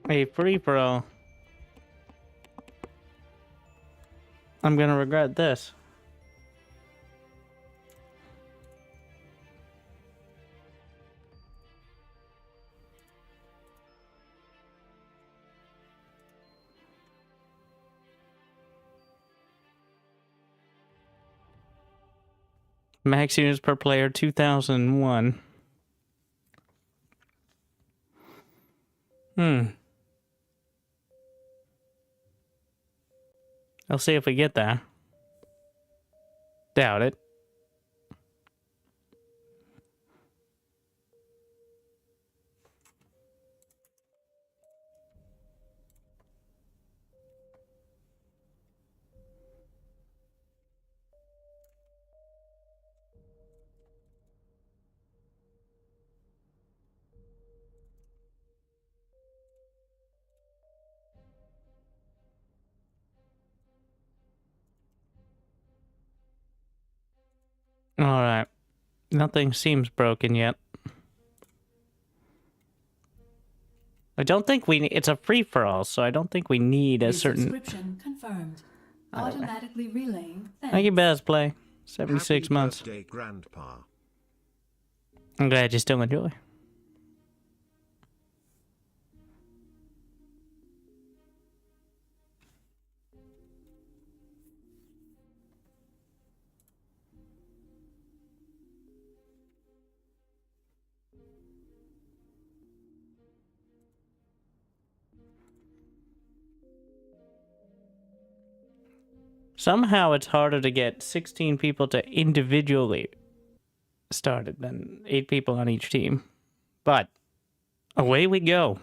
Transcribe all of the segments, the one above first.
A free-for-all. I'm gonna regret this. Max units per player, 2001. I'll see if we get that. Doubt it. Alright. Nothing seems broken yet. I don't think we need... It's a free-for-all, so I don't think we need a certain... Subscription confirmed. Automatically relaying. Thank you, Baz Play. 76 Happy months. birthday, Grandpa. I'm glad you still enjoy. Somehow it's harder to get 16 people to individually started than 8 people on each team. But away we go.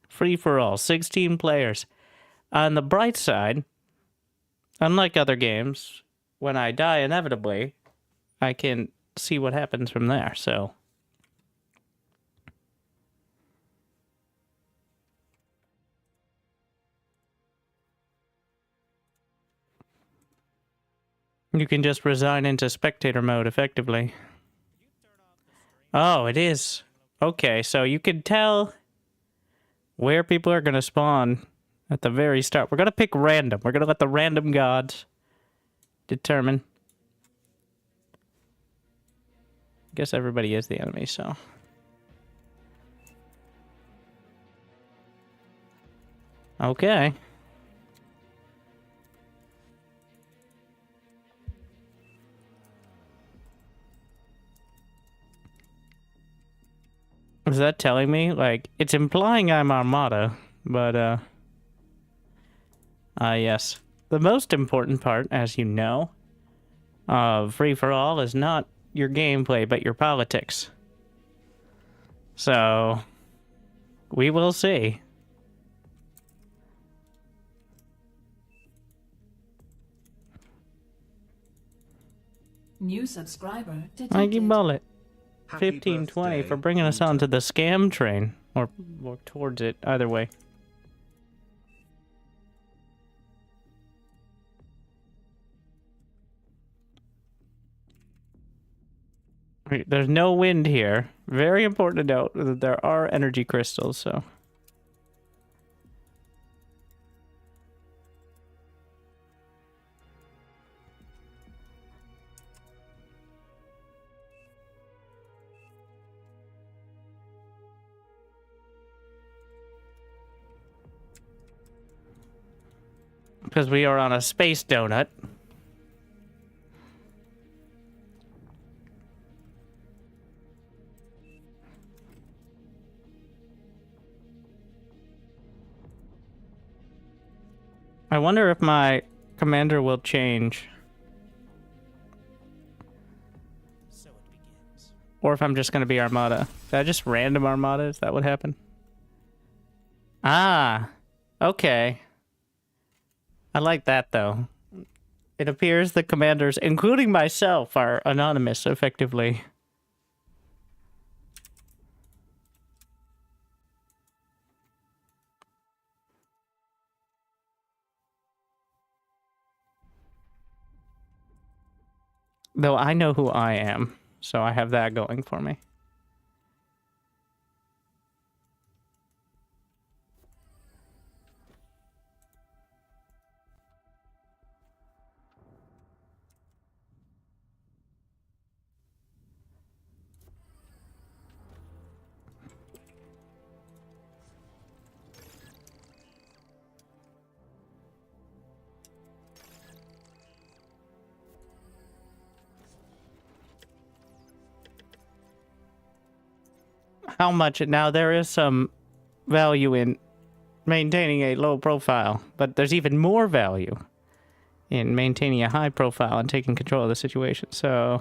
Free for all, 16 players. On the bright side, unlike other games, when I die inevitably, I can see what happens from there, so... You can just resign into spectator mode, effectively. Oh, it is. Okay, so you can tell where people are going to spawn at the very start. We're going to pick random. We're going to let the random gods determine. I guess everybody is the enemy, so... Okay. Is that telling me? Like, it's implying I'm Armada, but, yes. The most important part, as you know, of free-for-all is not your gameplay, but your politics. So, we will see. New subscriber detected. Thank you, Bullet. Happy 1520 birthday, for bringing us on Winter. to the scam train. Or towards it, either way. Wait, there's no wind here. Very important to note that there are energy crystals, so... Because we are on a space donut. I wonder if my commander will change. So it begins. Or if I'm just going to be Armada. Is that just random Armada? Is that what happened? Ah, okay. I like that, though. It appears the commanders, including myself, are anonymous, effectively. Though I know who I am, so I have that going for me. how much. Now, there is some value in maintaining a low profile, but there's even more value in maintaining a high profile and taking control of the situation. So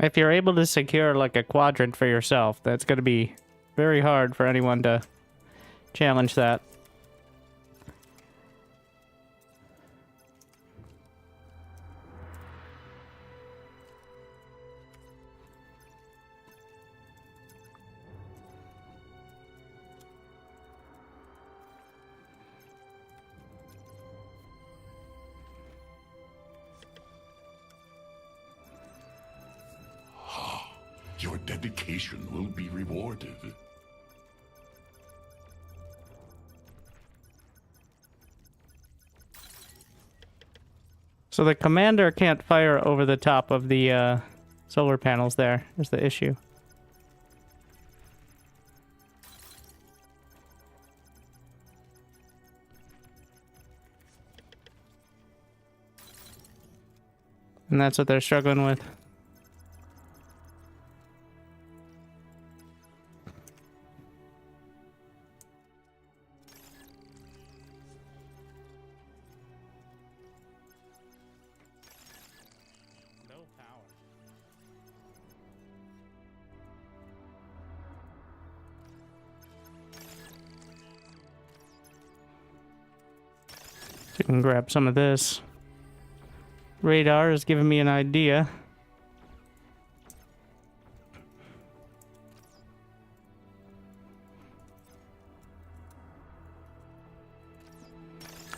if you're able to secure like a quadrant for yourself, that's going to be very hard for anyone to challenge that. Your dedication will be rewarded. So the commander can't fire over the top of the solar panels there, is the issue. And that's what they're struggling with. So you can grab some of this. Radar is giving me an idea.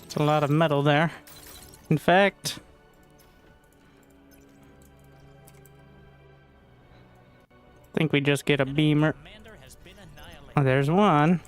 It's a lot of metal there. In fact, I think we just get a beamer. Oh, there's one.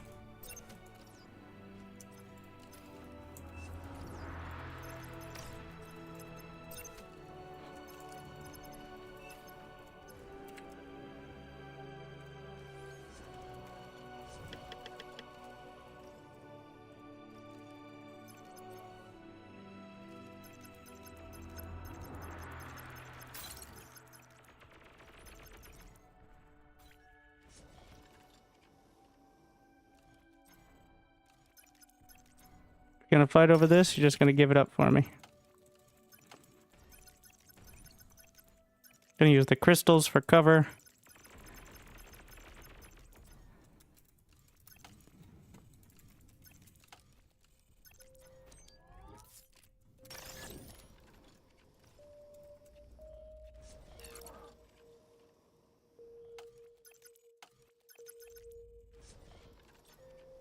Gonna fight over this? You're just gonna give it up for me. Gonna use the crystals for cover.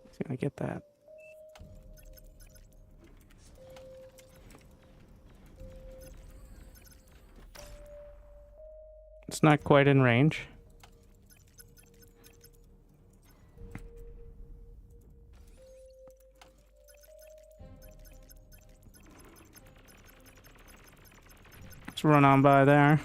He's gonna get that. It's not quite in range. Let's run on by there.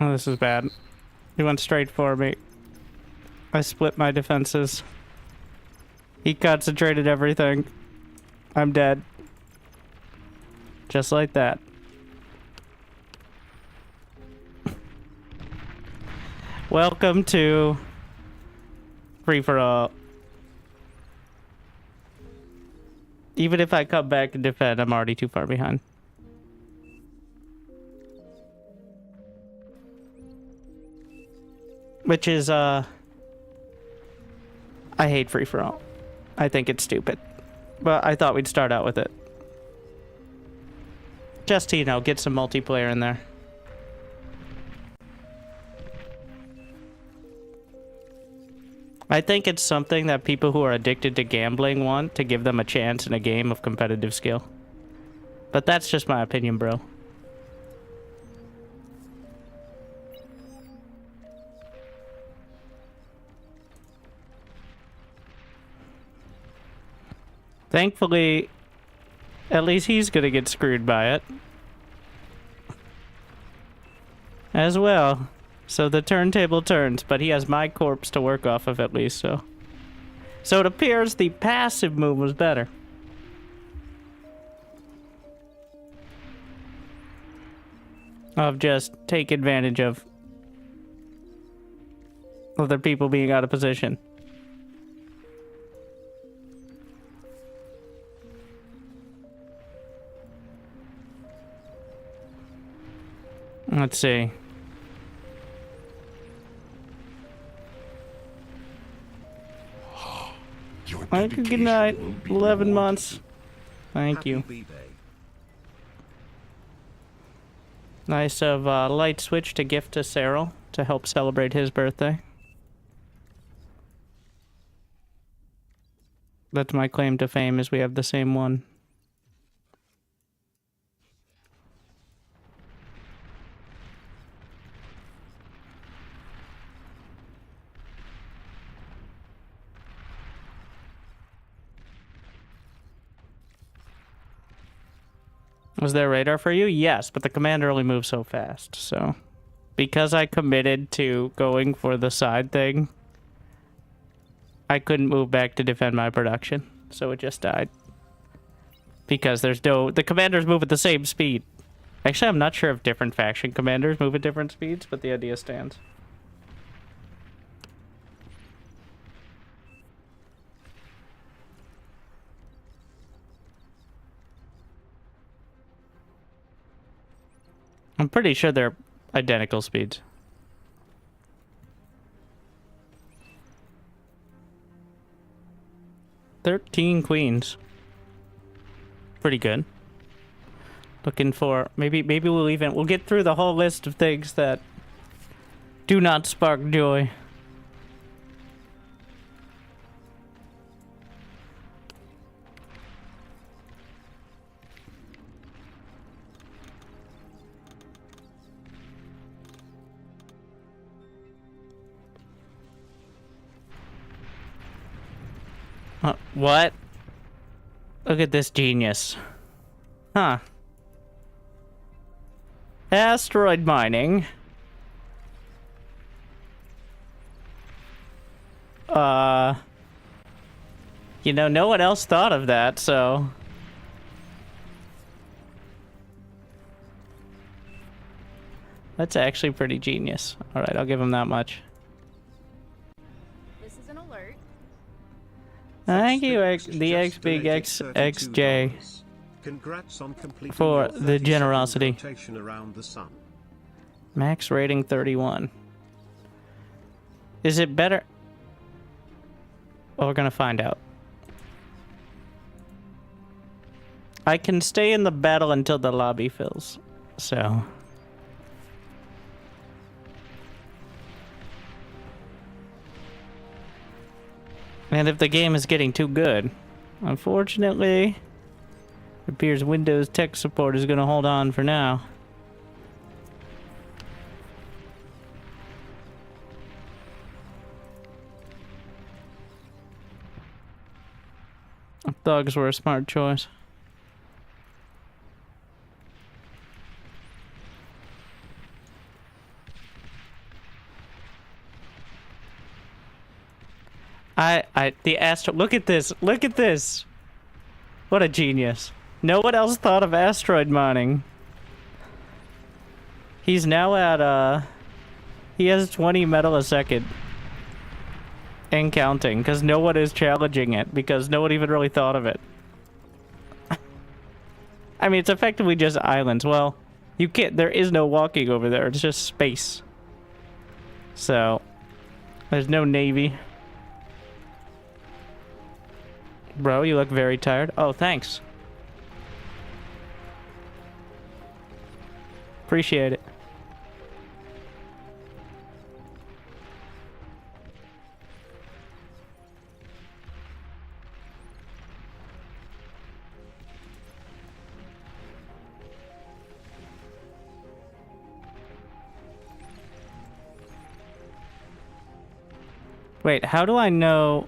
Oh, this is bad. He went straight for me. I split my defenses. He concentrated everything. I'm dead. Just like that. Welcome to free-for-all. Even if I come back and defend, I'm already too far behind. Which is, I hate free-for-all. I think it's stupid. But I thought we'd start out with it. Just to, you know, get some multiplayer in there. I think it's something that people who are addicted to gambling want to give them a chance in a game of competitive skill. But that's just my opinion, bro. Thankfully, at least he's gonna get screwed by it. as well. So the turntable turns, but he has my corpse to work off of at least, so. So it appears the passive move was better. Of just take advantage of other people being out of position. Let's see. Your Good dedication night. will be 11 rewarded. months. Thank Happy you. B-Day. Nice of light switch to gift to Cyril to help celebrate his birthday. That's my claim to fame, is we have the same one. Was there radar for you? Yes, but the commander only moves so fast, so... Because I committed to going for the side thing, I couldn't move back to defend my production, so it just died. Because there's no... The commanders move at the same speed. Actually, I'm not sure if different faction commanders move at different speeds, but the idea stands. I'm pretty sure they're identical speeds. "13 queens. Pretty good. Looking for... Maybe we'll get through the whole list of things that do not spark joy. What? Look at this genius. Huh. Asteroid mining. You know, no one else thought of that, so... That's actually pretty genius. Alright, I'll give him that much. This is an alert. Thank you, the X Big X XJ, Congrats on completing for your the 30-second generosity. rotation around the sun. Max rating 31. Is it better? Well, we're gonna find out. I can stay in the battle until the lobby fills, so... And if the game is getting too good, unfortunately, it appears Windows tech support is gonna hold on for now. Thugs were a smart choice. Look at this, look at this! What a genius. No one else thought of asteroid mining. He's now at, he has 20 metal a second. And counting, because no one is challenging it, because no one even really thought of it. I mean, it's effectively just islands. Well, you can't, there is no walking over there, it's just space. So, there's no navy. Bro, you look very tired. Oh, thanks. Appreciate it. Wait, how do I know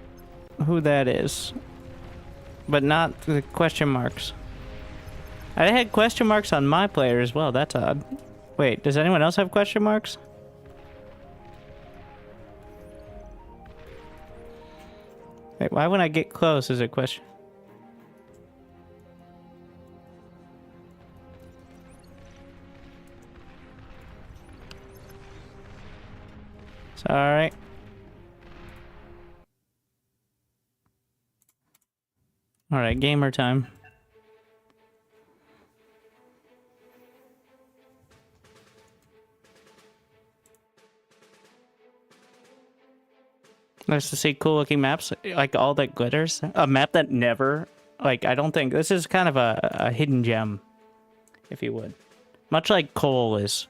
who that is? But not the question marks. I had question marks on my player as well, that's odd. Wait, does anyone else have question marks? Wait, why when I get close is a question? It's alright. Alright, gamer time. Nice to see cool looking maps, like all that glitters. A map that never, like, I don't think, this is kind of a hidden gem, if you would. Much like coal is.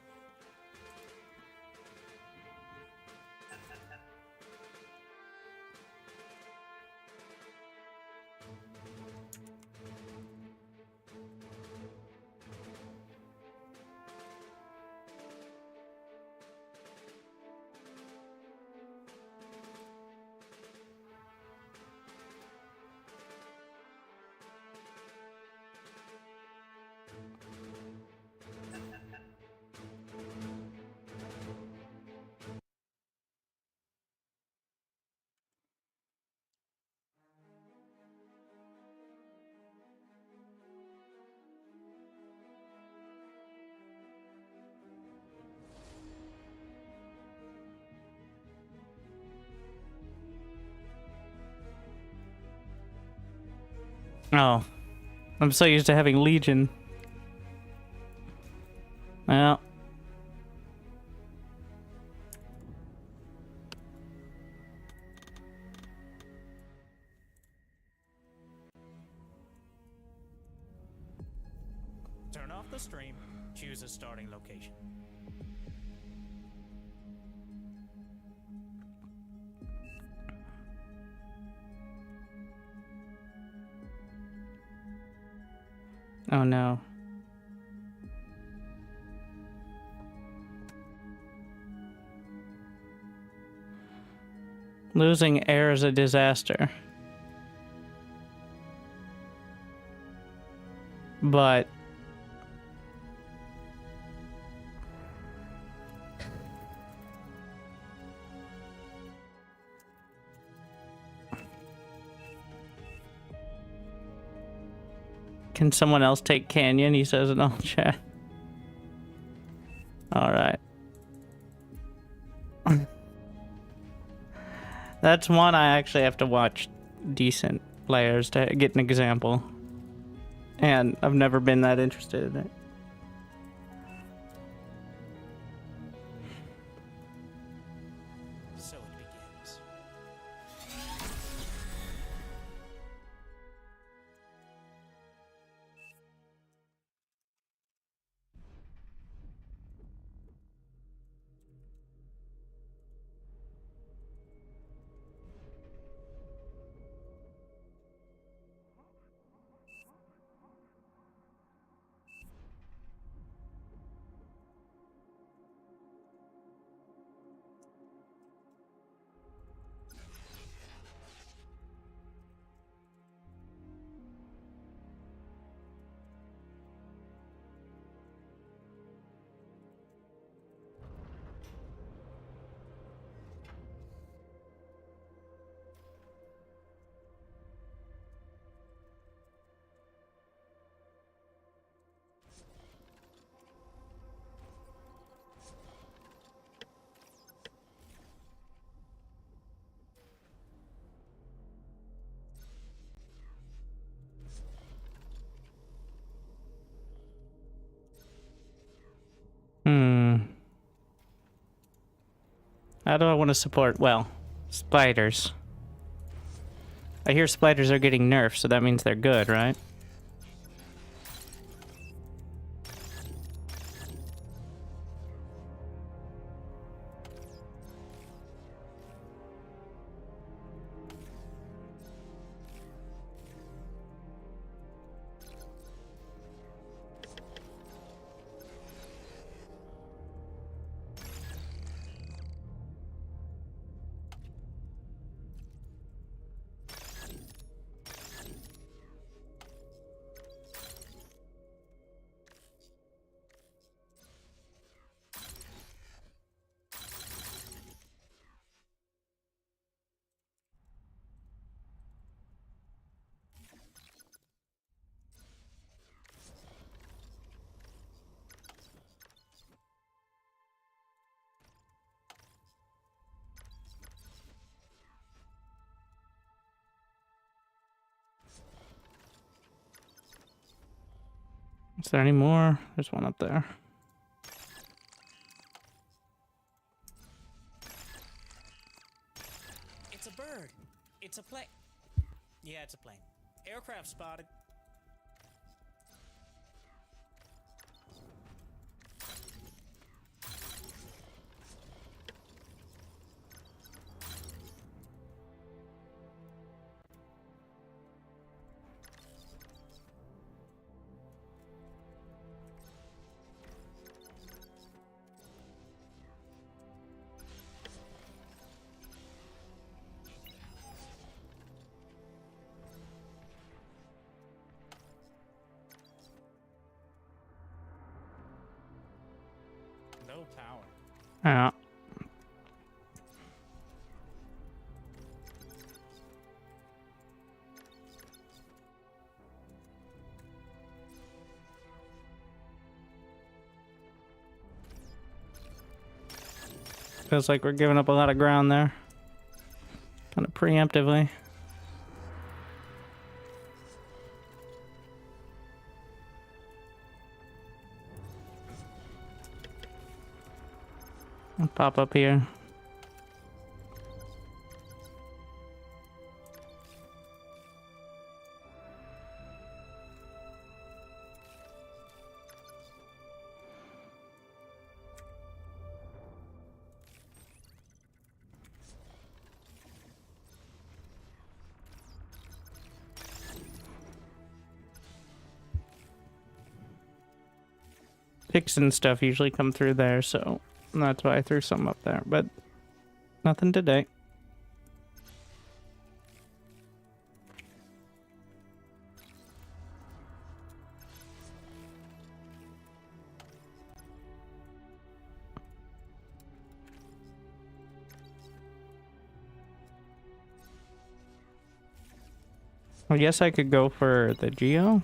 Oh, I'm so used to having Legion. Well. Turn off the stream. Choose a starting location. Oh no. Losing air is a disaster. But can someone else take Canyon? He says in all chat. Alright. That's one I actually have to watch decent players to get an example. And I've never been that interested in it. So it begins. How do I want to support? Well, spiders. I hear spiders are getting nerfed, so that means they're good, right? Is there any more? There's one up there. It's a bird. It's a plane. Yeah, it's a plane. Aircraft spotted. No power. Yeah. Feels like we're giving up a lot of ground there. Kind of preemptively. I'll pop up here. Picks and stuff usually come through there, so that's why I threw some up there, but nothing today. I guess I could go for the Geo.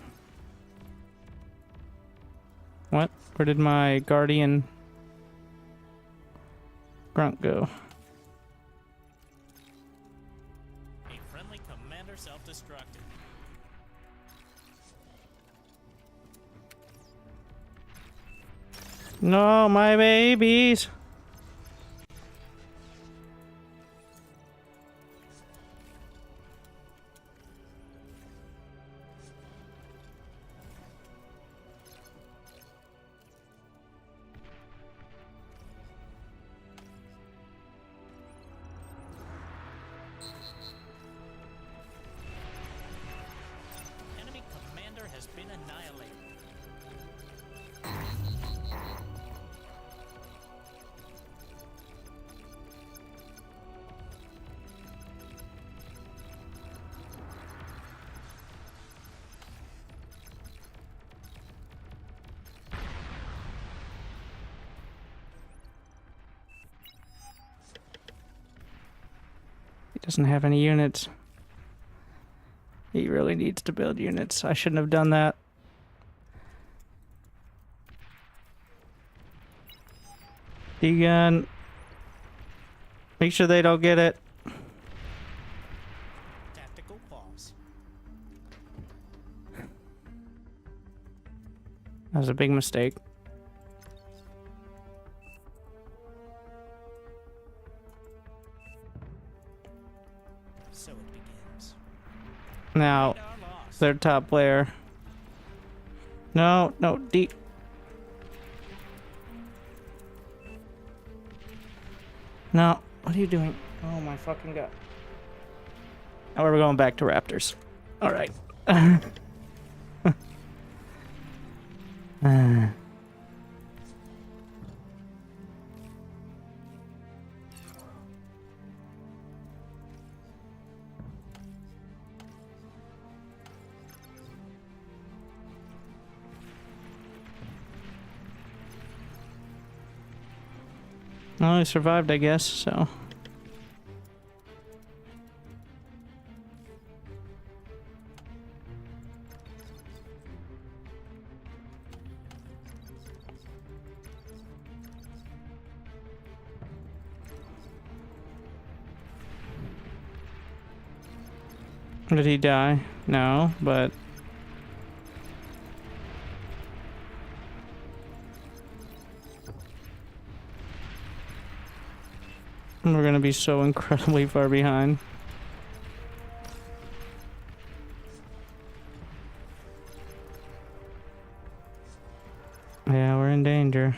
What? Where did my Guardian Grunt go? A friendly commander self-destructed. No, my babies! Enemy commander has been annihilated. He doesn't have any units. He really needs to build units. I shouldn't have done that. D-gun. Make sure they don't get it. Tactical pause. That was a big mistake. So it begins. Now, Our loss. their top player. No, no, D. No, what are you doing? Oh my fucking god. Now we're going back to Raptors. Alright. Well, I survived, I guess, so. Did he die? No, but We're gonna be so incredibly far behind. Yeah, we're in danger.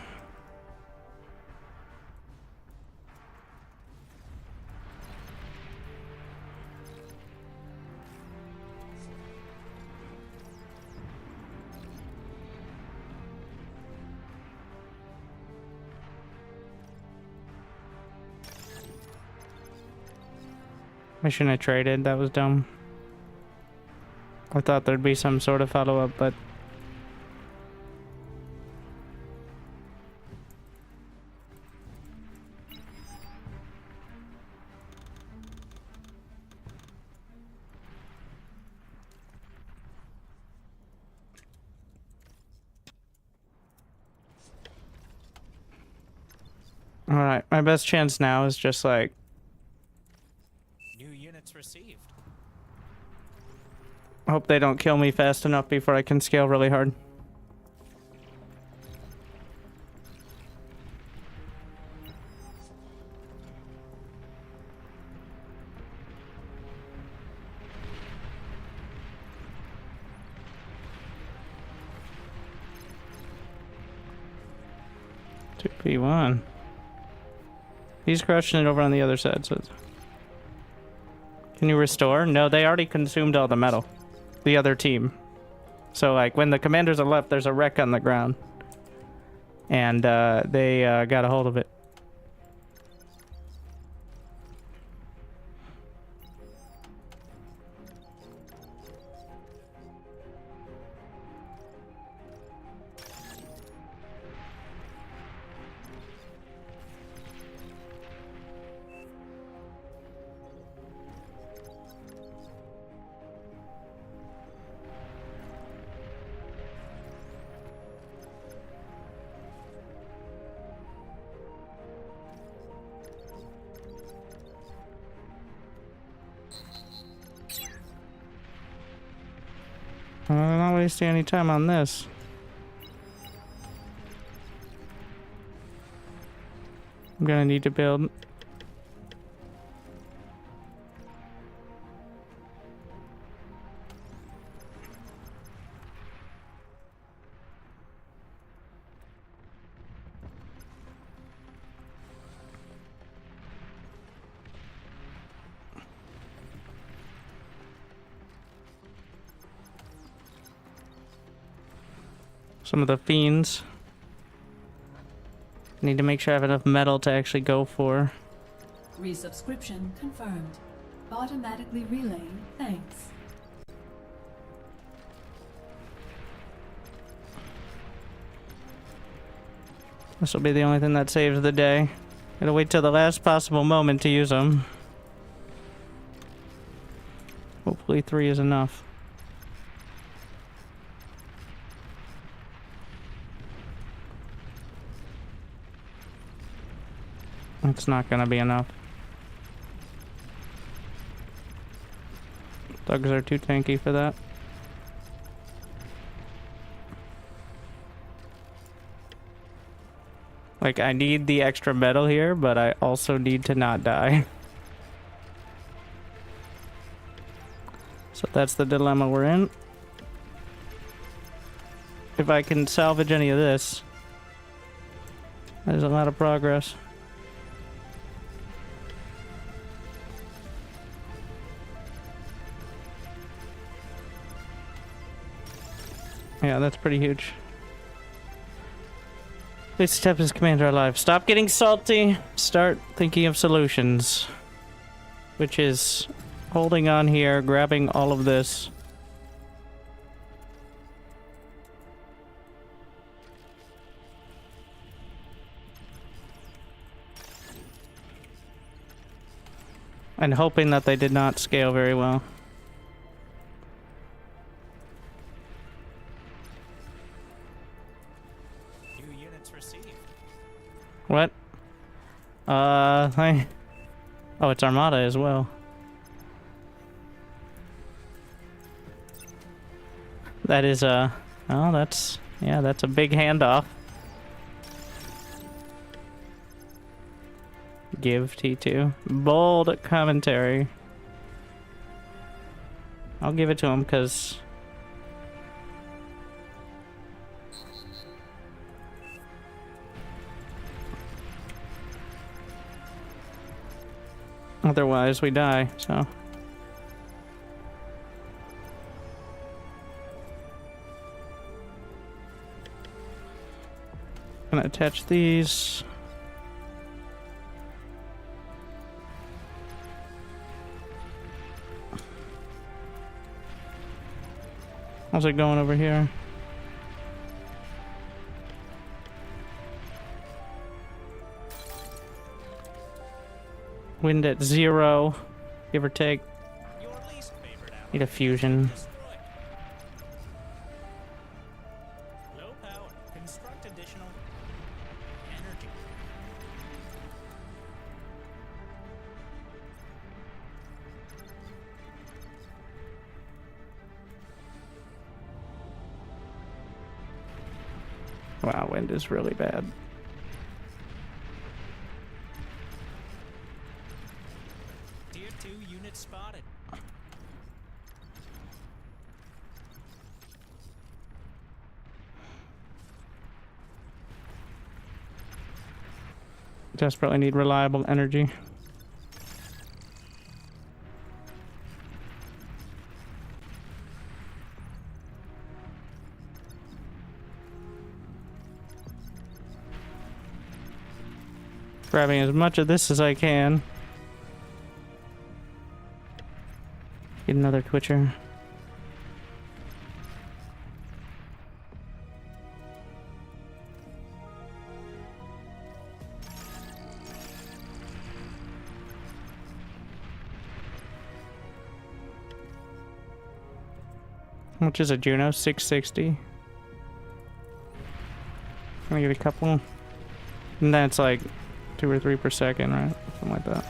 I shouldn't have traded, that was dumb. I thought there'd be some sort of follow-up, but... Alright, my best chance now is just like... New units received. Hope they don't kill me fast enough before I can scale really hard. P1. He's crushing it over on the other side, so... Can you restore? No, they already consumed all the metal. The other team. So, like, when the commanders are left, there's a wreck on the ground. And, they, got a hold of it. I'm not wasting any time on this. I'm gonna need to build. Some of the fiends. Need to make sure I have enough metal to actually go for. Resubscription confirmed. Automatically relaying thanks. This will be the only thing that saves the day. Gotta wait till the last possible moment to use them. Hopefully 3 is enough. It's not gonna be enough. Thugs are too tanky for that. Like, I need the extra metal here, but I also need to not die. So that's the dilemma we're in. If I can salvage any of this, there's a lot of progress. Yeah, that's pretty huge. Please step his commander alive. Stop getting salty. Start thinking of solutions. Which is holding on here, grabbing all of this. And hoping that they did not scale very well. What? Oh, it's Armada as well. That is oh, that's, yeah, that's a big handoff. give T2. Bold commentary. I'll give it to him because otherwise we die, so. Gonna attach these. How's it going over here? Wind at 0, give or take. Your least favorite ally Need a fusion. destroyed. Low power. Construct additional energy. Wow, wind is really bad. Tier 2 unit spotted. Desperately need reliable energy. Grabbing as much of this as I can. Get another twitcher. How much is a Juno? 660. Can I get a couple? And that's like 2 or 3 per second, right? Something like that.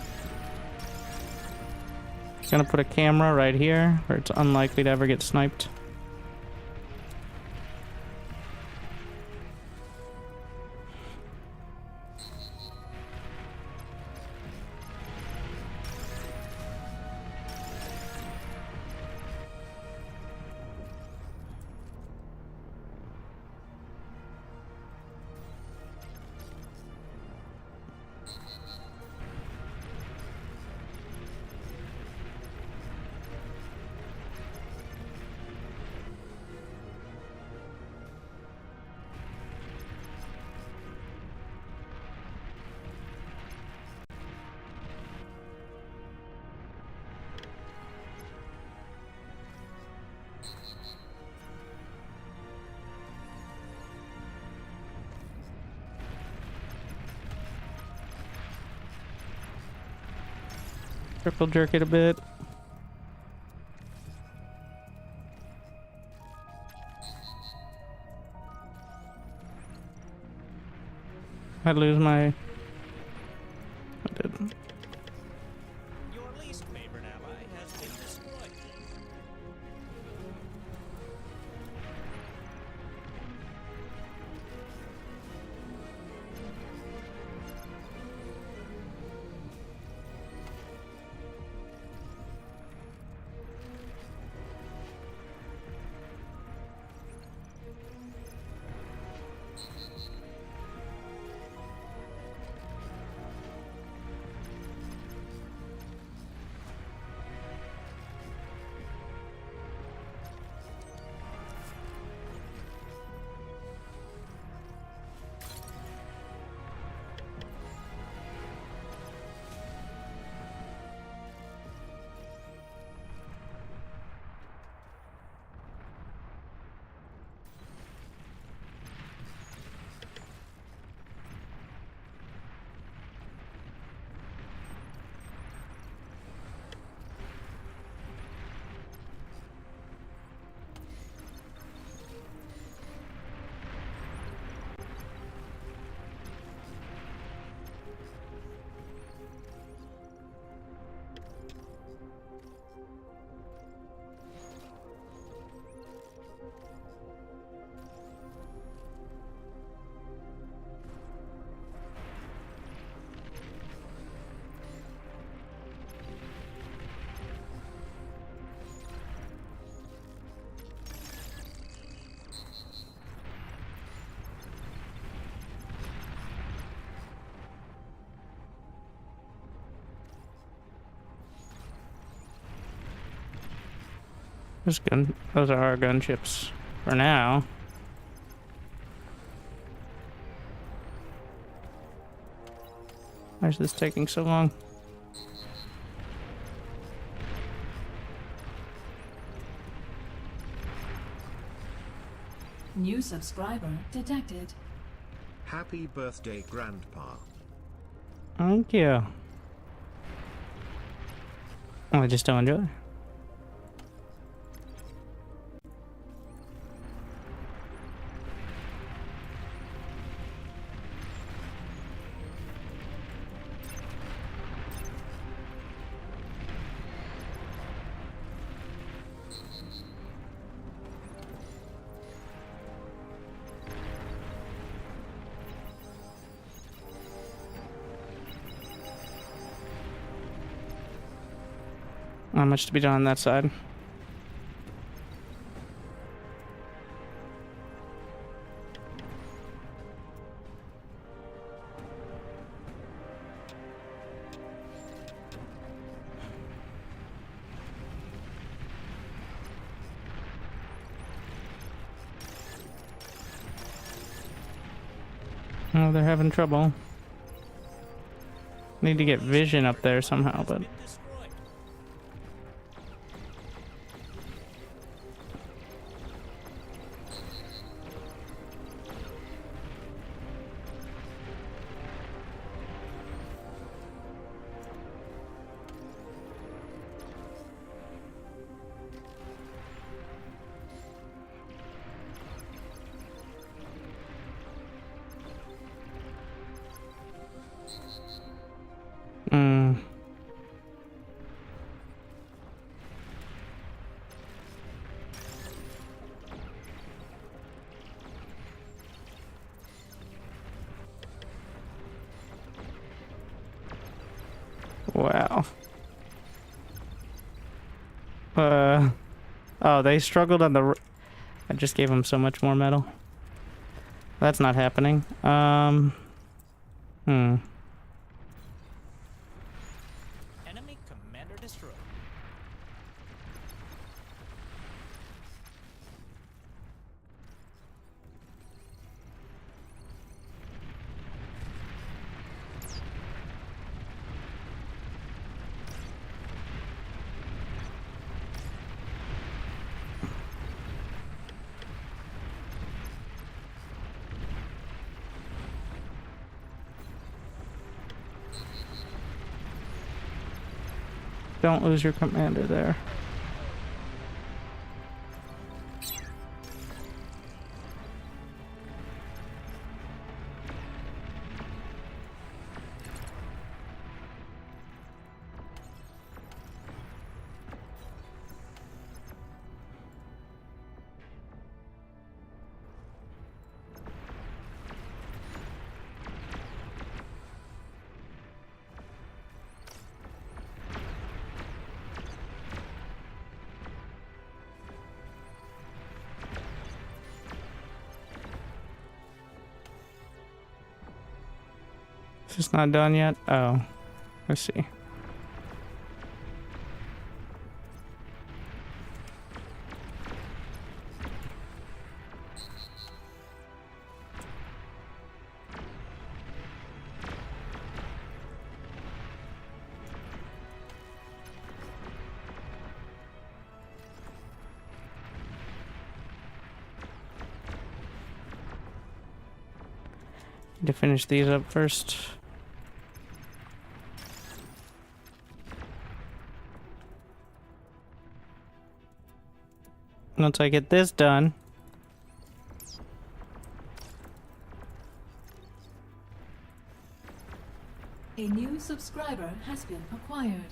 Gonna put a camera right here where it's unlikely to ever get sniped. Triple jerk it a bit. I'd lose my... I did. Your least favorite ally has been destroyed. Those are our gunships for now. Why is this taking so long? New subscriber detected. Happy birthday, Grandpa. Thank you. I just don't enjoy. Not much to be done on that side. Oh, they're having trouble. Need to get vision up there somehow, but Been destroyed. wow. Oh, they struggled on the. I just gave them so much more metal. That's not happening. Enemy commander destroyed. Don't lose your commander there. It's not done yet? Oh. Let's see. Need to finish these up first. Once I get this done, A new subscriber has been acquired.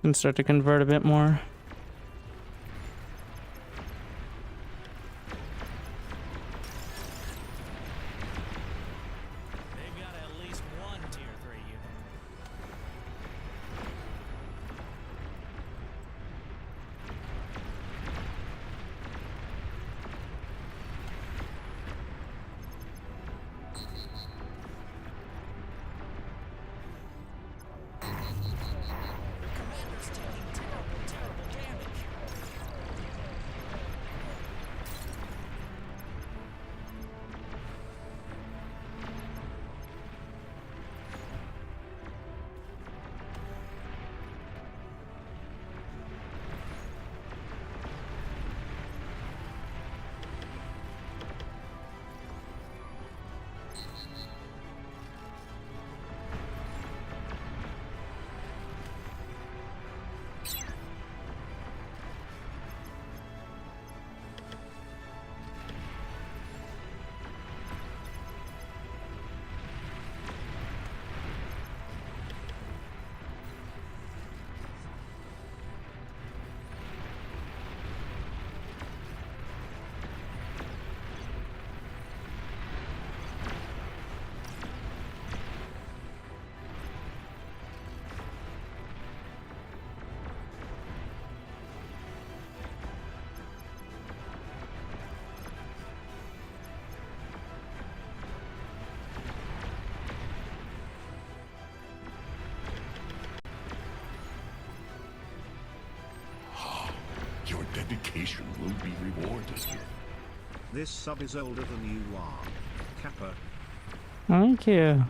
and start to convert a bit more. They've got at least one tier 3 unit. dedication will be rewarded. This sub is older than you are. Kappa. Thank you.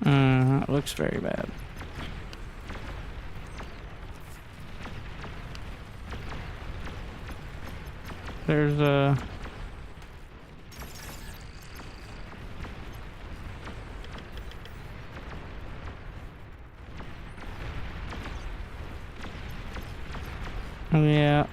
It looks very bad. There's a... Yeah.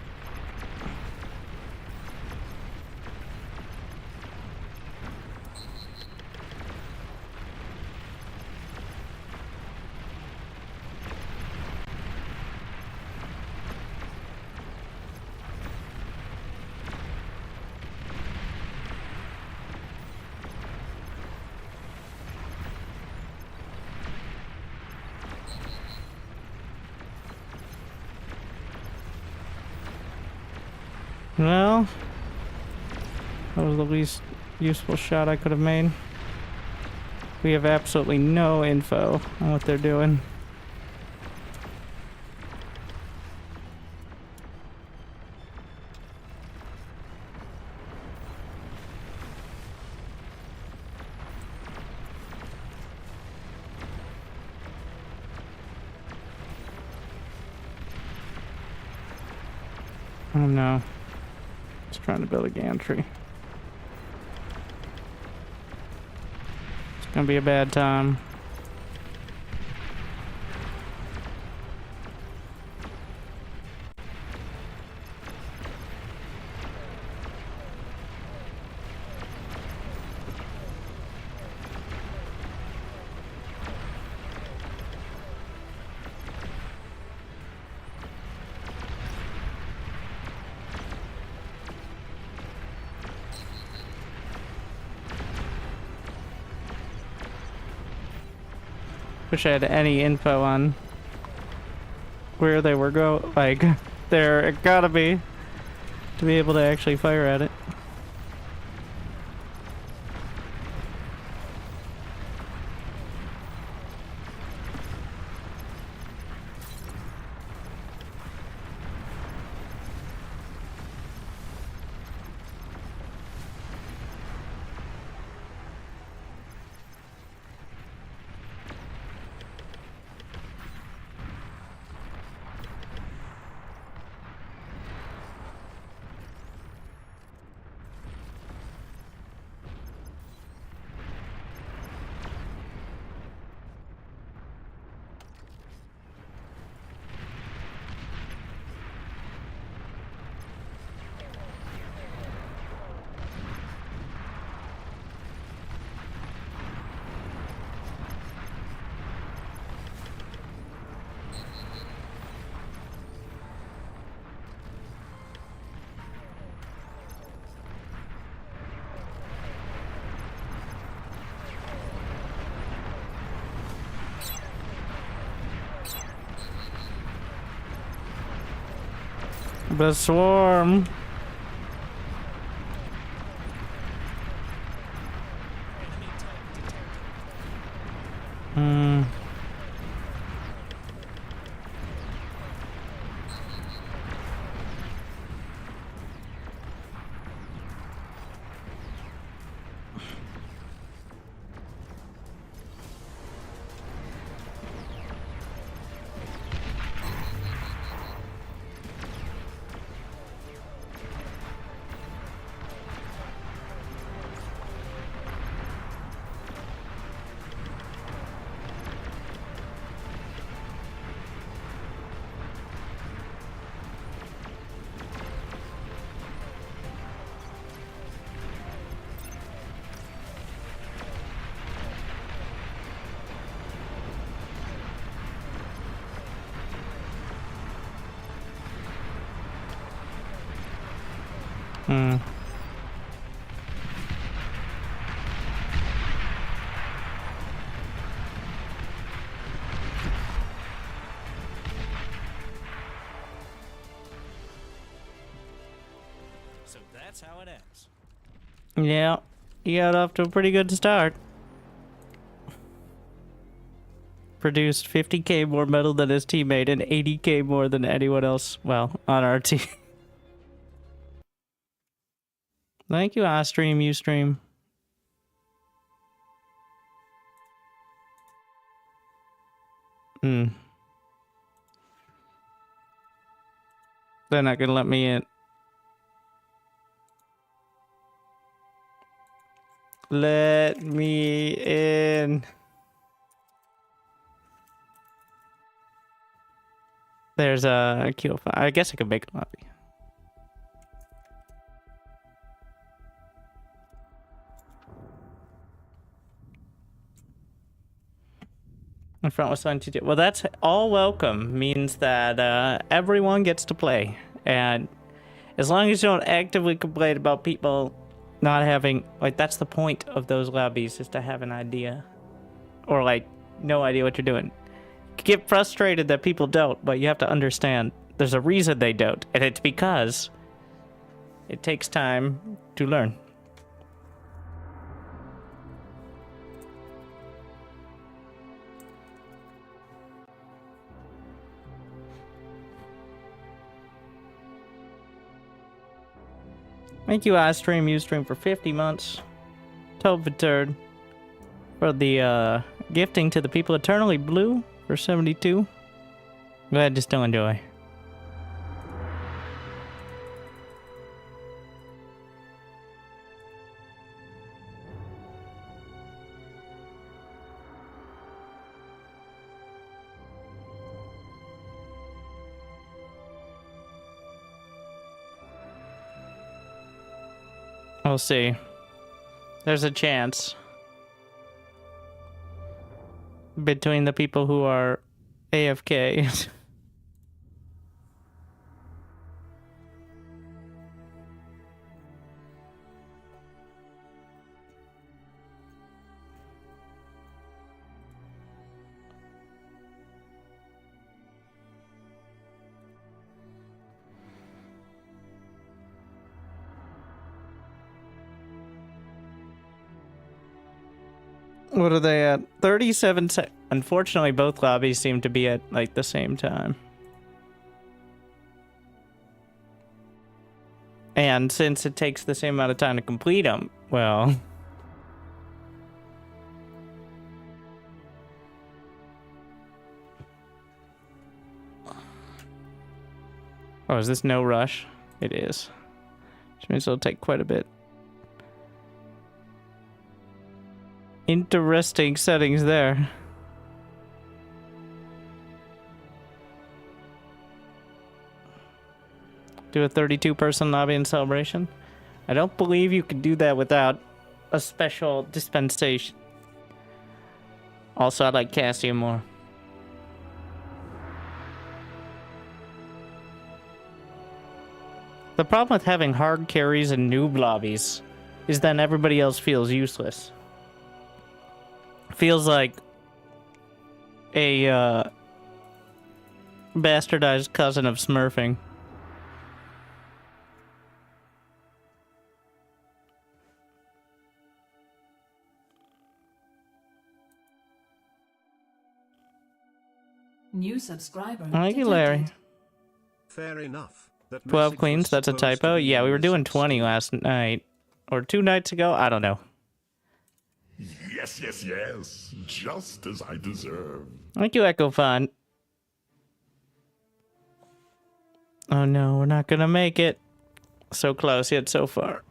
Well, that was the least useful shot I could have made. We have absolutely no info on what they're doing. Oh no. Just trying to build a gantry. It's gonna be a bad time. Wish I had any info on where they were like, there it gotta be to be able to actually fire at it. The swarm. So that's how it ends. Yeah, you got off to a pretty good start. produced 50k more metal than his teammate and 80k more than anyone else, well, on our team. Thank you, Ustream, Ustream. They're not gonna let me in. Let me in. There's a kill. I guess I could make a lobby. In front was fun to do. Well, that's all welcome. Means that everyone gets to play. And as long as you don't actively complain about people not having... Like, that's the point of those lobbies, is to have an idea. Or, like, no idea what you're doing. You get frustrated that people don't, but you have to understand there's a reason they don't. And it's because it takes time to learn. Thank you, Ustream, Ustream, for 50 months. Tobviterd for the gifting to the people. Eternally Blue for 72. Go ahead, just still enjoy. We'll see. There's a chance between the people who are AFK. What are they at? 37 Unfortunately, both lobbies seem to be at, like, the same time. And since it takes the same amount of time to complete them, well... Oh, is this no rush? It is. Which means it'll take quite a bit. Interesting settings there. Do a 32-person lobby in Celebration. I don't believe you can do that without a special dispensation. Also, I like Cassian more. The problem with having hard carries and noob lobbies is then everybody else feels useless. Feels like a bastardized cousin of smurfing. New subscriber. Thank you, Larry. Fair enough. That 12 message queens, was that's a supposed to typo. be Yeah, we were doing 20 misunderstood. last night. Or 2 nights ago? I don't know. Yes, yes, yes. Just as I deserve. Thank you, Echo Fun. Oh no, we're not gonna make it. So close yet so far.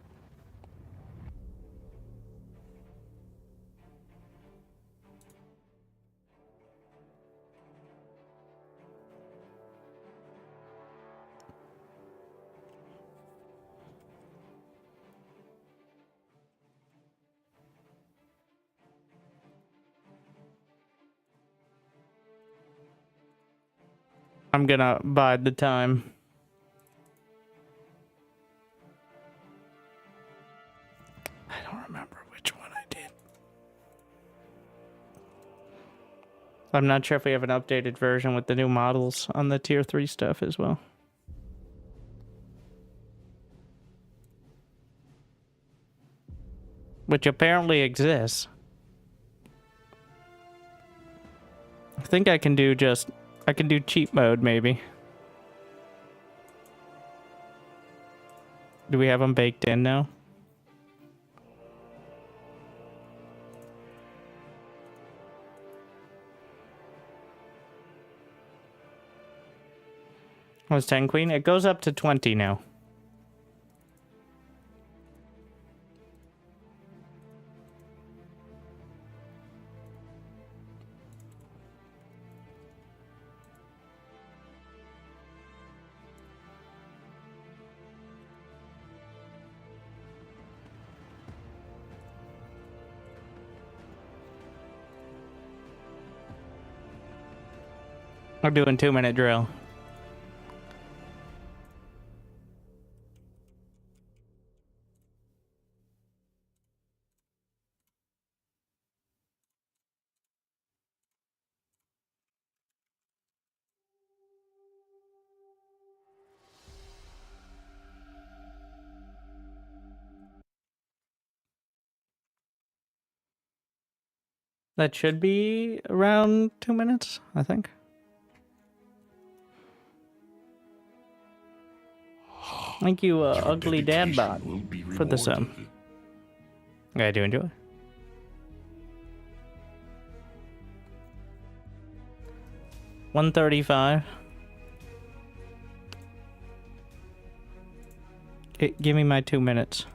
I'm gonna bide the time. I don't remember which one I did. I'm not sure if we have an updated version with the new models on the tier 3 stuff as well. Which apparently exists. I think I can do cheat mode maybe. Do we have them baked in now? Was 10 queen? It goes up to 20 now. We're doing 2-minute drill. That should be around 2 minutes, I think. Thank you, Ugly Dad Bot, for the sub. I do enjoy. $135. Give me my 2 minutes.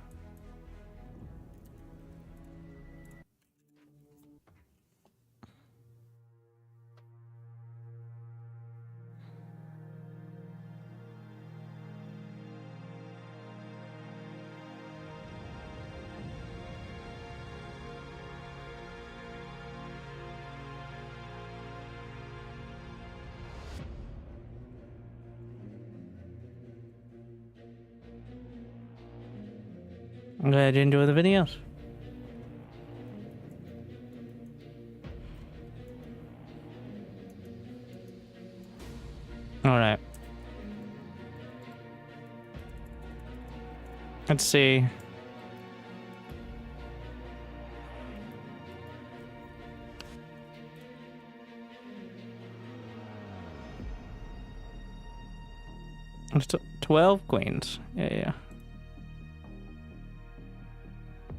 I'm glad you enjoy the videos. Alright. Let's see. It's 12 queens. Yeah.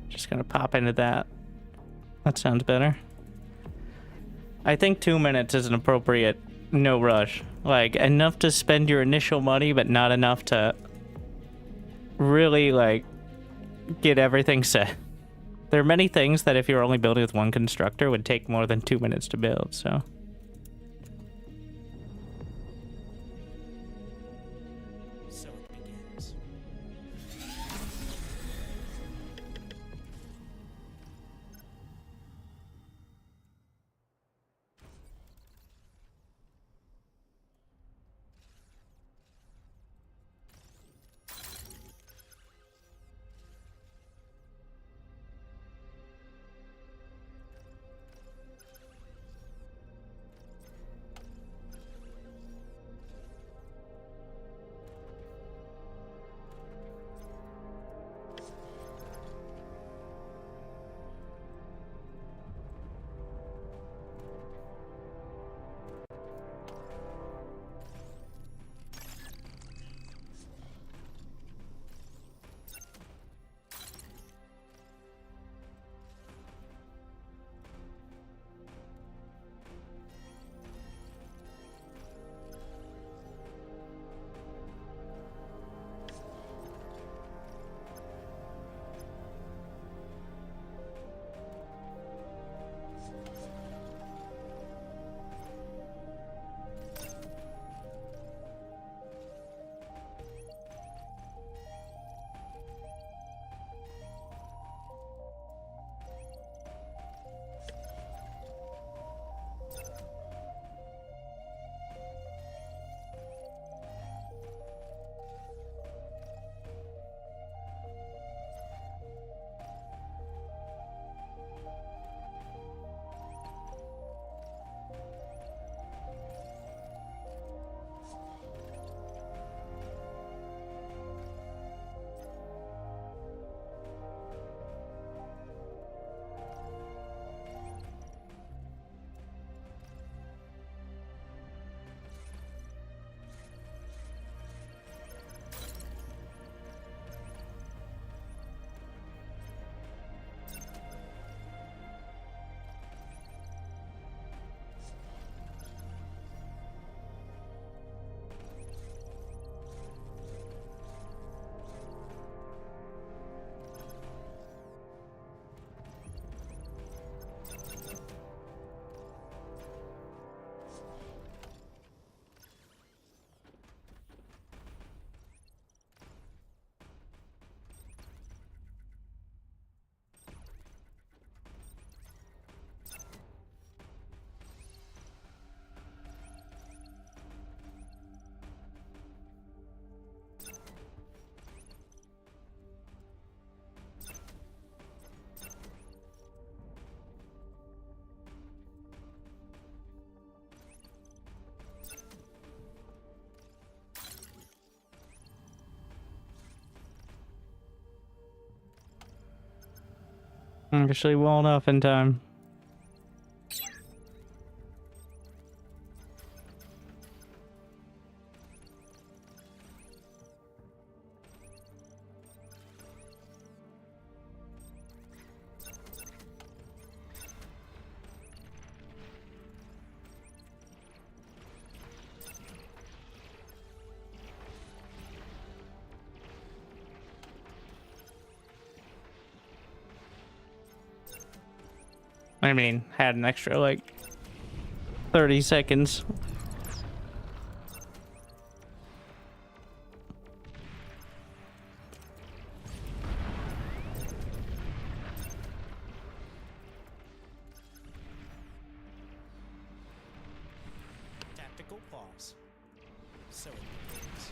Just gonna pop into that. That sounds better. I think 2 minutes is an appropriate no rush. Like, enough to spend your initial money, but not enough to really, like, get everything set. There are many things that if you're only building with one constructor would take more than 2 minutes to build, so. So it begins. Actually walled off in time. I mean, had an extra like 30 seconds. Tactical pause. So it begins.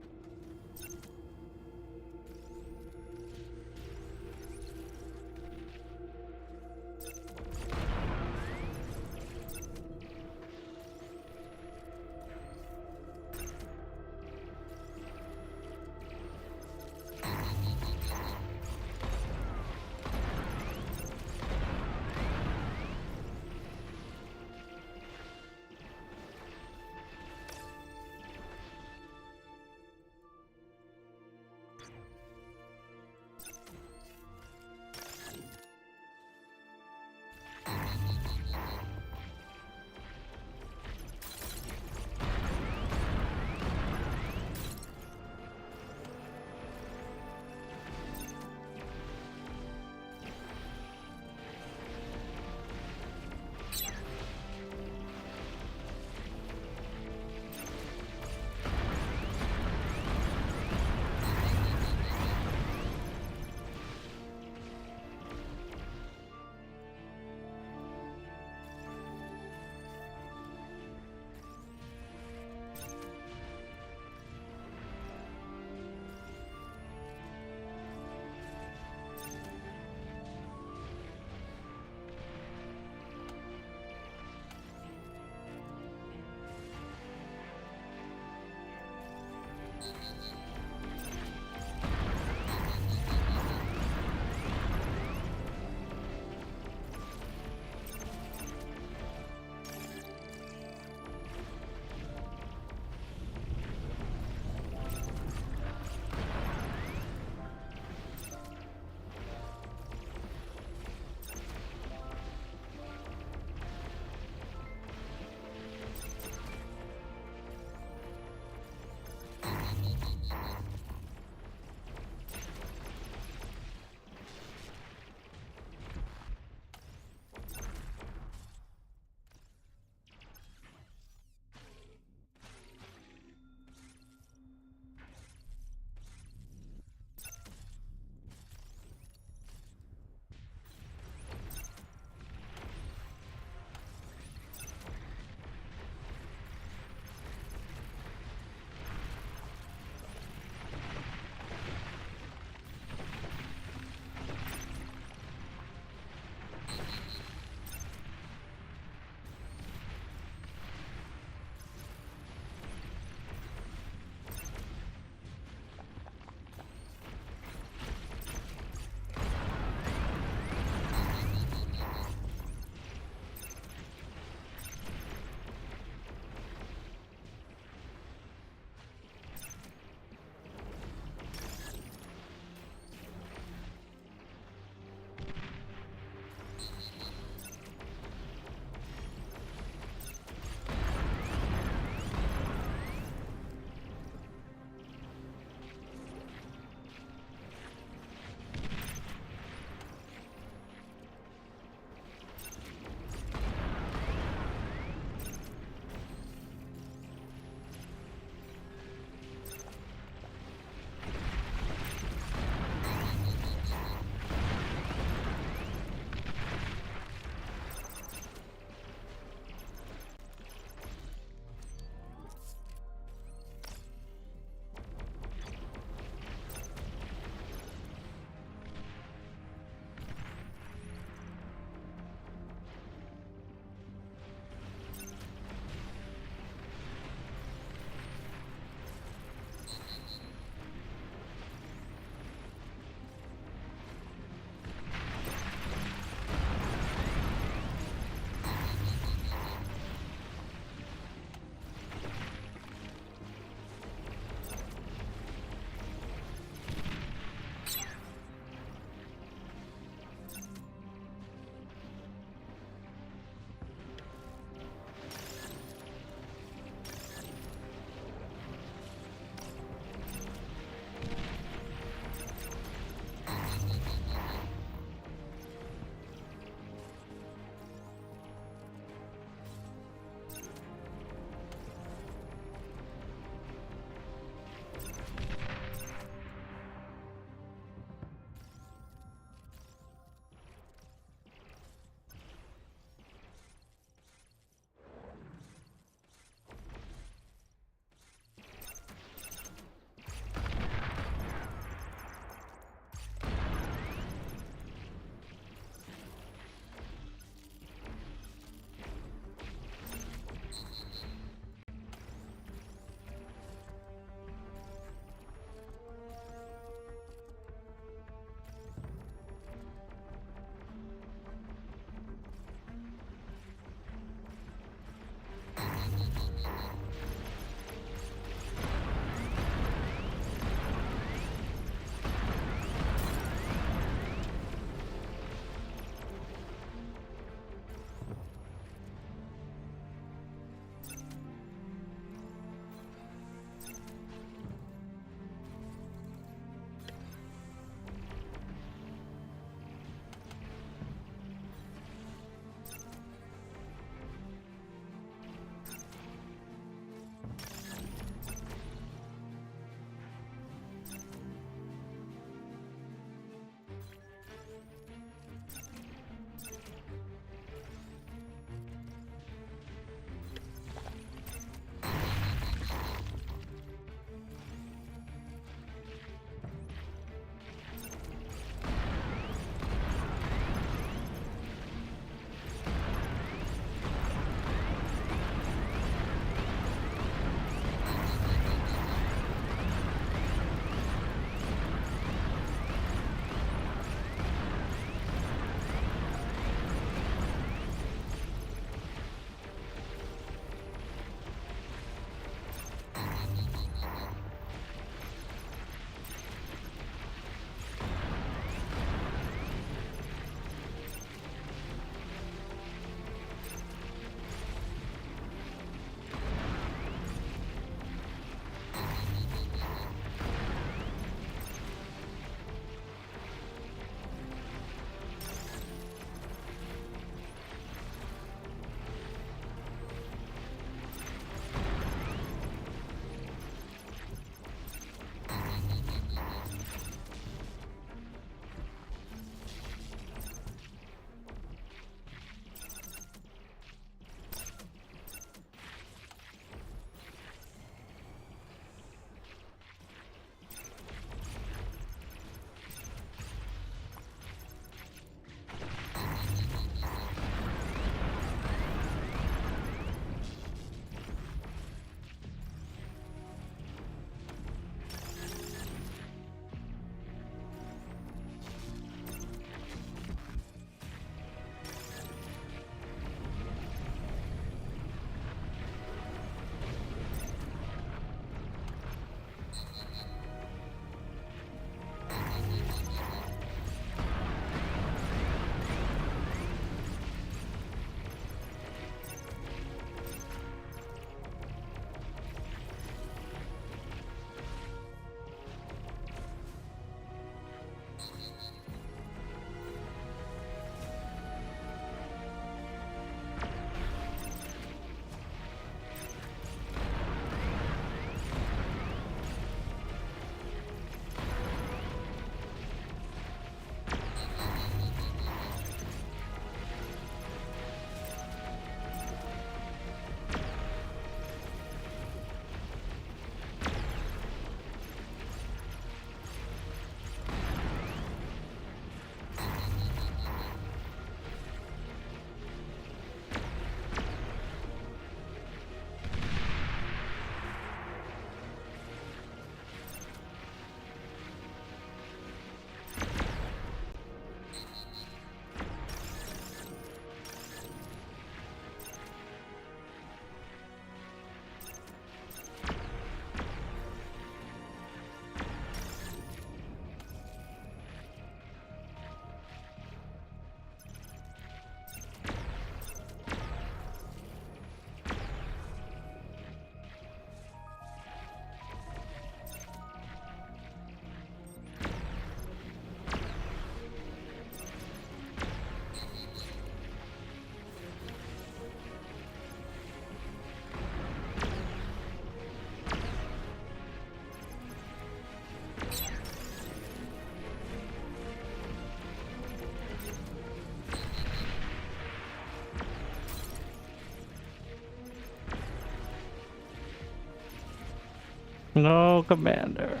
No, Commander.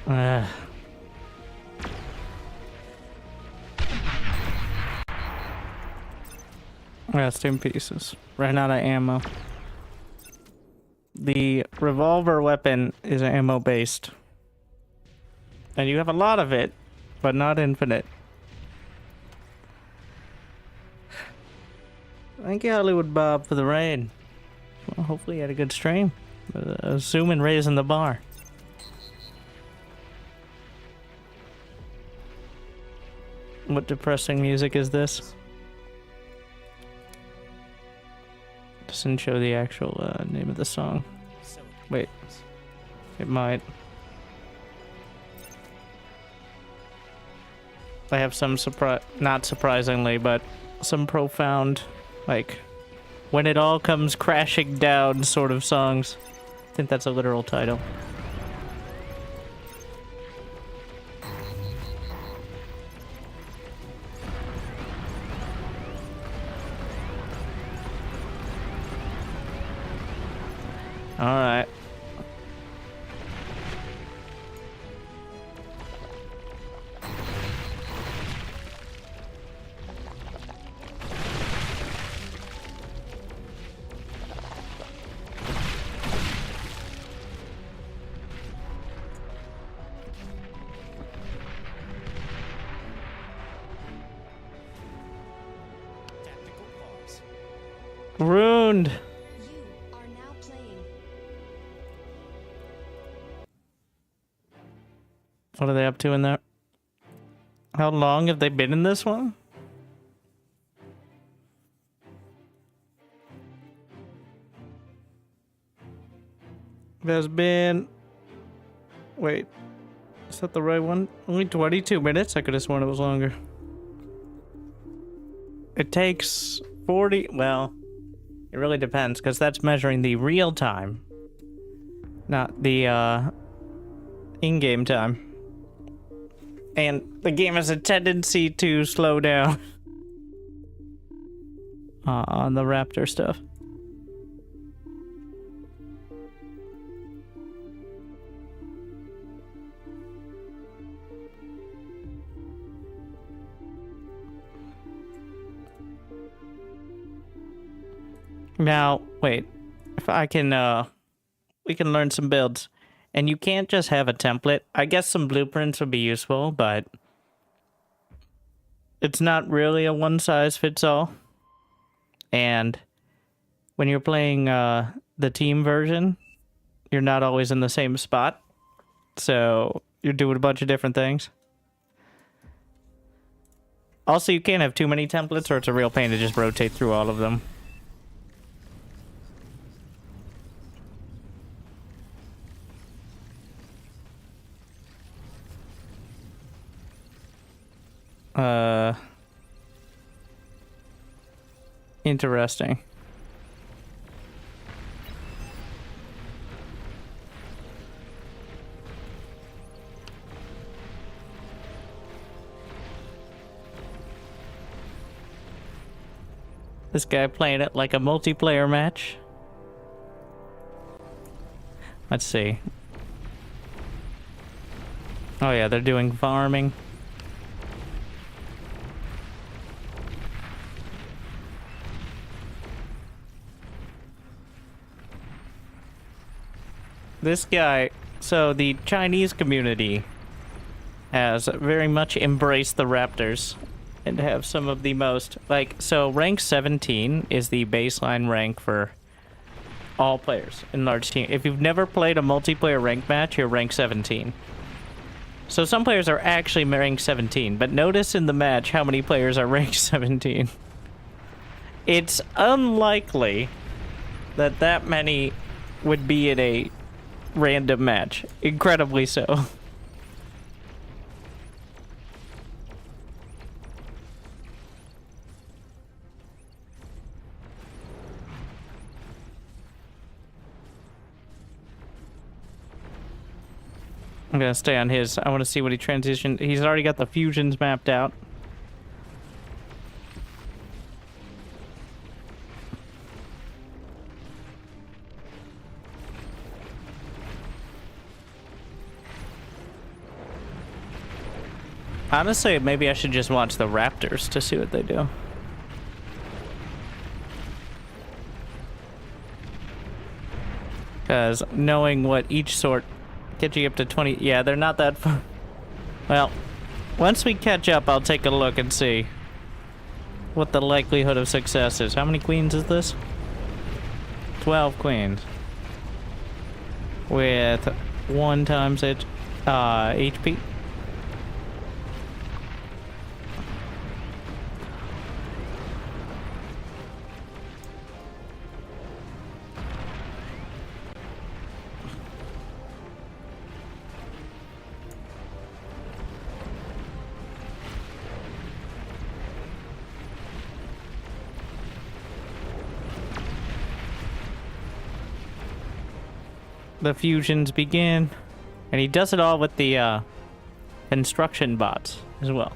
Ugh. Rest in pieces. Ran out of ammo. The revolver weapon is ammo based. And you have a lot of it, but not infinite. Thank you, Hollywood Bob, for the raid. Well, hopefully you had a good stream. Assuming raising the bar. What depressing music is this? Doesn't show the actual name of the song. Wait. It might. I have some not surprisingly, but some profound, like, when it all comes crashing down sort of songs. I think that's a literal title. All right. Tactical pause. Ruined. You are now playing. What are they up to in there? How long have they been in this one? There's been... Wait. Is that the right one? Only 22 minutes? I could have sworn it was longer. It takes 40... Well, it really depends, because that's measuring the real time. Not the, in-game time. And the game has a tendency to slow down on the raptor stuff. Now, wait. If I can, we can learn some builds. And you can't just have a template. I guess some blueprints would be useful, but it's not really a one-size-fits-all. And when you're playing the team version, you're not always in the same spot. So you're doing a bunch of different things. Also, you can't have too many templates or it's a real pain to just rotate through all of them. Interesting. This guy playing it like a multiplayer match. Let's see. Oh yeah, they're doing farming. This guy, so the Chinese community has very much embraced the Raptors and have some of the most, like, so rank 17 is the baseline rank for all players in large team. If you've never played a multiplayer ranked match, you're rank 17. So some players are actually ranked 17, but notice in the match how many players are ranked 17. It's unlikely that that many would be in a random match. Incredibly so. I'm gonna stay on his. I want to see what he transitioned. He's already got the fusions mapped out. Honestly, maybe I should just watch the raptors to see what they do. Because knowing what each sort gets you up to 20... Yeah, they're not that far. Well, once we catch up, I'll take a look and see what the likelihood of success is. How many queens is this? 12 queens. With 1 times HP. The fusions begin, and he does it all with the construction bots as well.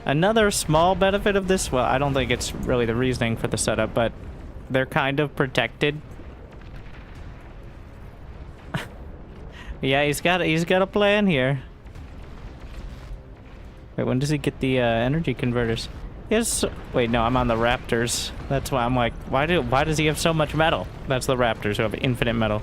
Another small benefit of this, well, I don't think it's really the reasoning for the setup, but they're kind of protected. Yeah, he's got a plan here. Wait, when does he get the energy converters? Yes. Wait, no, I'm on the raptors. That's why I'm like, why does he have so much metal? That's the raptors who have infinite metal.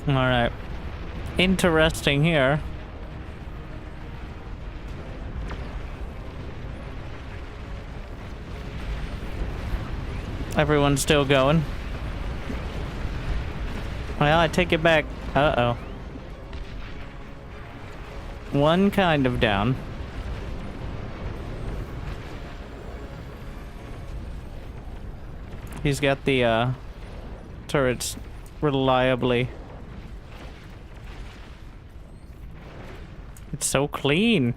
Alright. Interesting here. Everyone's still going. Well, I take it back. Uh-oh. One kind of down. He's got the, turrets reliably. It's so clean.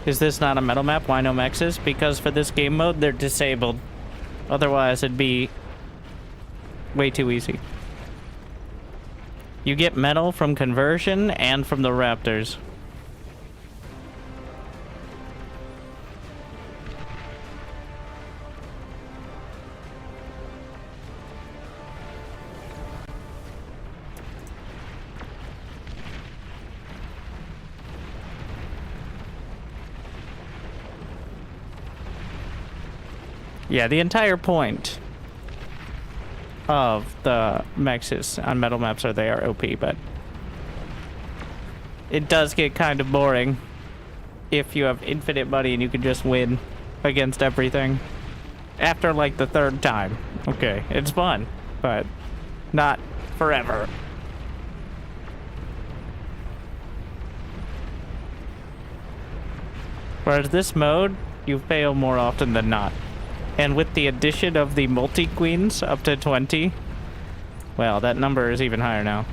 Is this not a metal map? Why no mexes? Because for this game mode, they're disabled. Otherwise, it'd be way too easy. You get metal from conversion and from the raptors. Yeah, the entire point of the mexes on metal maps are they are OP, but it does get kind of boring if you have infinite money and you can just win against everything after like the 3rd time. Okay, it's fun, but not forever. Whereas this mode, you fail more often than not. And with the addition of the multi-queens up to 20, well, that number is even higher now.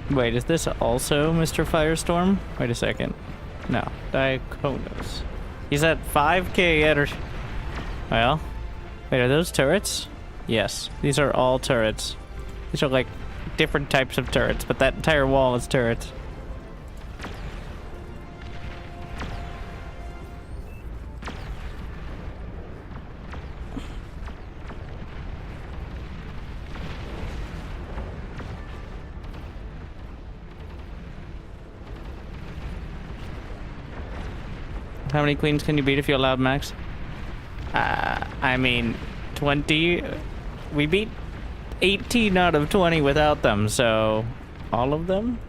Wait, is this also Mr. Firestorm? Wait a second. No, Diakonos. He's at 5k energy. Well, wait, are those turrets? Yes, these are all turrets. These are like different types of turrets, but that entire wall is turrets. How many queens can you beat if you allowed max? I mean, 20. We beat 18 out of 20 without them, so all of them?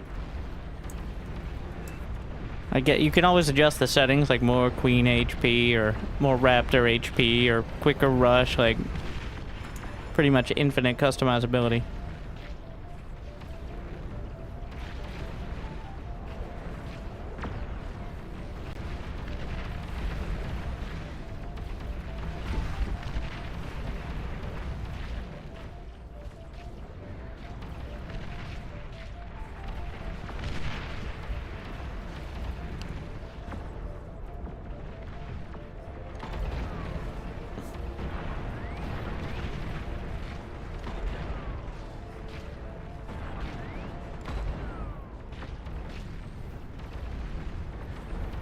I get you can always adjust the settings, like more queen HP or more raptor HP or quicker rush. Like, pretty much infinite customizability.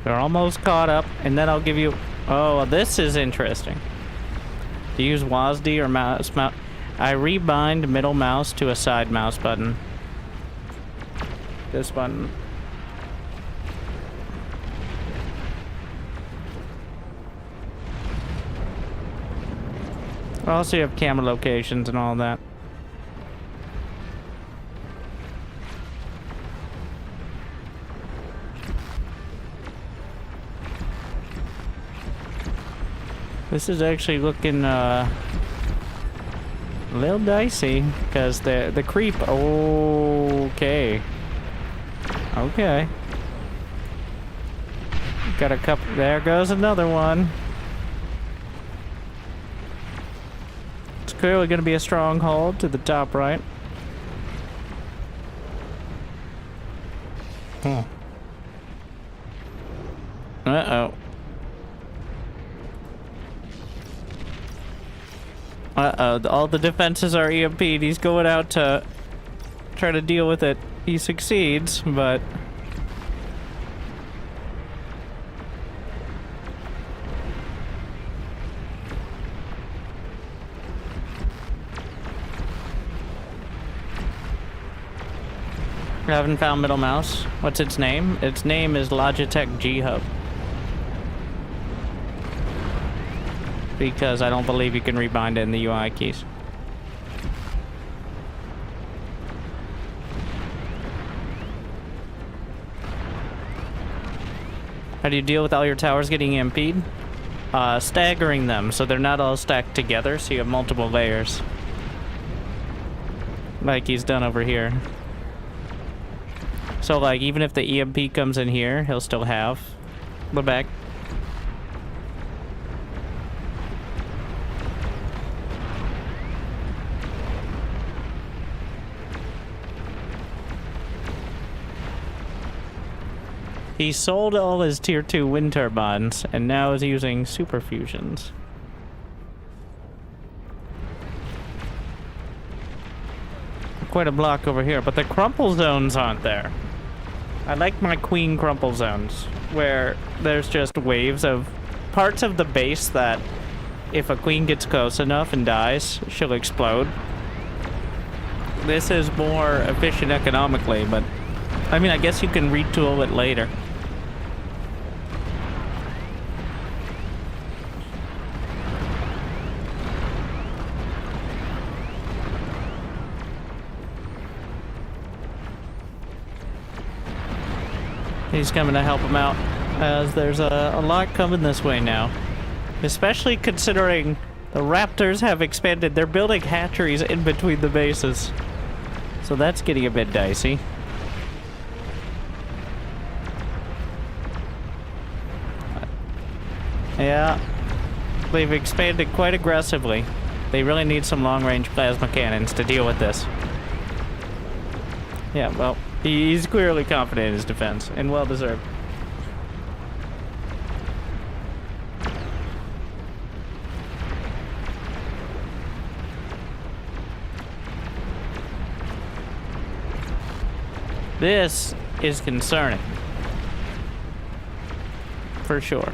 They're almost caught up, and then I'll give you... Oh, this is interesting. To use WASD or mouse... I rebind middle mouse to a side mouse button. This button. Also, you have camera locations and all that. This is actually looking a little dicey because the creep. Okay. Okay. Got a couple. There goes another one. It's clearly going to be a stronghold to the top right. Huh. Uh-oh. Uh-oh, all the defenses are EMP'd. He's going out to try to deal with it. He succeeds, but... I haven't found middle mouse. What's its name? Its name is Logitech G-Hub. Because I don't believe you can rebind it in the UI keys. How do you deal with all your towers getting EMP'd? Staggering them so they're not all stacked together, so you have multiple layers. Like he's done over here. So like even if the EMP comes in here, he'll still have the back. He sold all his tier 2 wind turbines and now is using super fusions. Quite a block over here, but the crumple zones aren't there. I like my queen crumple zones where there's just waves of parts of the base that if a queen gets close enough and dies, she'll explode. This is more efficient economically, but I mean, I guess you can retool it later. He's coming to help him out, as there's a lot coming this way now. Especially considering the raptors have expanded. They're building hatcheries in between the bases. So that's getting a bit dicey. Yeah, they've expanded quite aggressively. They really need some long-range plasma cannons to deal with this. Yeah, well, he's clearly confident in his defense, and well-deserved. This is concerning. For sure.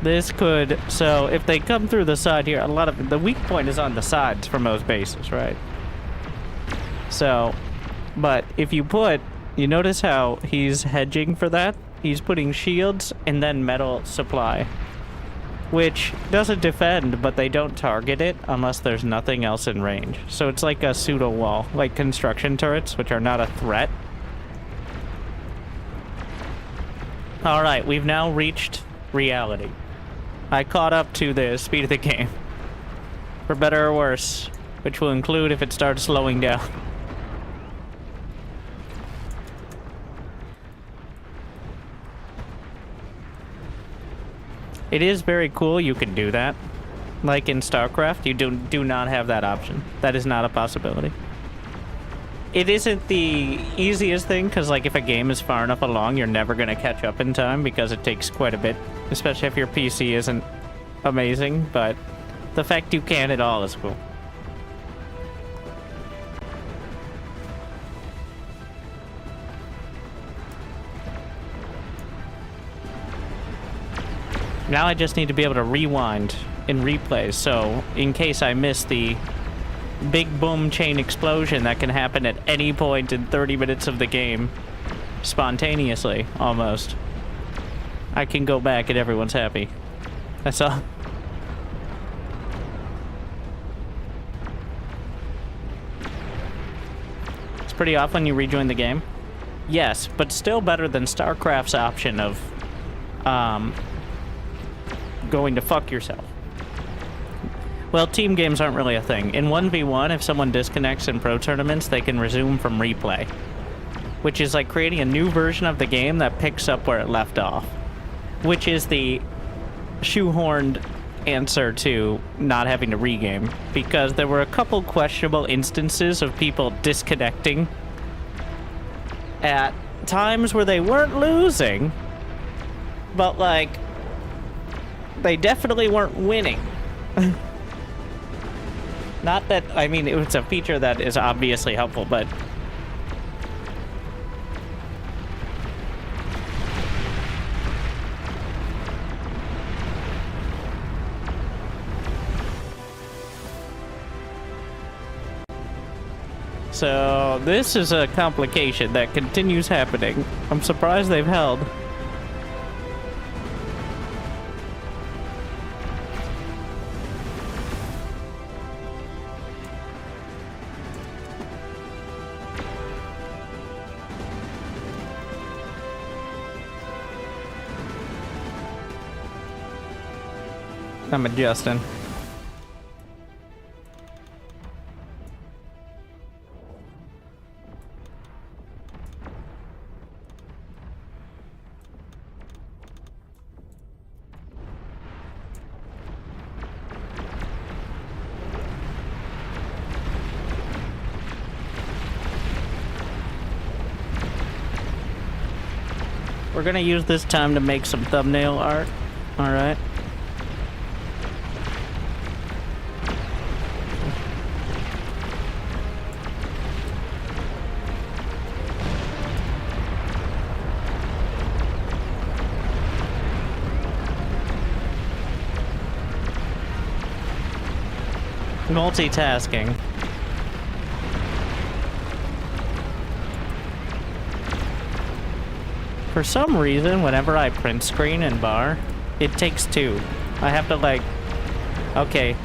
This could, so if they come through the side here, a lot of the weak point is on the sides for most bases, right? So, but if you put, you notice how he's hedging for that? He's putting shields and then metal supply, which doesn't defend, but they don't target it unless there's nothing else in range. So it's like a pseudo wall, like construction turrets, which are not a threat. Alright, we've now reached reality. I caught up to the speed of the game. For better or worse, which will include if it starts slowing down. It is very cool you can do that. Like in StarCraft, you do not have that option. That is not a possibility. It isn't the easiest thing, because like if a game is far enough along, you're never going to catch up in time because it takes quite a bit, especially if your PC isn't amazing, but the fact you can at all is cool. Now I just need to be able to rewind and replay, so in case I miss the big boom chain explosion that can happen at any point in 30 minutes of the game, spontaneously, almost, I can go back and everyone's happy. That's all. It's pretty off when you rejoin the game. Yes, but still better than StarCraft's option of going to fuck yourself. Well, team games aren't really a thing. In 1v1, if someone disconnects in pro tournaments, they can resume from replay, which is like creating a new version of the game that picks up where it left off, which is the shoehorned answer to not having to regame, because there were a couple questionable instances of people disconnecting at times where they weren't losing, but like they definitely weren't winning. Not that, I mean, it's a feature that is obviously helpful, but so this is a complication that continues happening. I'm surprised they've held. I'm adjusting. We're gonna use this time to make some thumbnail art. All right. Multitasking. For some reason, whenever I print screen and bar, it takes two. I have to like, okay,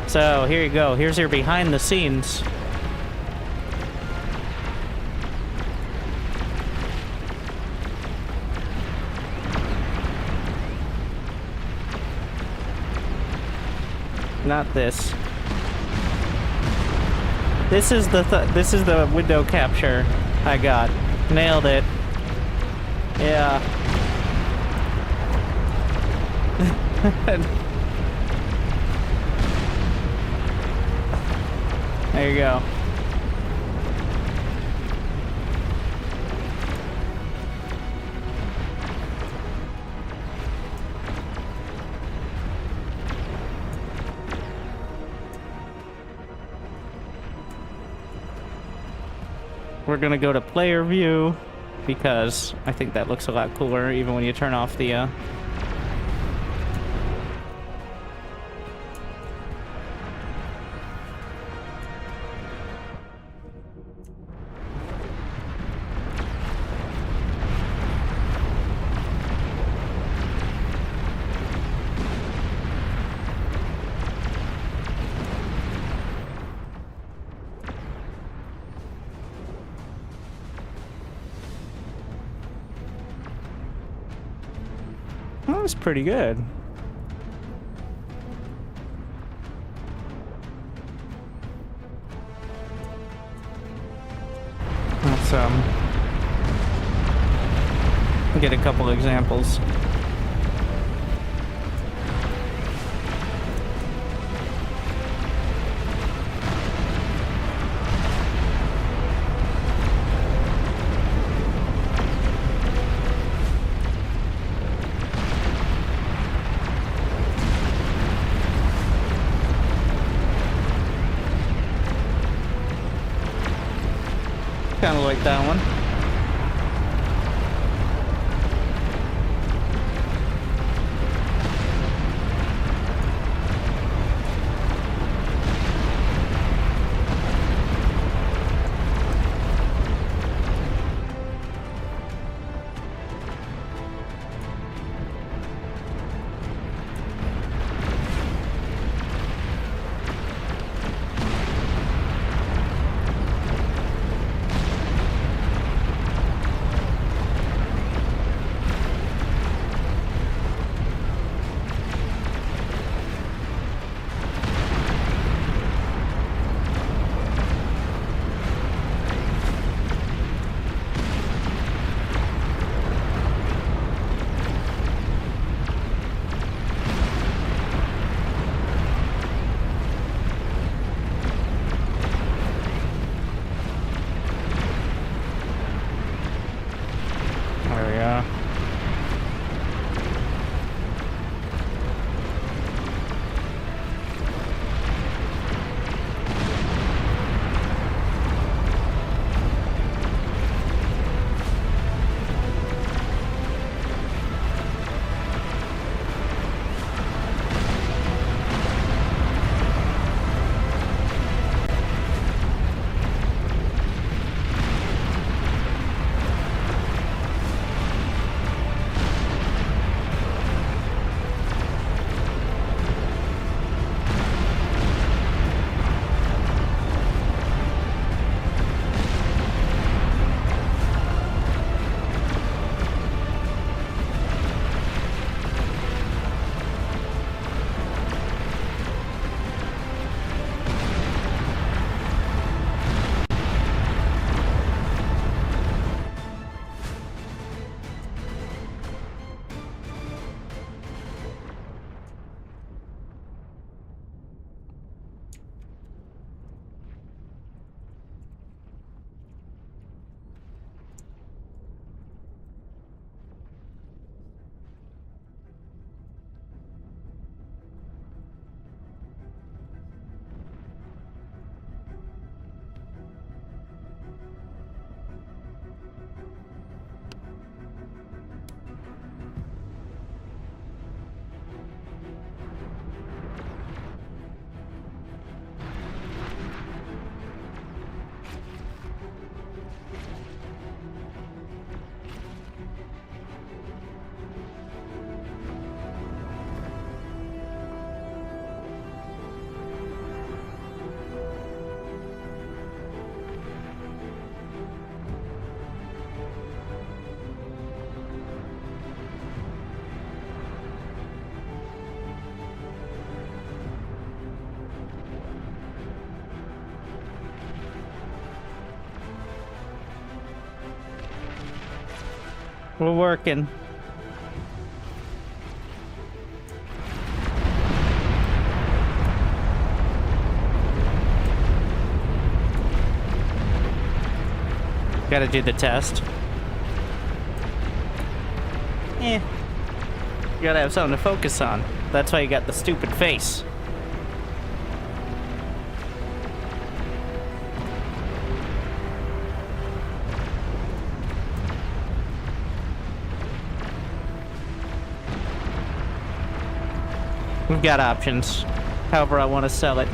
so here you go. Here's your behind the scenes. Not this. This is the window capture I got. Nailed it. Yeah. There you go. We're gonna go to player view because I think that looks a lot cooler even when you turn off the That was pretty good. Let's get a couple examples. Kind of like that one. There we are. We're working. Gotta do the test. You gotta have something to focus on. That's why you got the stupid face. We've got options. However I want to sell it.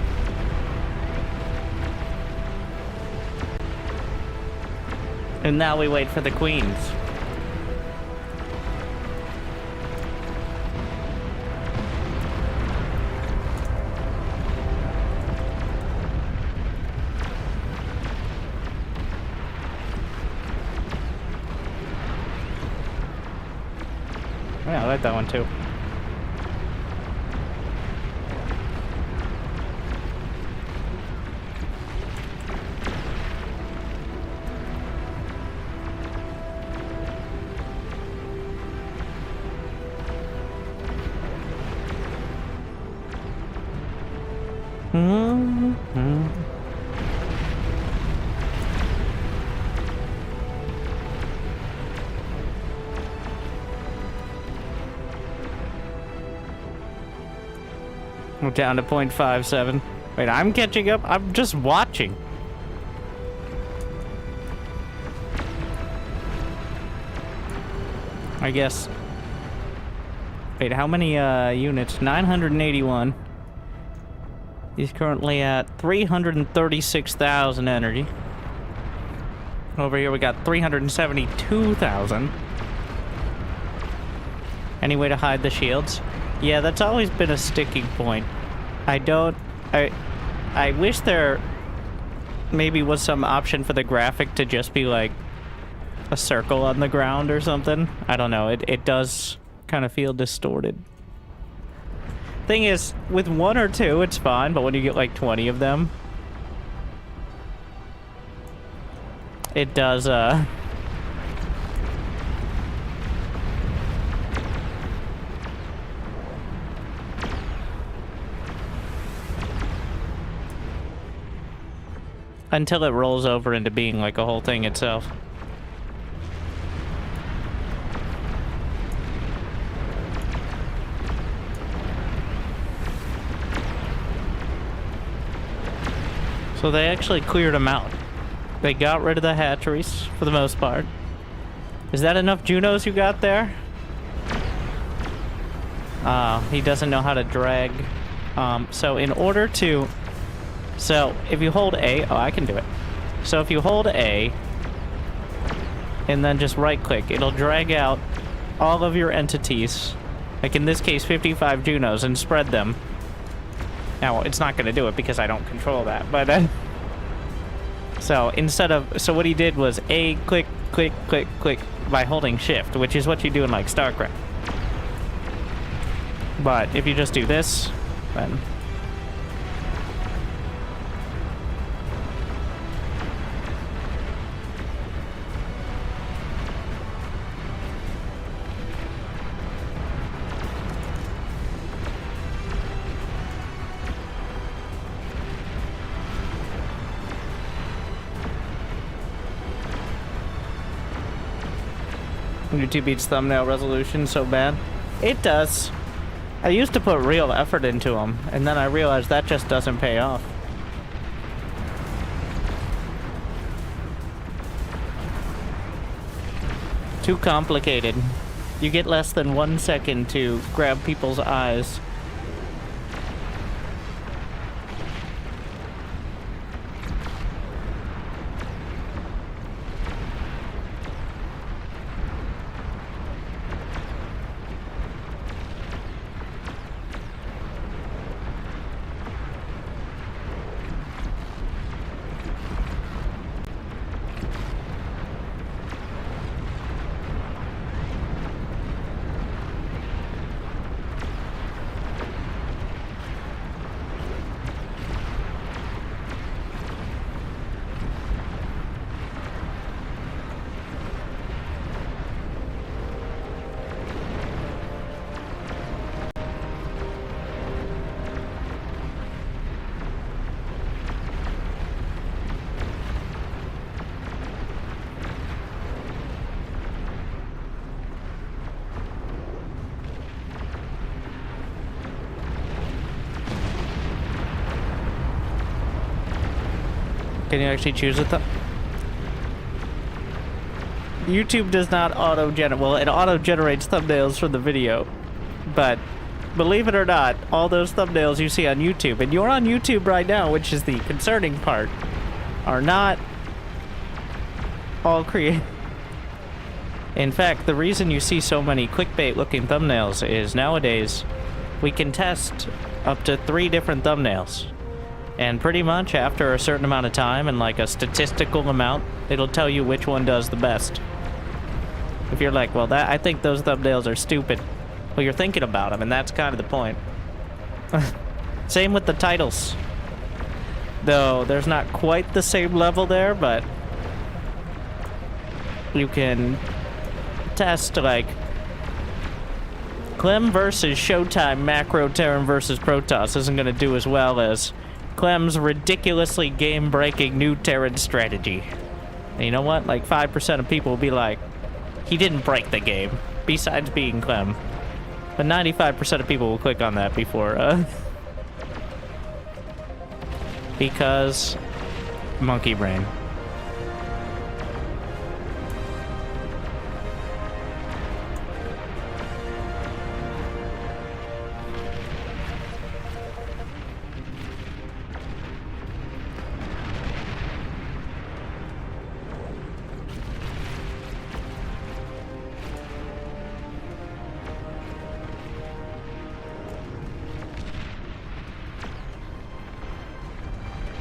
And now we wait for the queens. Yeah, like that one too. We're down to 0.57. Wait, I'm catching up? I'm just watching. I guess. Wait, how many units? 981. He's currently at 336,000 energy. Over here we got 372,000. Any way to hide the shields? Yeah, that's always been a sticking point. I wish there maybe was some option for the graphic to just be like a circle on the ground or something. I don't know, it does kind of feel distorted. Thing is, with 1 or 2, it's fine, but when you get like 20 of them, it does, until it rolls over into being like a whole thing itself. So they actually cleared them out. They got rid of the hatcheries for the most part. Is that enough Junos you got there? He doesn't know how to drag. So in order to... So if you hold A... Oh, I can do it. So if you hold A, and then just right click, it'll drag out all of your entities. Like in this case, 55 Junos, and spread them. Now, it's not going to do it because I don't control that, but... so, instead of... So what he did was A, click, click, click, click, by holding shift, which is what you do in, like, StarCraft. But if you just do this, then... YouTube beats thumbnail resolution so bad. It does. I used to put real effort into them, and then I realized that just doesn't pay off. Too complicated. You get less than 1 second to grab people's eyes. Can you actually choose it though? YouTube does not auto-generate. Well, it auto-generates thumbnails from the video. But believe it or not, all those thumbnails you see on YouTube, and you're on YouTube right now, which is the concerning part, are not all created. In fact, the reason you see so many clickbait-looking thumbnails is nowadays we can test up to 3 different thumbnails. And pretty much after a certain amount of time and like a statistical amount, it'll tell you which one does the best. If you're like, well, I think those thumbnails are stupid, Well, you're thinking about them, and that's kind of the point. Same with the titles. Though there's not quite the same level there, but you can test, like, Clem versus Showtime Macro Terran versus Protoss isn't going to do as well as Clem's ridiculously game-breaking new Terran strategy. And you know what? Like, 5% of people will be like, he didn't break the game, besides being Clem. But 95% of people will click on that before, because monkey brain.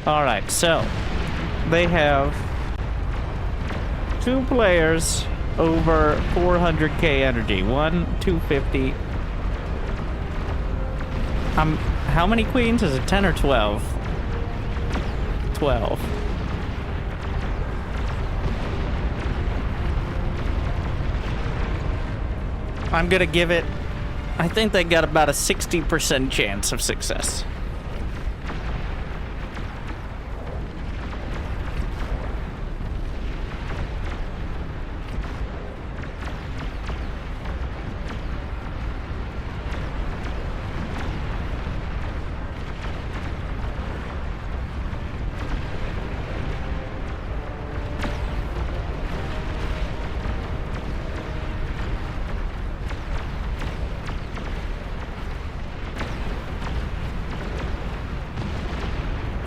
Alright, so they have 2 players over 400k energy. 1, 250. How many queens? Is it 10 or 12? 12. I'm gonna give it, I think they got about a 60% chance of success.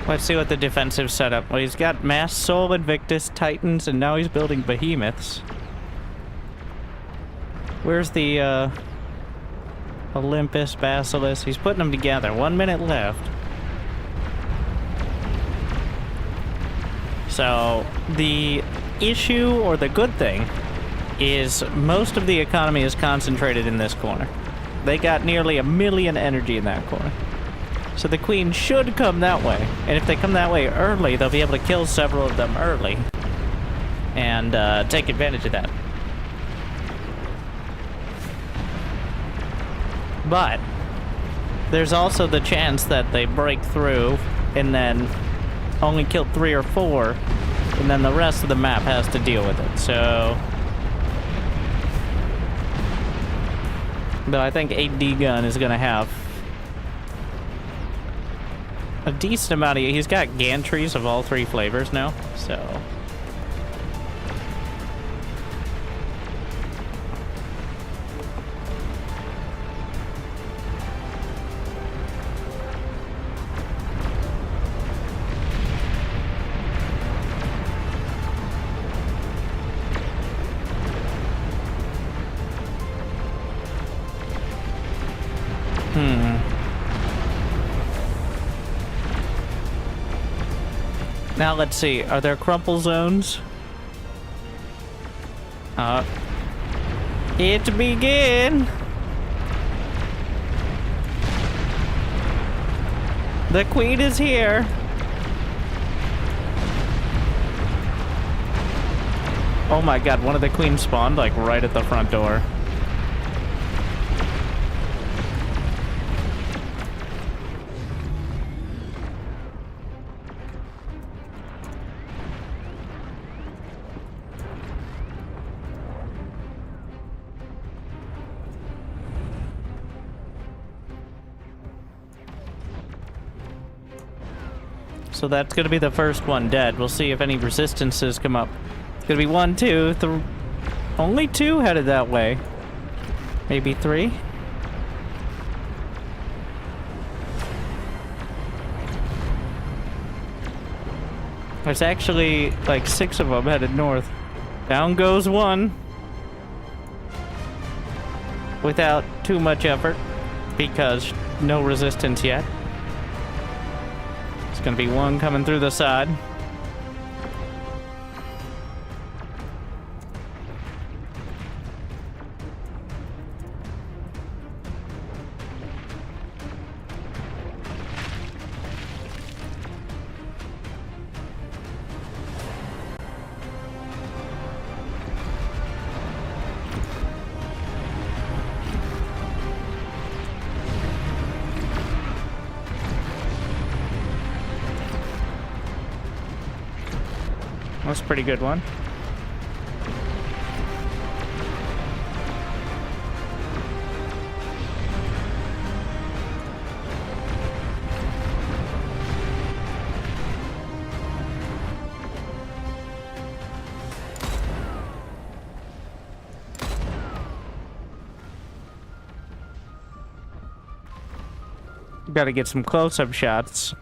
Let's see what the defensive setup. Well, he's got Mass Soul, Invictus, Titans, and now he's building Behemoths. Where's the, Olympus, Basilisk? He's putting them together. 1 minute left. So, the issue, or the good thing, is most of the economy is concentrated in this corner. They got nearly 1 million energy in that corner. So the queen should come that way. And if they come that way early, they'll be able to kill several of them early. And take advantage of that. But there's also the chance that they break through and then only kill 3 or 4. And then the rest of the map has to deal with it. So... though I think 8D gun is going to have a decent amount of... he's got gantries of all 3 flavors now, so... Now let's see, are there crumple zones? It begin! The queen is here! Oh my god, one of the queens spawned like right at the front door. So that's gonna be the first one dead. We'll see if any resistances come up. It's gonna be 1, 2, 3. Only 2 headed that way. Maybe 3. There's actually like 6 of them headed north. Down goes 1. Without too much effort, because no resistance yet. It's gonna be 1 coming through the side. That's a pretty good one. Gotta get some close-up shots.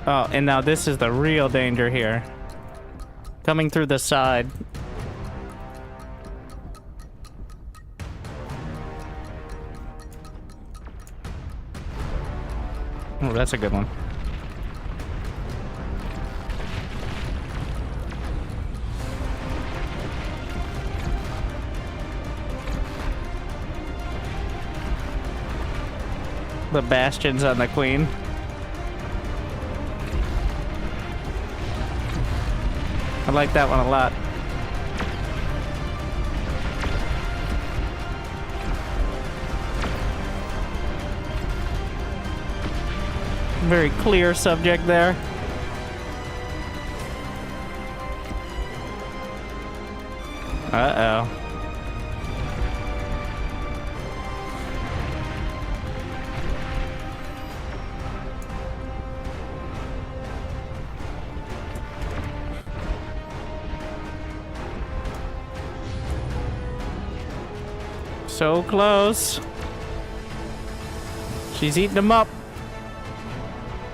Oh, and now this is the real danger here. Coming through the side. Oh, that's a good one. The bastions on the queen. I like that one a lot. Very clear subject there. Uh-oh. So close. She's eating them up.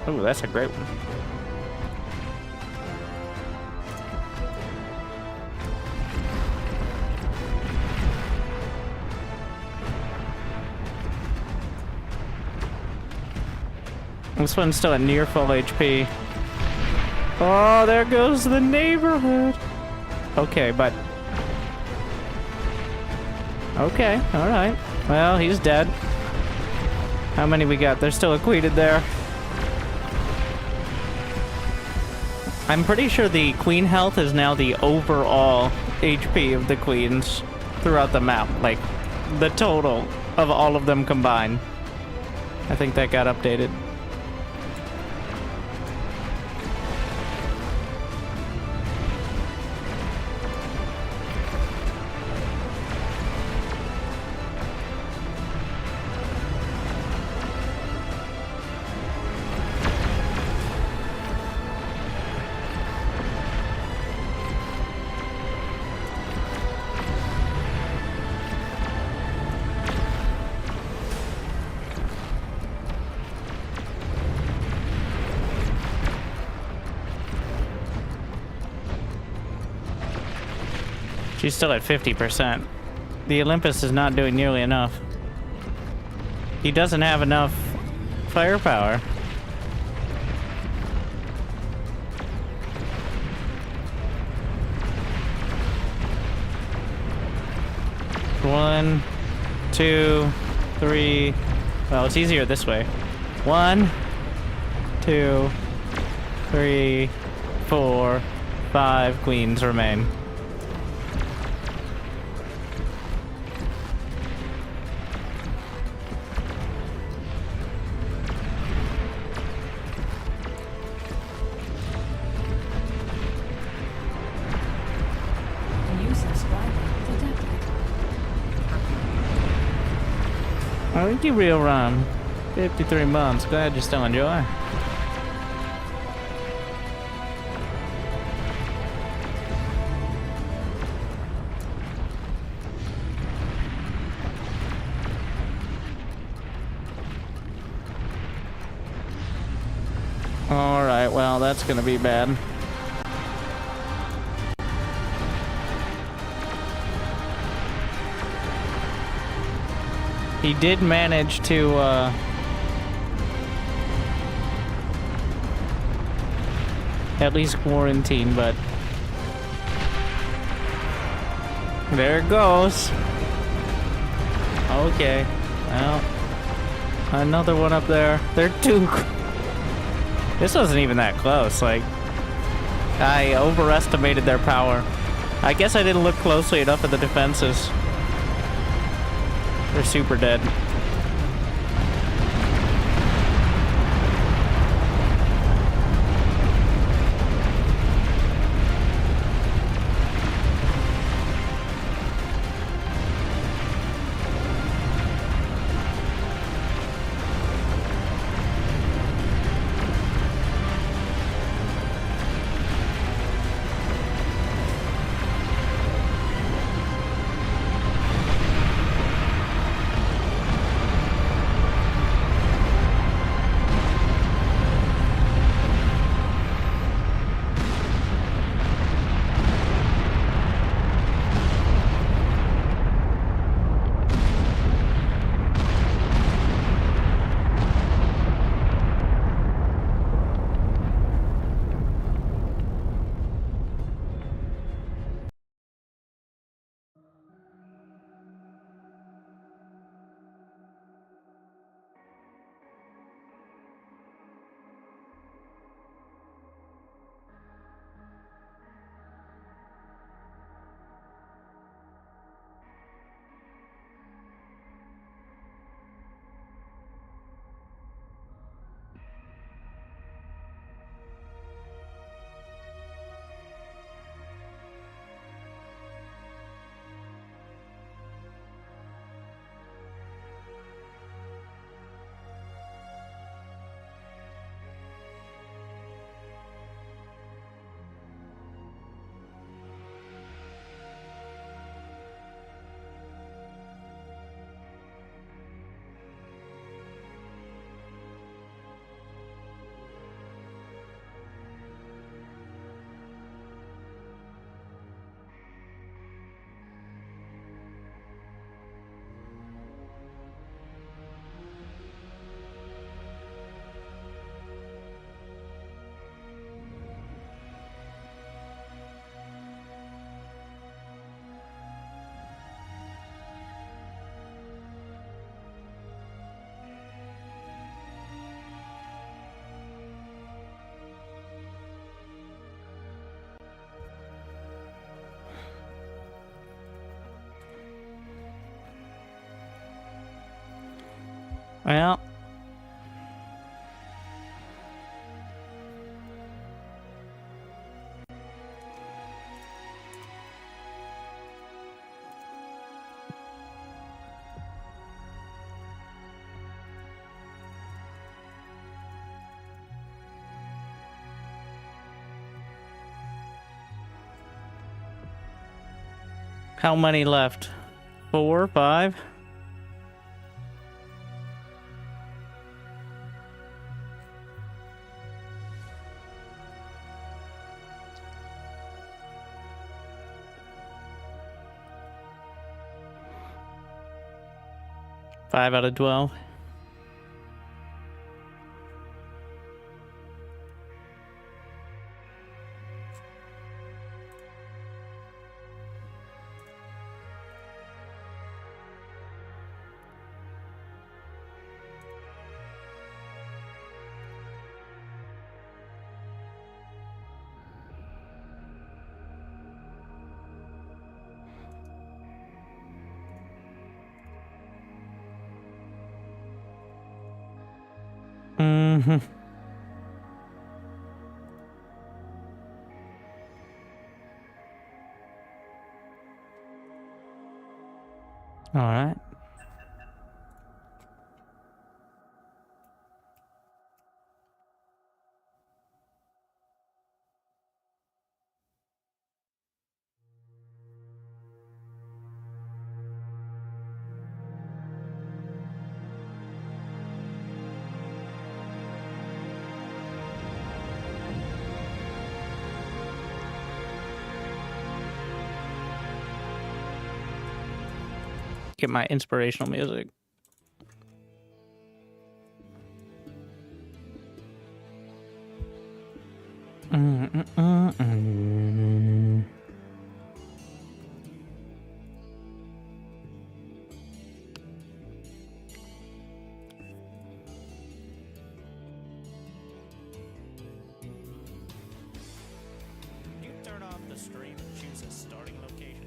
Oh, that's a great one. This one's still at near full HP. Oh, there goes the neighborhood. Okay, but... Okay, alright. Well, he's dead. How many we got? There's still a queened there. I'm pretty sure the queen health is now the overall HP of the queens throughout the map. Like, the total of all of them combined. I think that got updated. She's still at 50%. The Olympus is not doing nearly enough. He doesn't have enough firepower. One, two, three. Well, it's easier this way. 1, 2, 3, 4, 5 queens remain. I think you real run. 53 months. Glad you still enjoy. Alright, well, that's gonna be bad. He did manage to, at least quarantine, but... There it goes. Okay. Well, another one up there. They're too... This wasn't even that close, like... I overestimated their power. I guess I didn't look closely enough at the defenses. They're super dead. Well, how many left? 4, 5? Five out of 12. Mm-hmm. All right. Get my inspirational music. the stream and choose a starting location.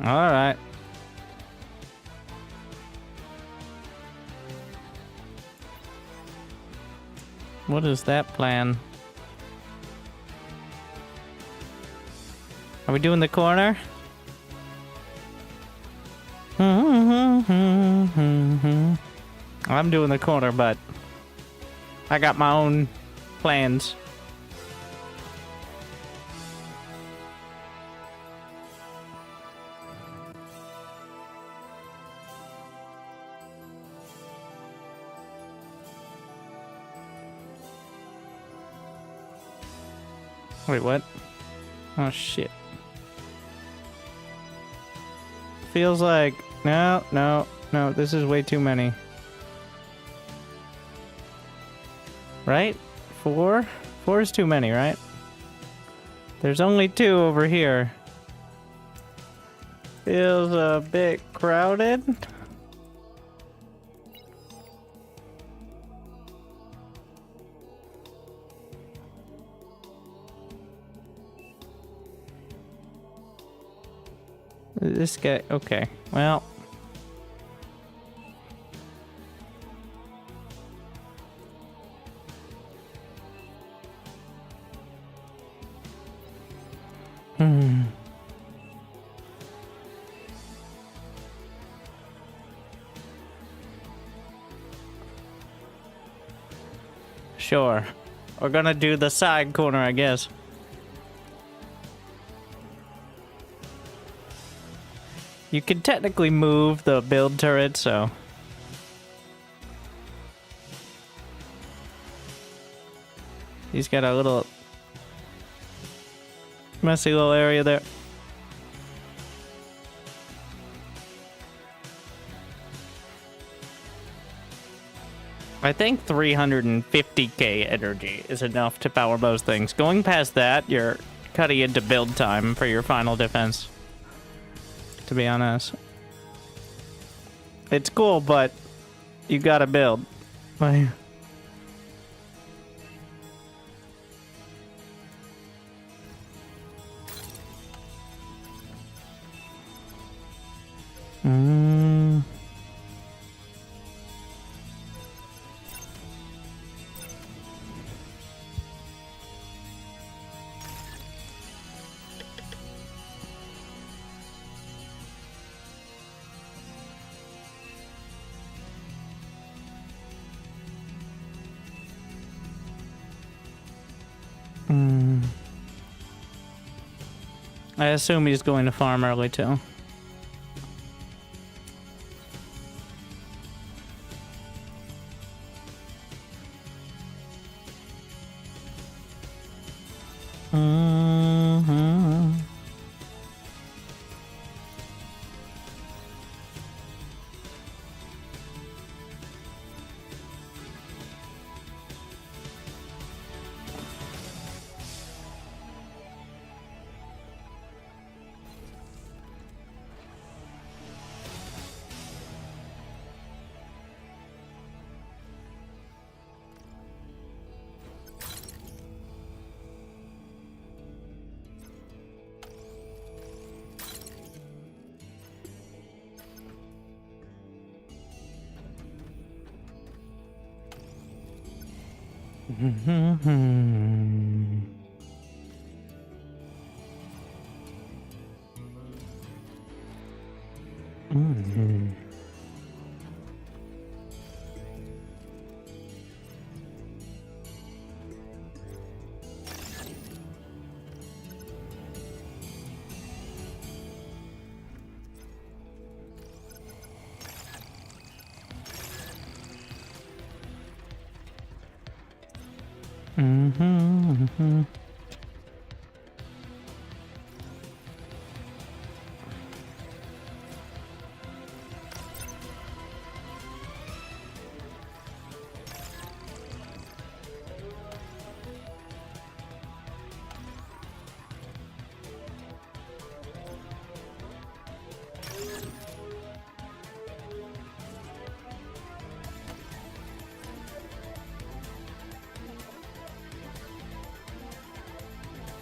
All right. What is that plan? Are we doing the corner? I'm doing the corner, but I got my own plans. Wait, what? Oh, shit. Feels like... No, this is way too many. Right? 4? 4 is too many, right? There's only 2 over here. Feels a bit crowded. This guy, okay, well. Sure. We're gonna do the side corner, I guess. You can technically move the build turret, so... He's got a little... messy little area there. I think 350k energy is enough to power those things. Going past that, you're cutting into build time for your final defense. To be honest. It's cool, but you gotta build. Like... I assume he's going to farm early too.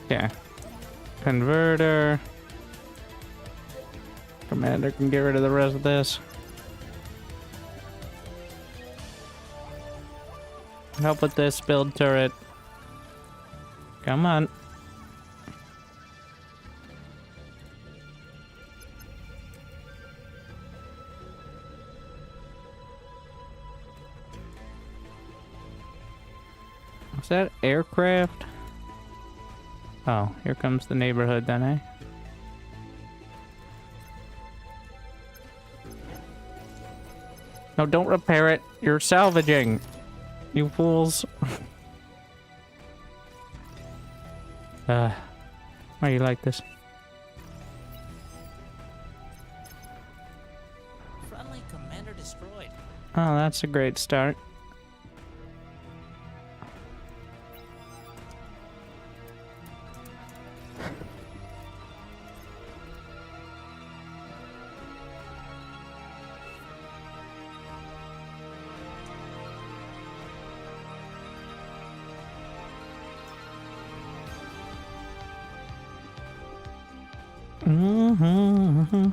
Okay. Converter. Commander can get rid of the rest of this. Help with this build turret. Come on. Is that aircraft? Oh, here comes the neighborhood then, eh? No, don't repair it. You're salvaging. You fools. Why are you like this? Friendly commander destroyed. Oh, that's a great start. Mm-hmm.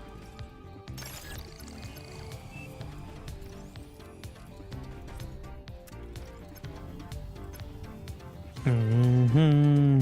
Mm-hmm.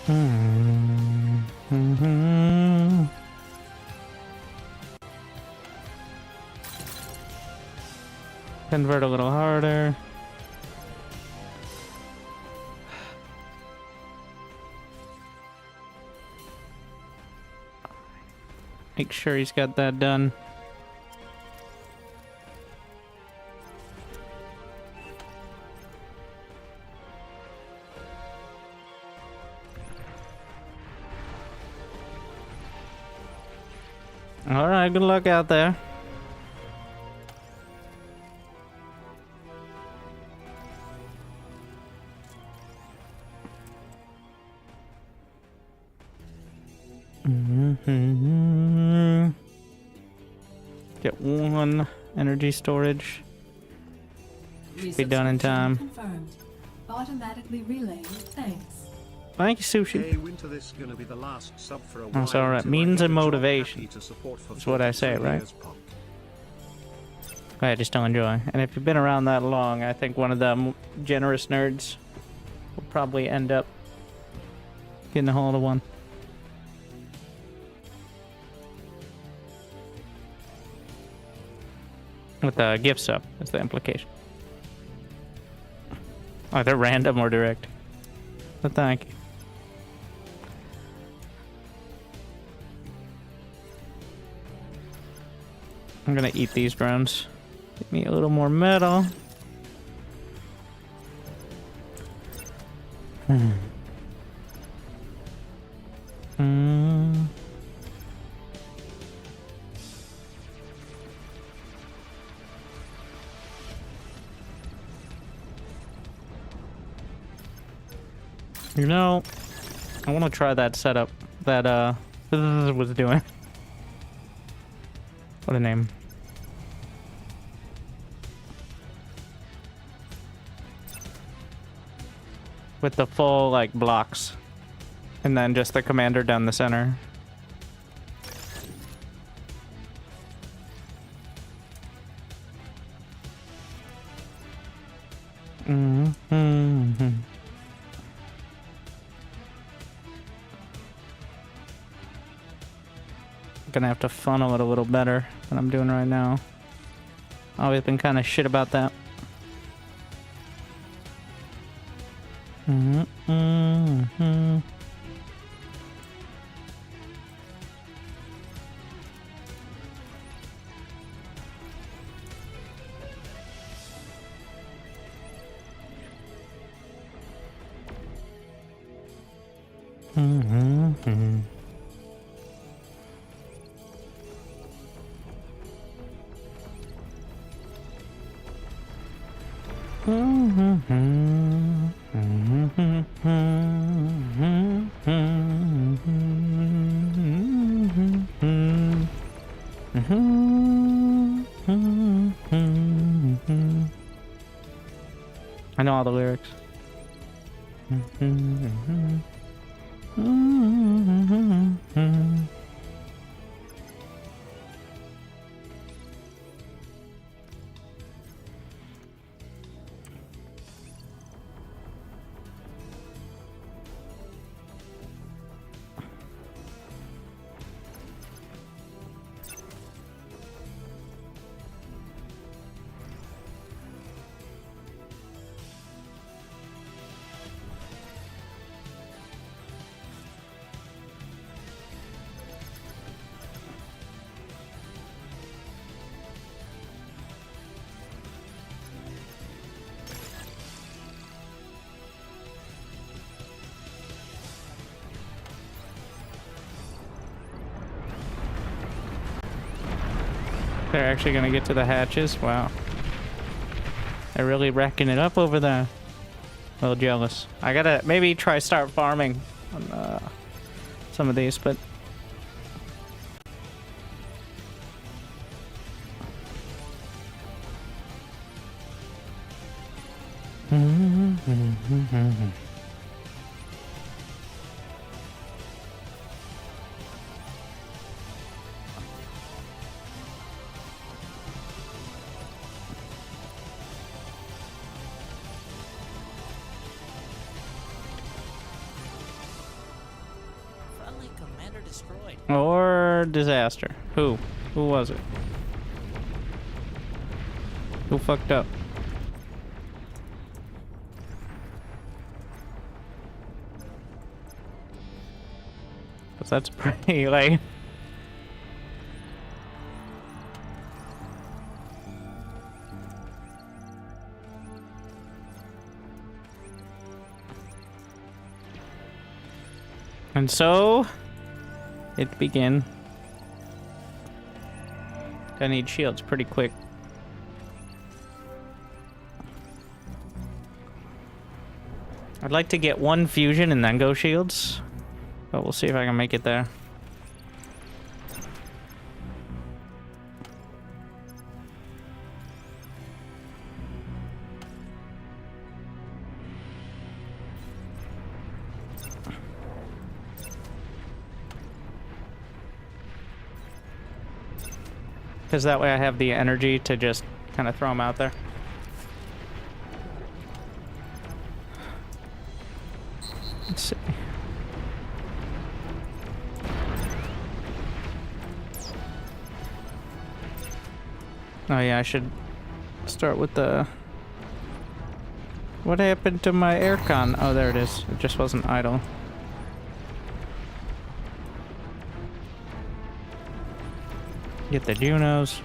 Mm-hmm. Mm-hmm. Convert a little harder. Make sure he's got that done. Alright, good luck out there. Mm-hmm. Get one energy storage. Be done in time. Confirmed. Automatically relaying. Thanks. Thank you, Sushi. Hey, Winter, this is gonna be the last sub for a while. That's alright. until I Means get and a job. motivation. Happy to support for That's what I say, 43 right? years, Pop. I just don't enjoy. And if you've been around that long, I think one of the generous nerds will probably end up getting a hold of one. With the gift sub, is the implication. Either random or direct. But thank you. I'm gonna eat these drones. Give me a little more metal. You know, I want to try that setup that was doing. What a name. With the full, like, blocks. And then just the commander down the center. Mm-hmm. gonna have to funnel it a little better than I'm doing right now. Always been kind of shit about that. I know all the lyrics. They're actually gonna get to the hatches? Wow. They're really racking it up over there. A little jealous. I gotta maybe start farming on some of these, but... Friendly commander destroyed. Or disaster. Who? Who was it? Who fucked up? Cause that's pretty, like... And so... it began. I need shields pretty quick. I'd like to get one fusion and then go shields, but we'll see if I can make it there. Because that way I have the energy to just kind of throw them out there. Let's see. Oh yeah, I should start with the... What happened to my aircon? Oh, there it is. It just wasn't idle. Get the Junos.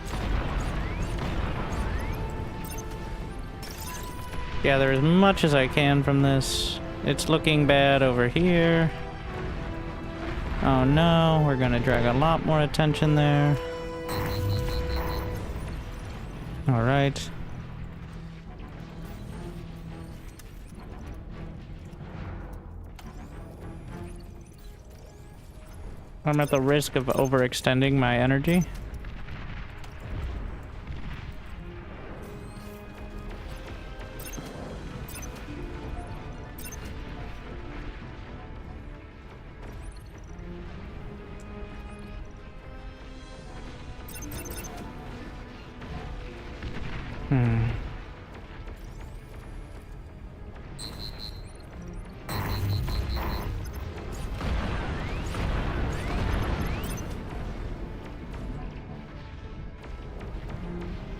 Gather as much as I can from this. It's looking bad over here. Oh no, we're gonna drag a lot more attention there. Alright. I'm at the risk of overextending my energy.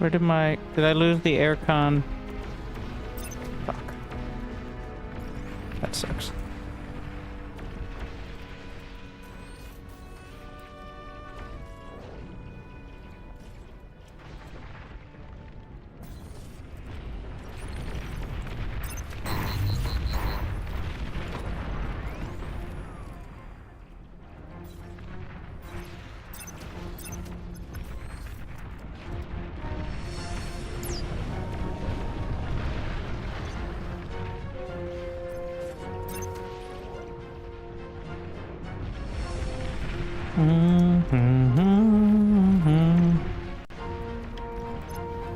Where did I lose the aircon? Fuck. That sucks.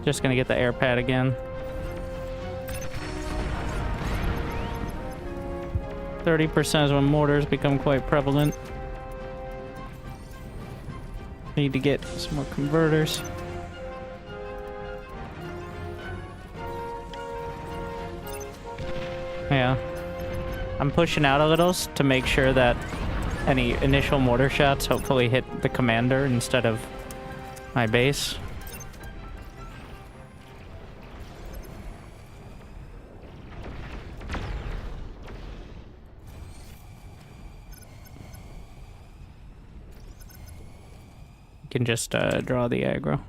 Just gonna get the air pad again. 30% is when mortars become quite prevalent. Need to get some more converters. Yeah. I'm pushing out a little to make sure that any initial mortar shots hopefully hit the commander instead of my base. You can just draw the aggro.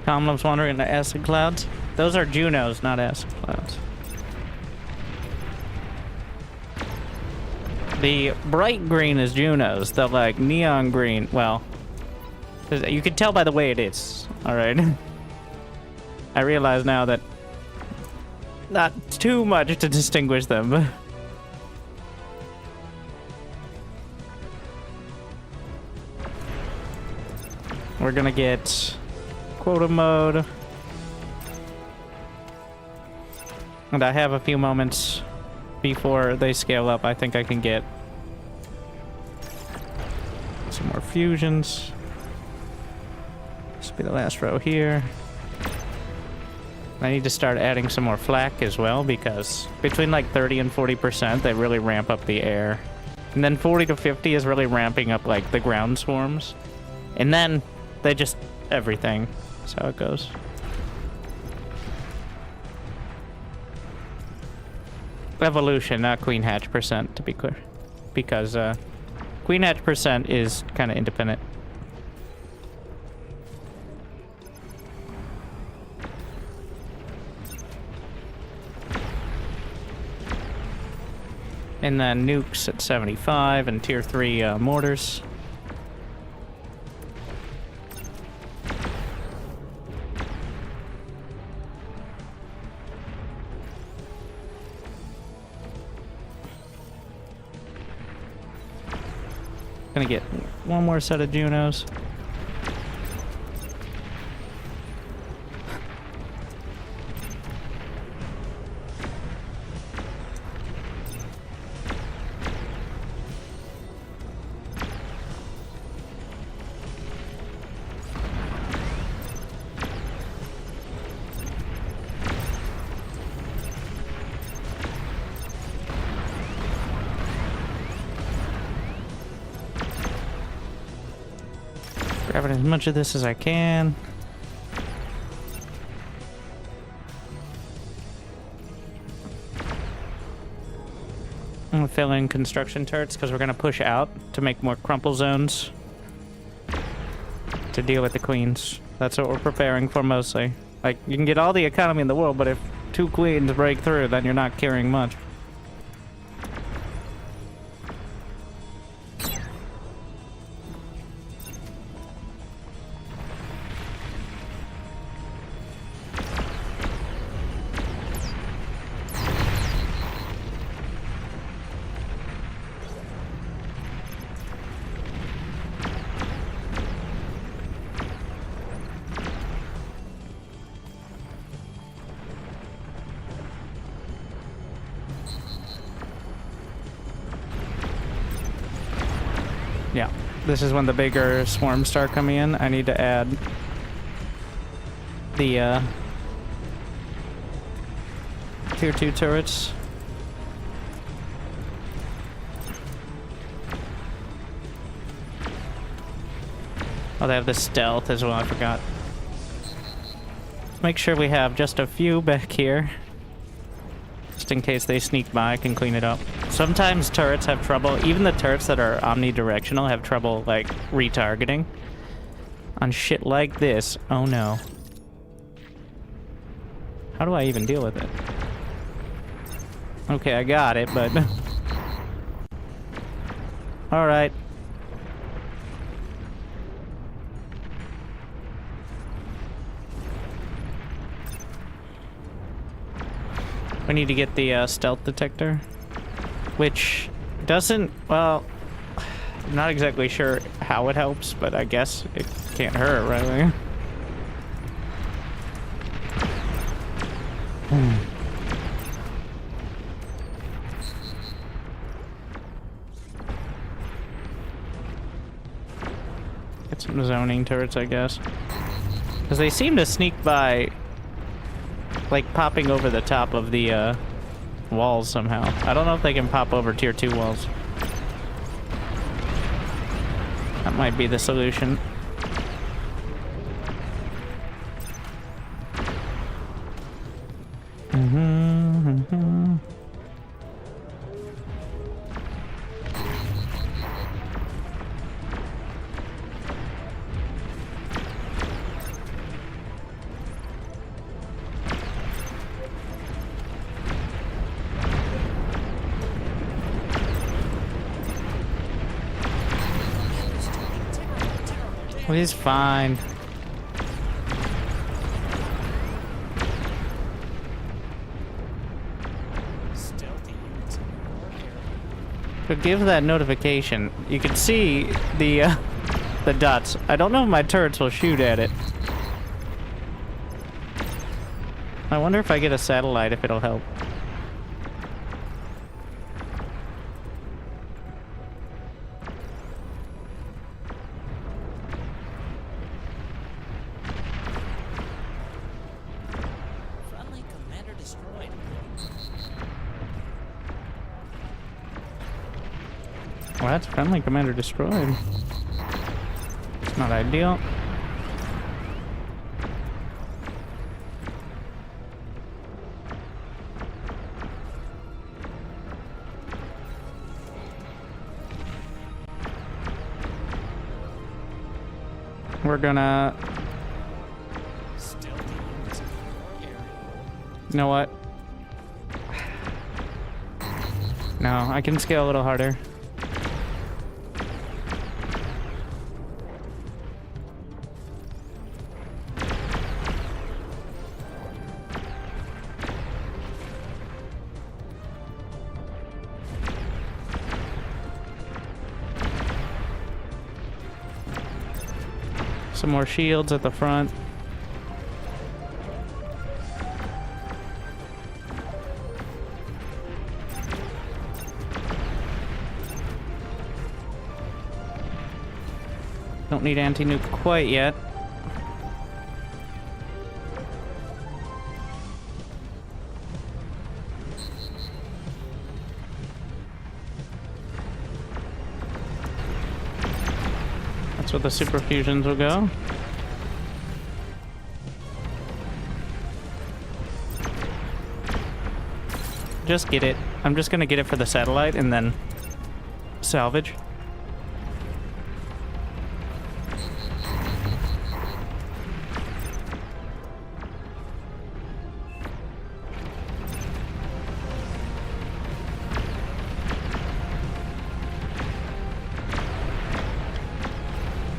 Tomlin's wandering into acid clouds. Those are Junos, not acid clouds. The bright green is Junos. The like neon green, well, you can tell by the way it is. All right. I realize now that not too much to distinguish them. We're gonna get quota mode. And I have a few moments before they scale up. I think I can get some more fusions. This will be the last row here. I need to start adding some more flak as well, because between like 30 and 40%, they really ramp up the air. And then 40 to 50 is really ramping up like the ground swarms. And then they just everything. That's how it goes. Evolution, not queen hatch percent, to be clear. Because queen hatch percent is kind of independent. And then nukes at 75 and tier 3 mortars. Gonna get one more set of Junos. Grabbing as much of this as I can. I'm gonna fill in construction turrets because we're gonna push out to make more crumple zones to deal with the queens. That's what we're preparing for mostly. Like, you can get all the economy in the world, but if 2 queens break through, then you're not carrying much. Yeah. This is when the bigger swarms start coming in. I need to add the tier 2 turrets. Oh, they have the stealth as well, I forgot. Make sure we have just a few back here. Just in case they sneak by, I can clean it up. Sometimes turrets have trouble, even the turrets that are omnidirectional have trouble, like, retargeting. On shit like this. Oh no. How do I even deal with it? Okay, I got it, but... Alright. We need to get the stealth detector, which doesn't, well, I'm not exactly sure how it helps, but I guess it can't hurt, right? Get some zoning turrets, I guess. Because they seem to sneak by, like, popping over the top of the walls somehow. I don't know if they can pop over tier 2 walls. That might be the solution. Well, he's fine. Stealthy units in the area. To give that notification, you can see the dots. I don't know if my turrets will shoot at it. I wonder if I get a satellite if it'll help. Friendly commander destroyed. Well, that's friendly commander destroyed. It's not ideal. We're gonna... Stealthy units in the area. You know what? No, I can scale a little harder. Some more shields at the front. Don't need anti-nuke quite yet. That's where the super fusions will go. Just get it. I'm just gonna get it for the satellite and then salvage.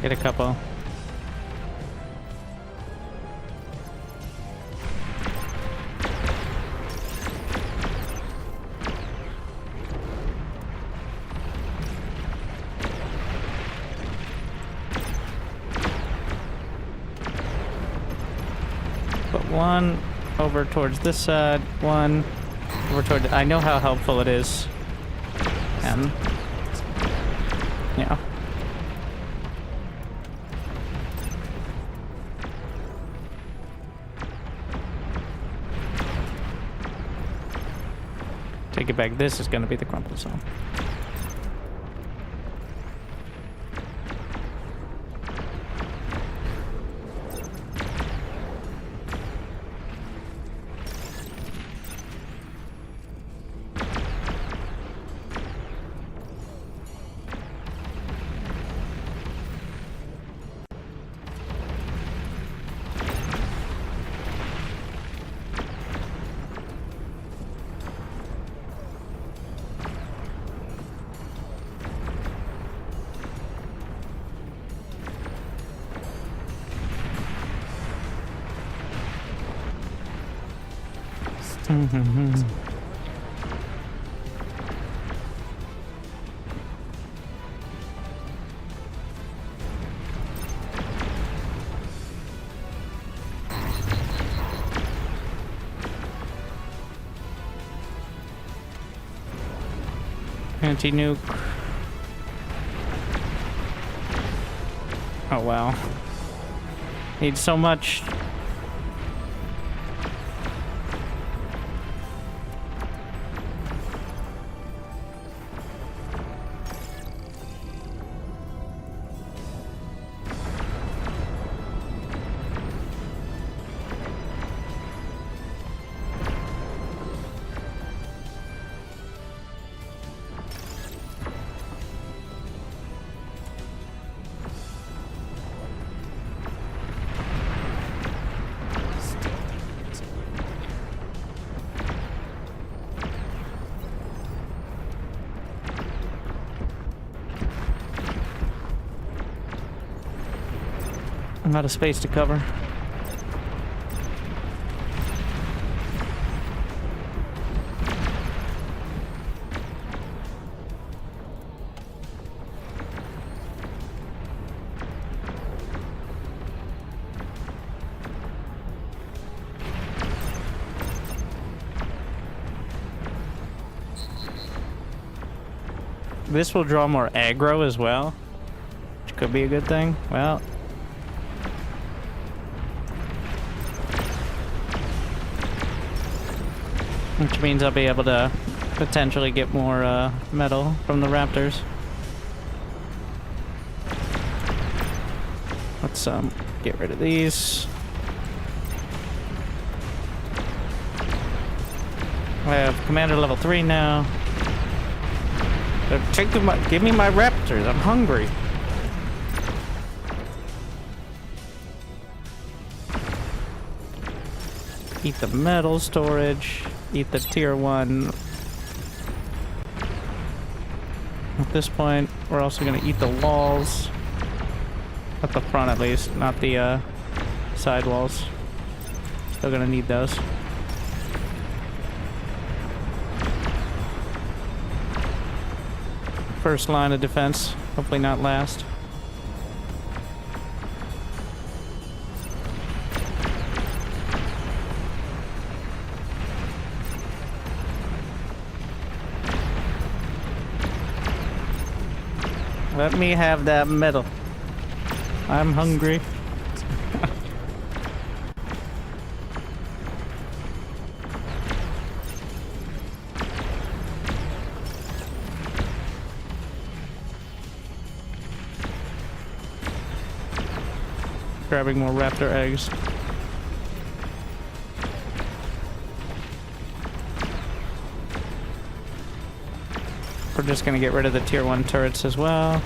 Get a couple. Put one over towards this side, one over toward... I know how helpful it is. And... yeah. Take it back. This is gonna be the crumple zone. Anti-nuke. Oh wow. Need so much. I'm out of space to cover. This will draw more aggro as well, which could be a good thing. Well, which means I'll be able to potentially get more metal from the raptors. Let's get rid of these. I have commander level 3 now. Give me my raptors. I'm hungry. Eat the metal storage. Eat the tier 1. At this point, we're also going to eat the walls. At the front, at least. Not the side walls. Still going to need those. First line of defense. Hopefully not last. Let me have that metal. I'm hungry. Grabbing more raptor eggs. We're just gonna get rid of the tier 1 turrets as well.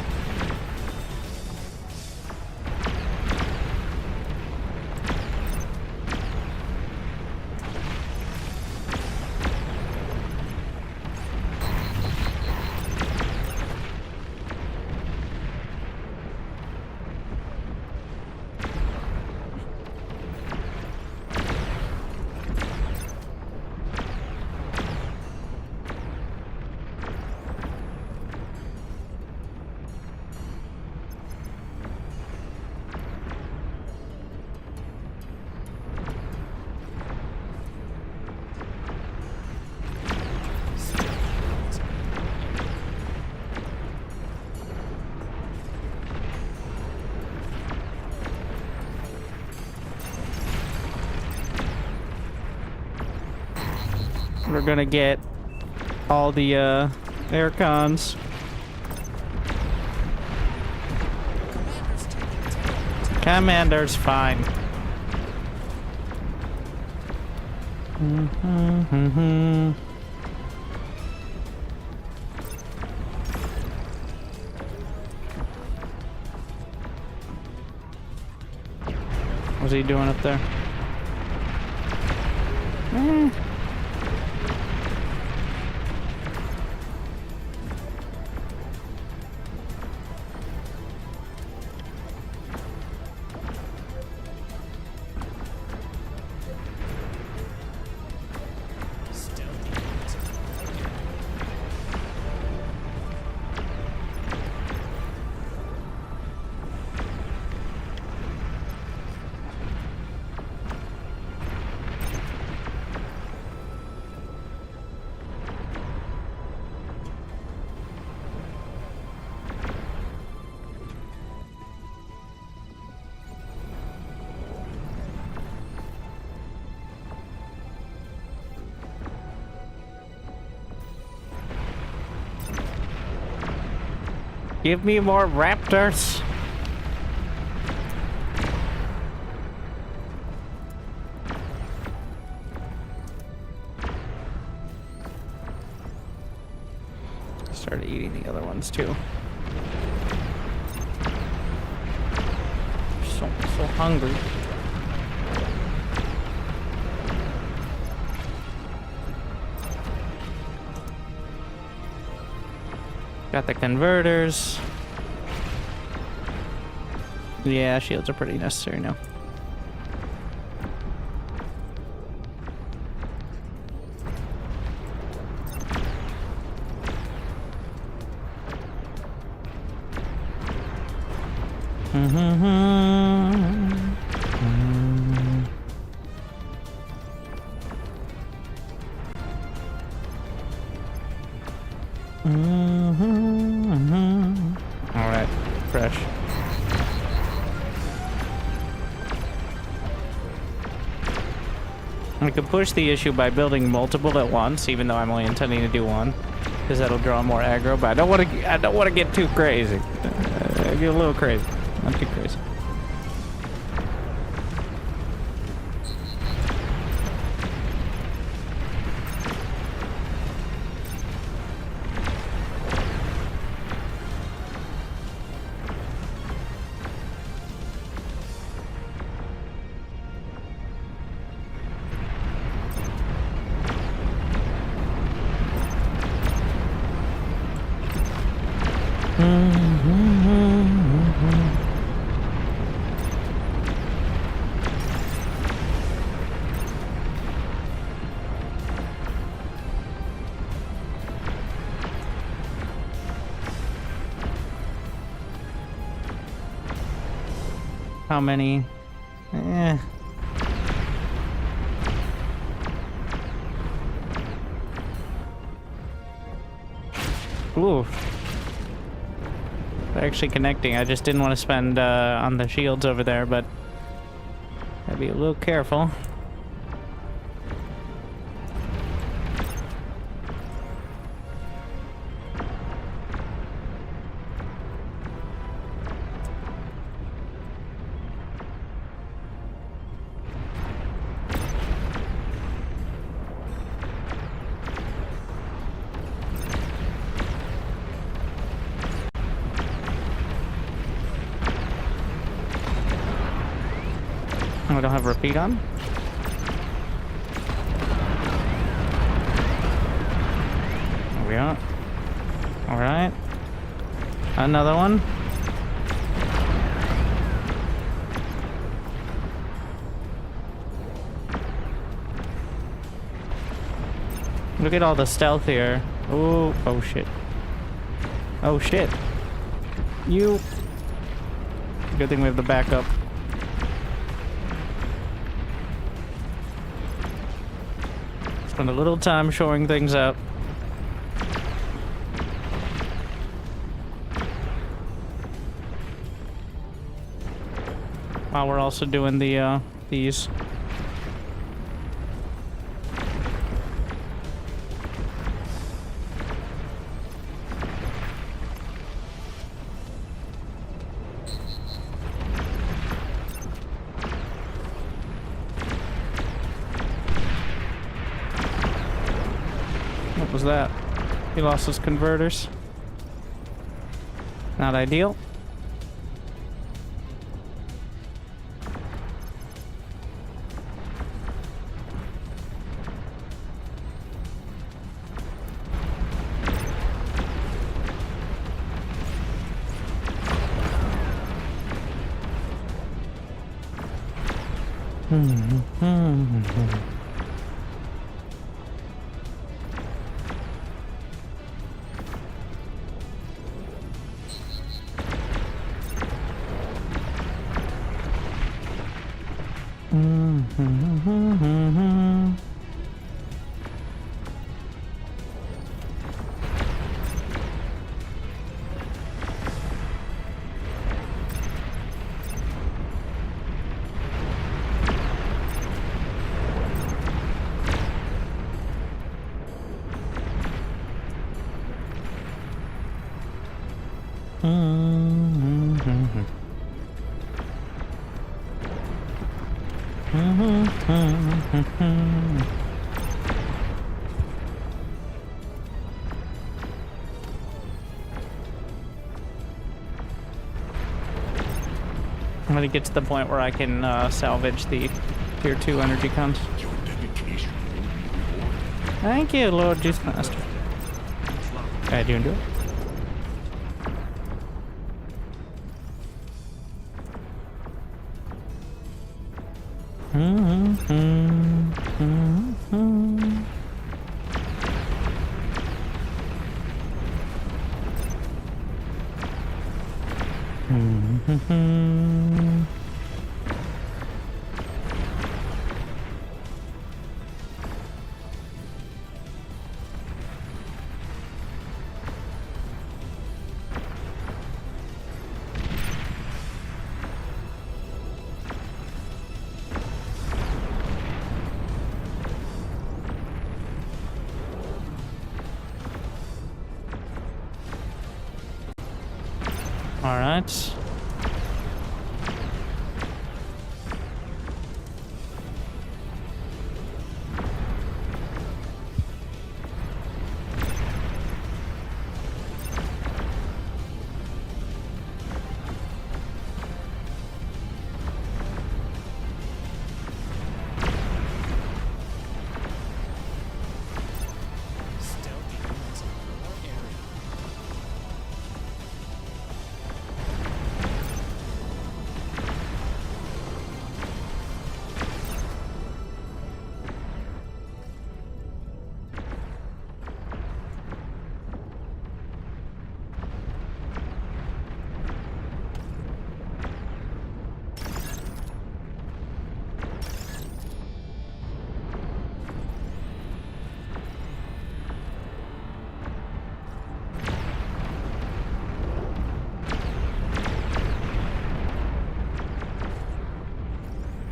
We're gonna get all the air cons. Commander's taking terrible. Commander's fine. What's he doing up there? Stealthy. Give me more raptors. Started eating the other ones too. So hungry. Got the converters. Yeah, shields are pretty necessary now. All right, fresh. I could push the issue by building multiple at once, even though I'm only intending to do one, because that'll draw more aggro. But I don't want to get too crazy. Get a little crazy, not too crazy. How many? Ooh. They're actually connecting. I just didn't want to spend on the shields over there, but gotta be a little careful. We don't have repeat on. There we are. All right. Another one. Look at all the stealth here. Oh, oh shit. Oh shit. You. Good thing we have the backup. Spend a little time showing things out. While we're also doing the these. What was that? He lost his converters. Not ideal. I'm gonna get to the point where I can salvage the tier 2 energy cons. Your dedication will be rewarded. Thank you, Lord Juice Master. How you doing, do it? All right. Stealthy units in your area.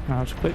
Now it's quick.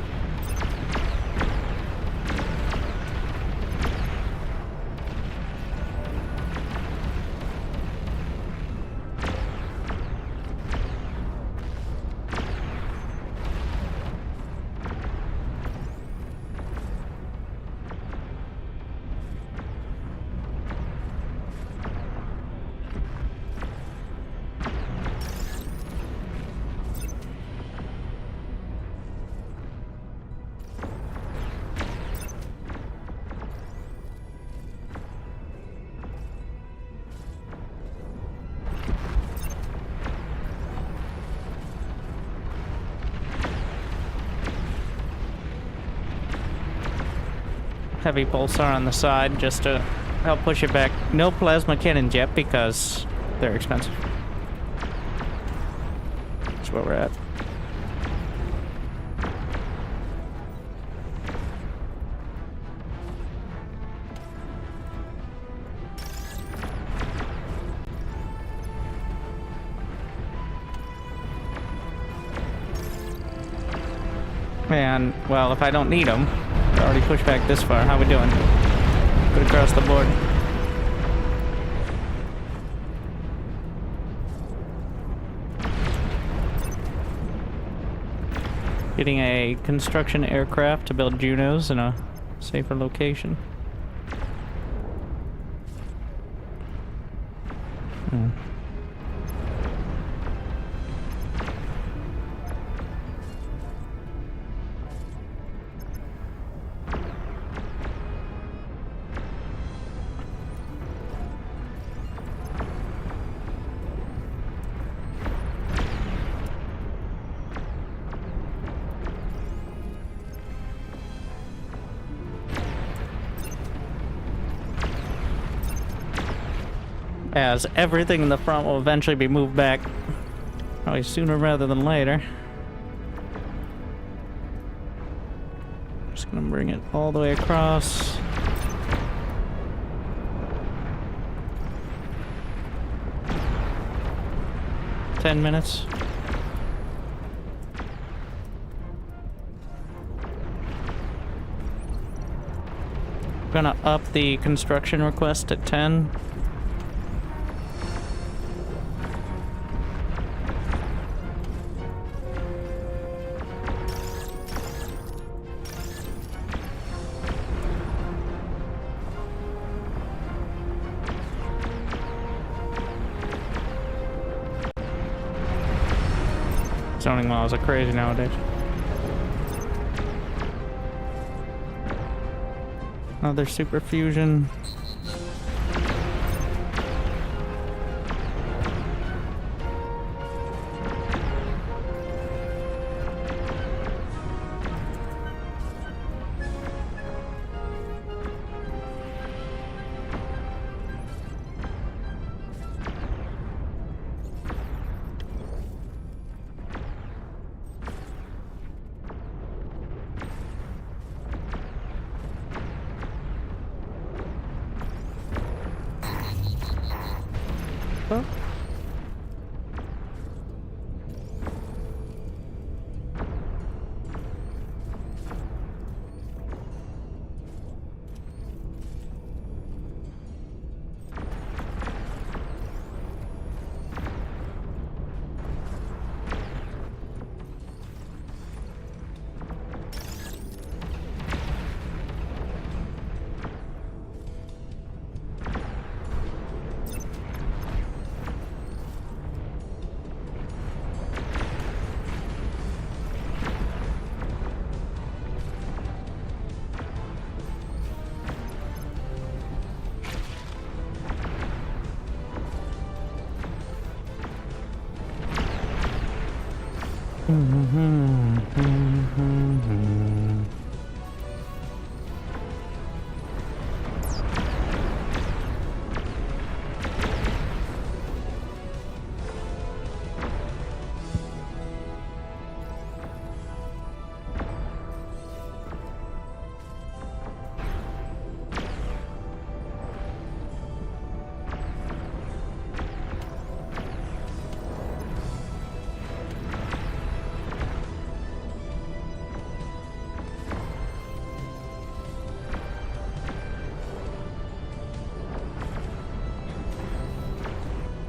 Heavy pulsar on the side just to help push it back. No plasma cannon jet because they're expensive. That's where we're at. And, well, if I don't need them, I already pushed back this far. How we doing? Good across the board. Getting a construction aircraft to build Junos in a safer location. As everything in the front will eventually be moved back. Probably sooner rather than later. Just gonna bring it all the way across. Ten minutes. Gonna up the construction request to 10. Zoning laws are crazy nowadays. Another super fusion. Huh?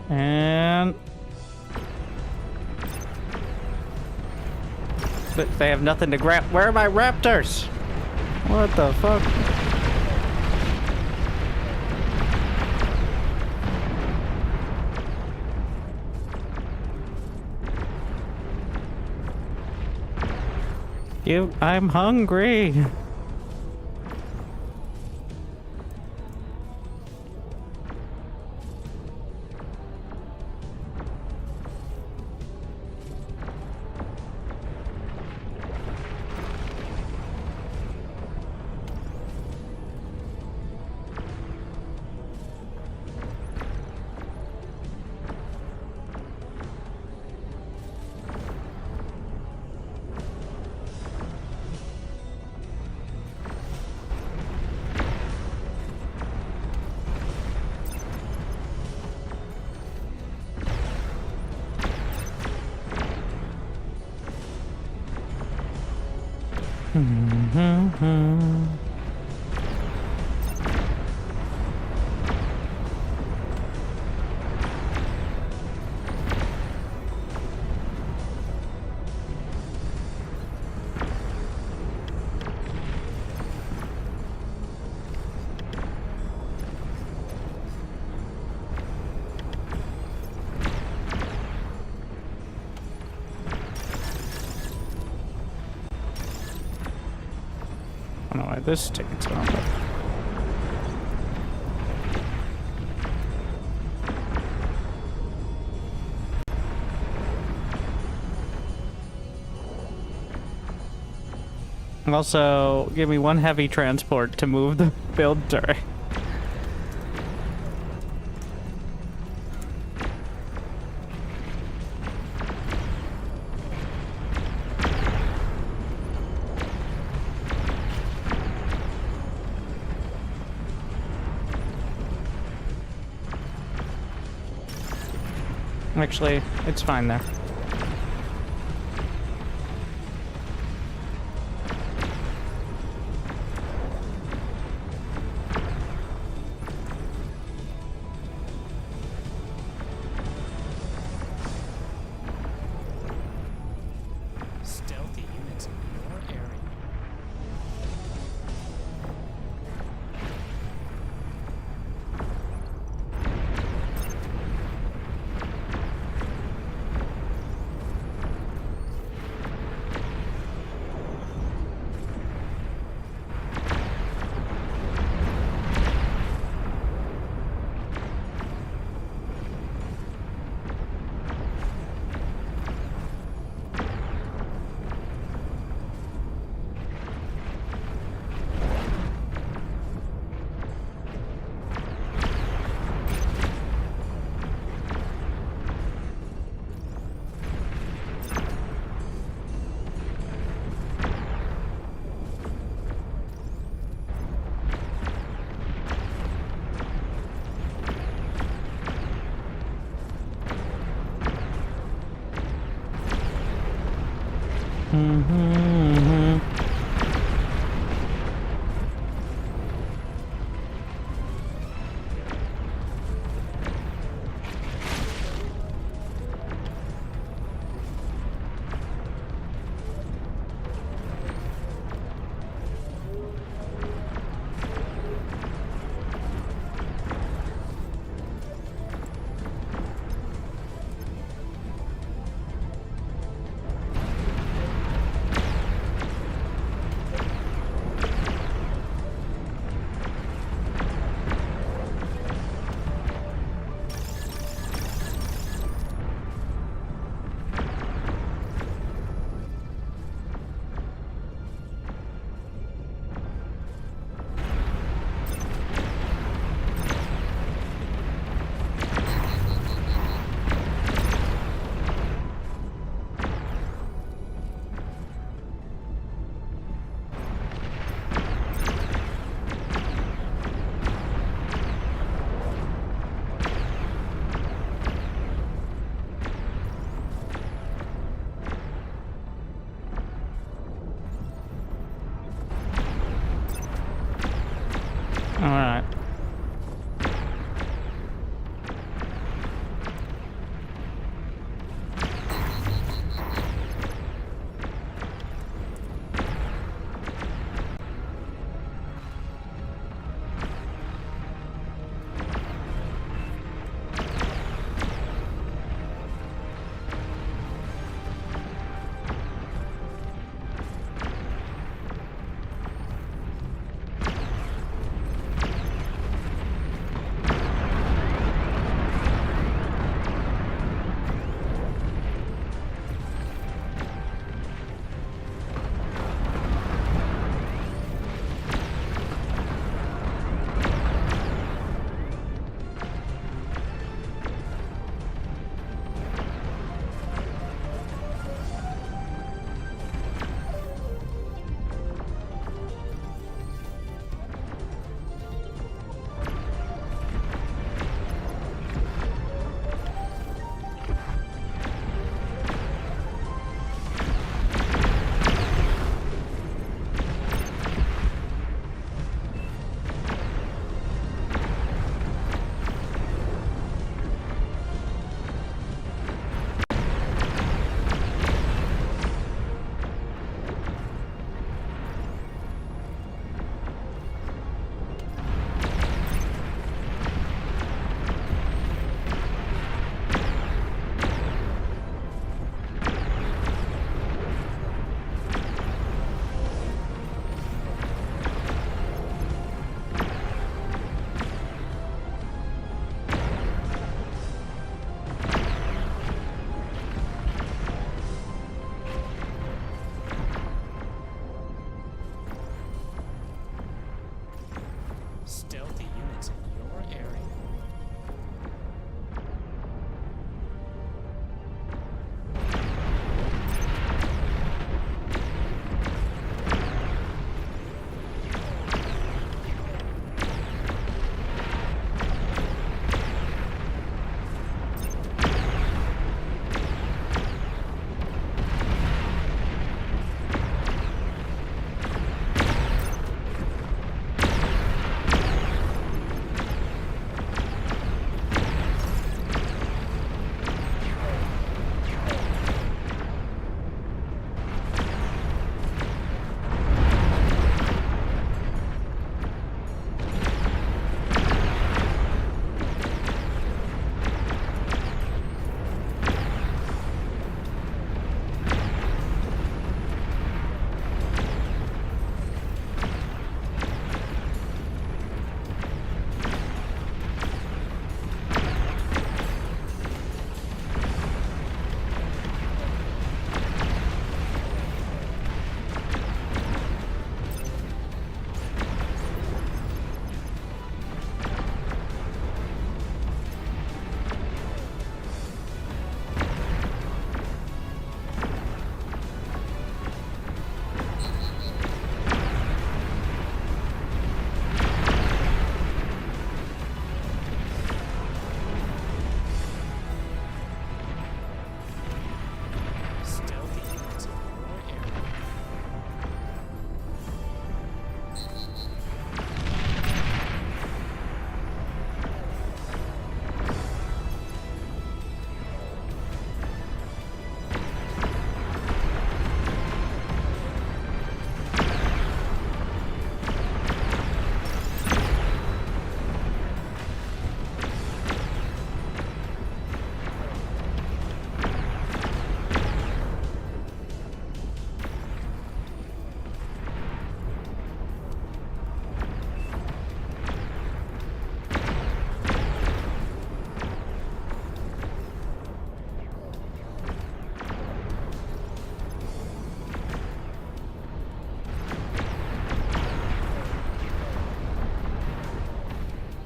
And but they have nothing to grab. Where are my raptors? What the fuck? I'm hungry. Alright, this ticket's on. Also, give me one heavy transport to move the build turret. Actually, it's fine there. Stealthy units in your area.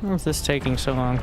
Why is this taking so long?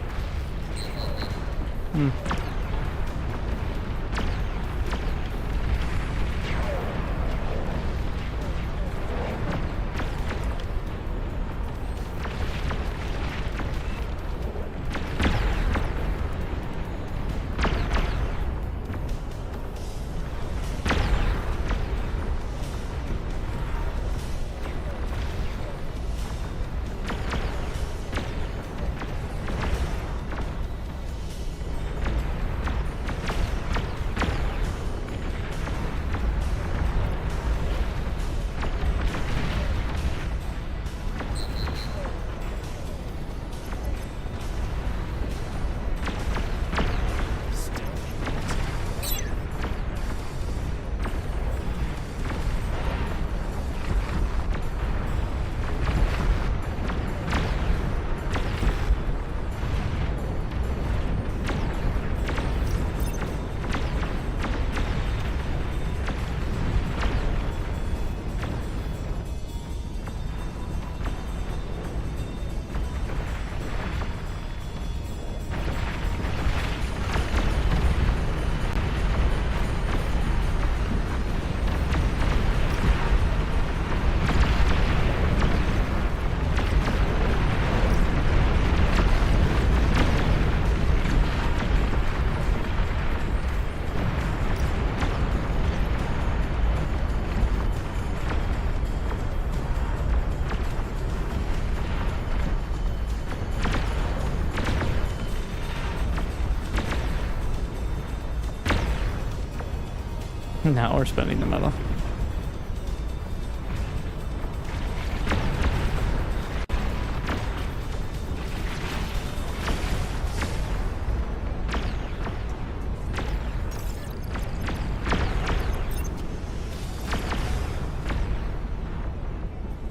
Now we're spending the metal.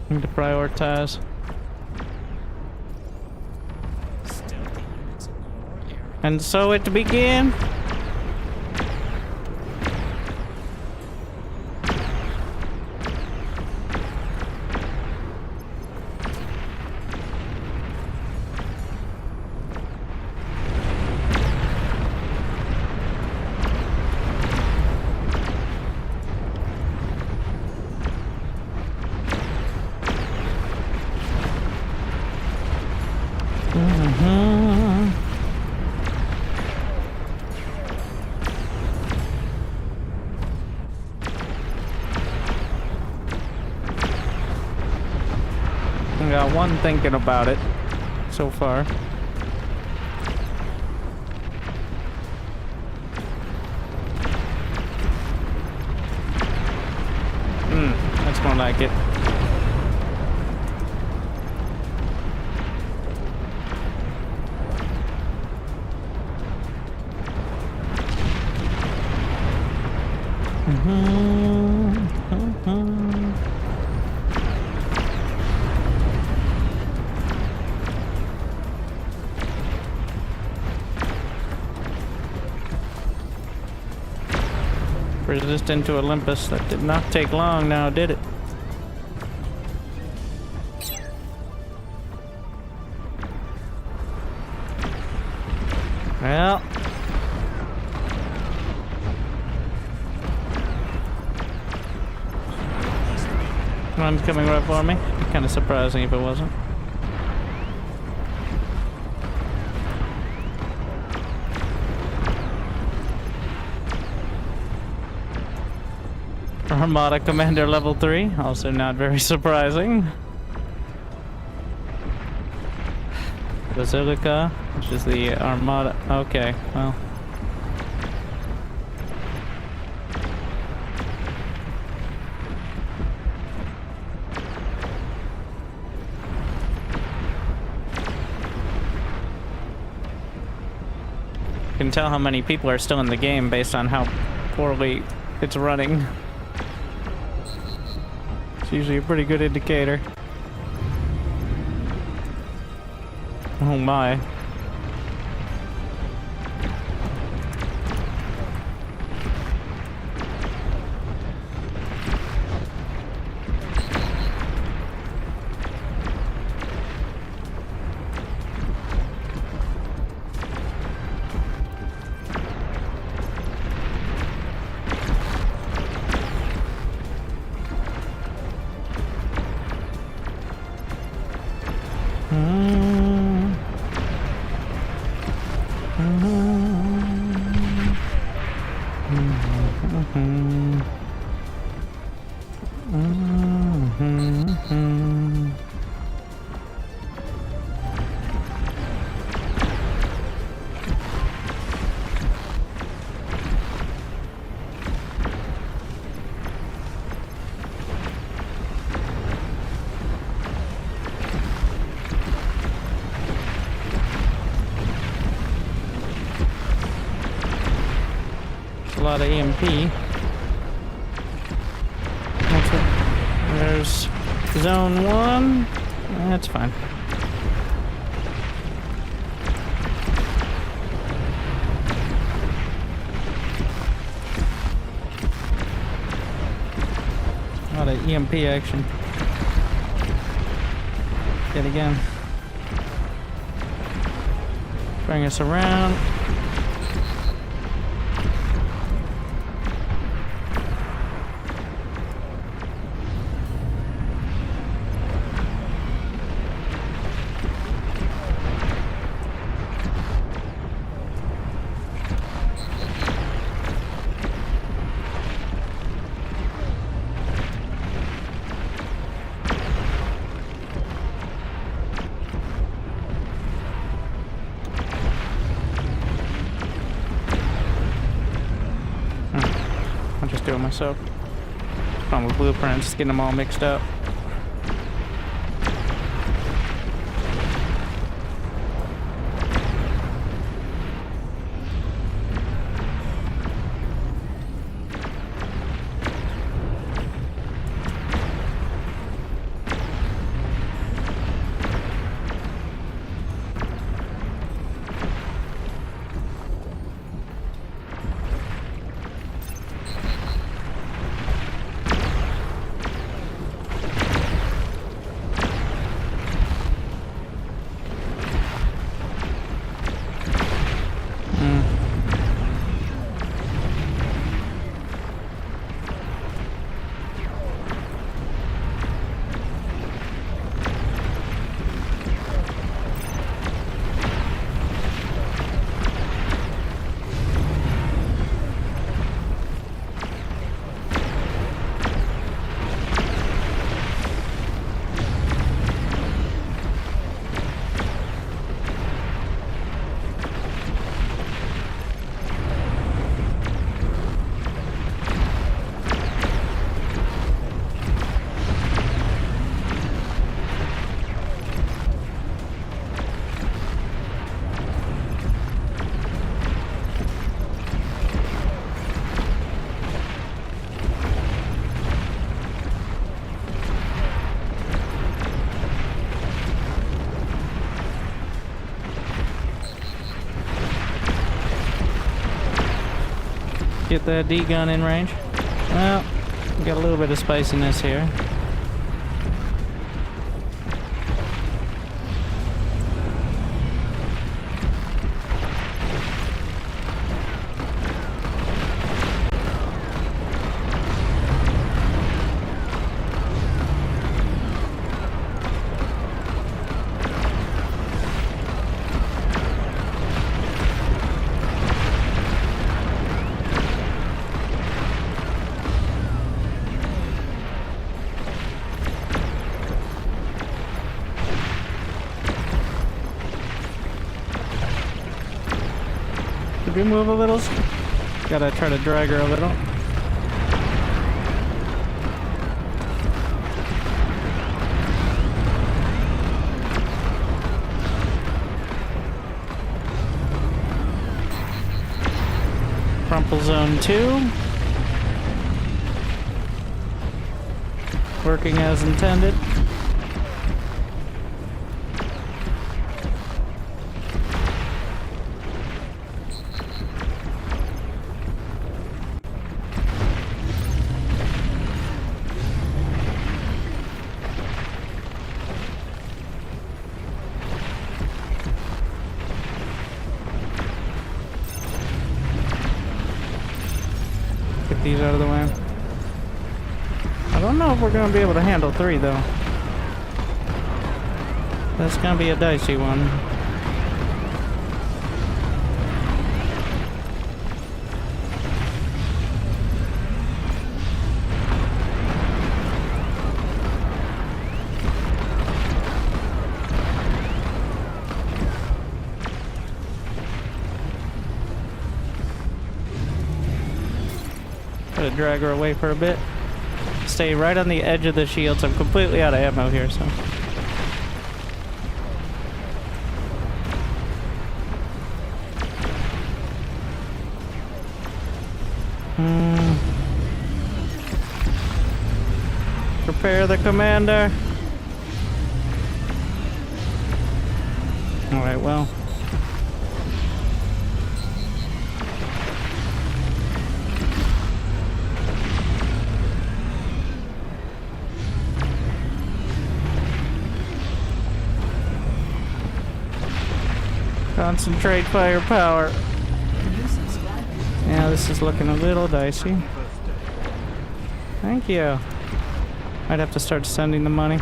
Need to prioritize. Stealthy units in your area. And so it began. I got one thinking about it so far. That's more like it. Resistant to Olympus. That did not take long now, did it? Well. One's coming right for me. Kind of surprising if it wasn't. Armada Commander level 3, also not very surprising. Basilica, which is the Armada. Okay, well. You can tell how many people are still in the game based on how poorly it's running. It's usually a pretty good indicator. Oh my. lot of EMP. There's zone 1. That's fine. A lot of EMP action. Yet again. Bring us around. I'll just do it myself. Problem with blueprints, getting them all mixed up. Get that D gun in range. Well, we got a little bit of space in this here. Could we move a little? Gotta try to drag her a little. Crumple zone 2. Working as intended. Get these out of the way. I don't know if we're going to be able to handle 3 though. That's going to be a dicey one. Try to drag her away for a bit. Stay right on the edge of the shields. I'm completely out of ammo here, so. Prepare the commander. Alright, well. Concentrate firepower. New subscriber. Yeah, this is looking a little dicey. Thank you. I'd have to start sending the money.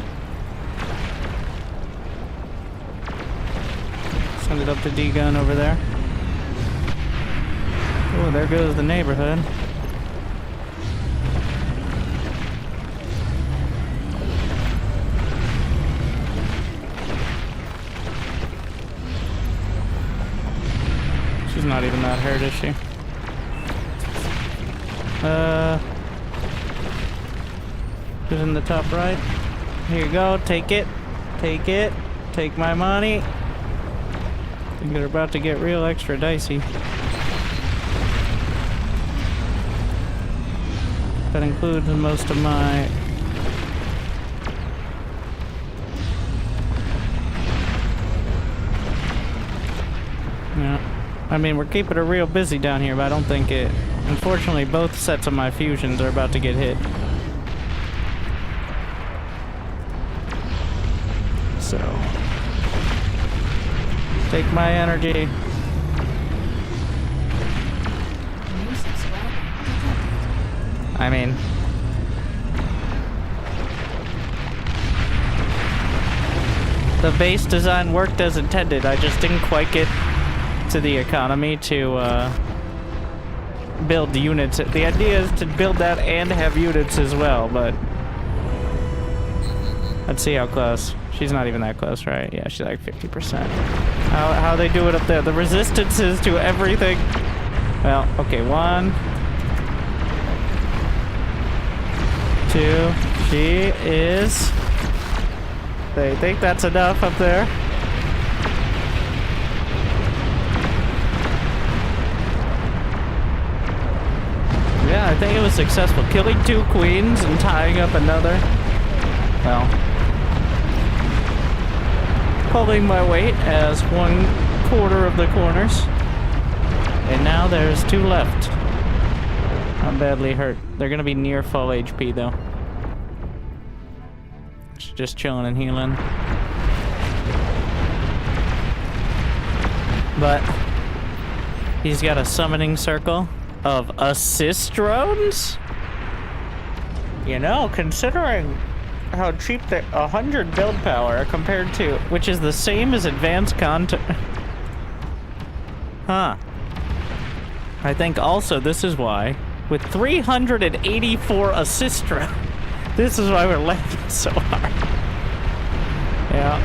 Send it up to D-Gun over there. Oh, there goes the neighborhood. She's not even that hurt, is she? Who's in the top right? Here you go, take it. Take it. Take my money. I think they're about to get real extra dicey. That includes most of my... Yeah. I mean, we're keeping it real busy down here, but I don't think it... Unfortunately, both sets of my fusions are about to get hit. So... Take my energy. New subscriber detected. I mean... The base design worked as intended. I just didn't quite get to the economy to build units. The idea is to build that and have units as well, but let's see how close. She's not even that close, right? Yeah, she's like 50%. How they do it up there? The resistances to everything. Well, okay, 1, 2. She is. They think that's enough up there. Yeah, I think it was successful. Killing 2 queens and tying up another. Well, pulling my weight as 1/4 of the corners. And now there's 2 left. I'm badly hurt. They're gonna be near full HP though. Just chilling and healing. But he's got a summoning circle of assist drones? You know, considering how cheap the 100 build power compared to, which is the same as advanced content. Huh. I think also this is why, with 384 assist drones, this is why we're lagging so hard. Yeah.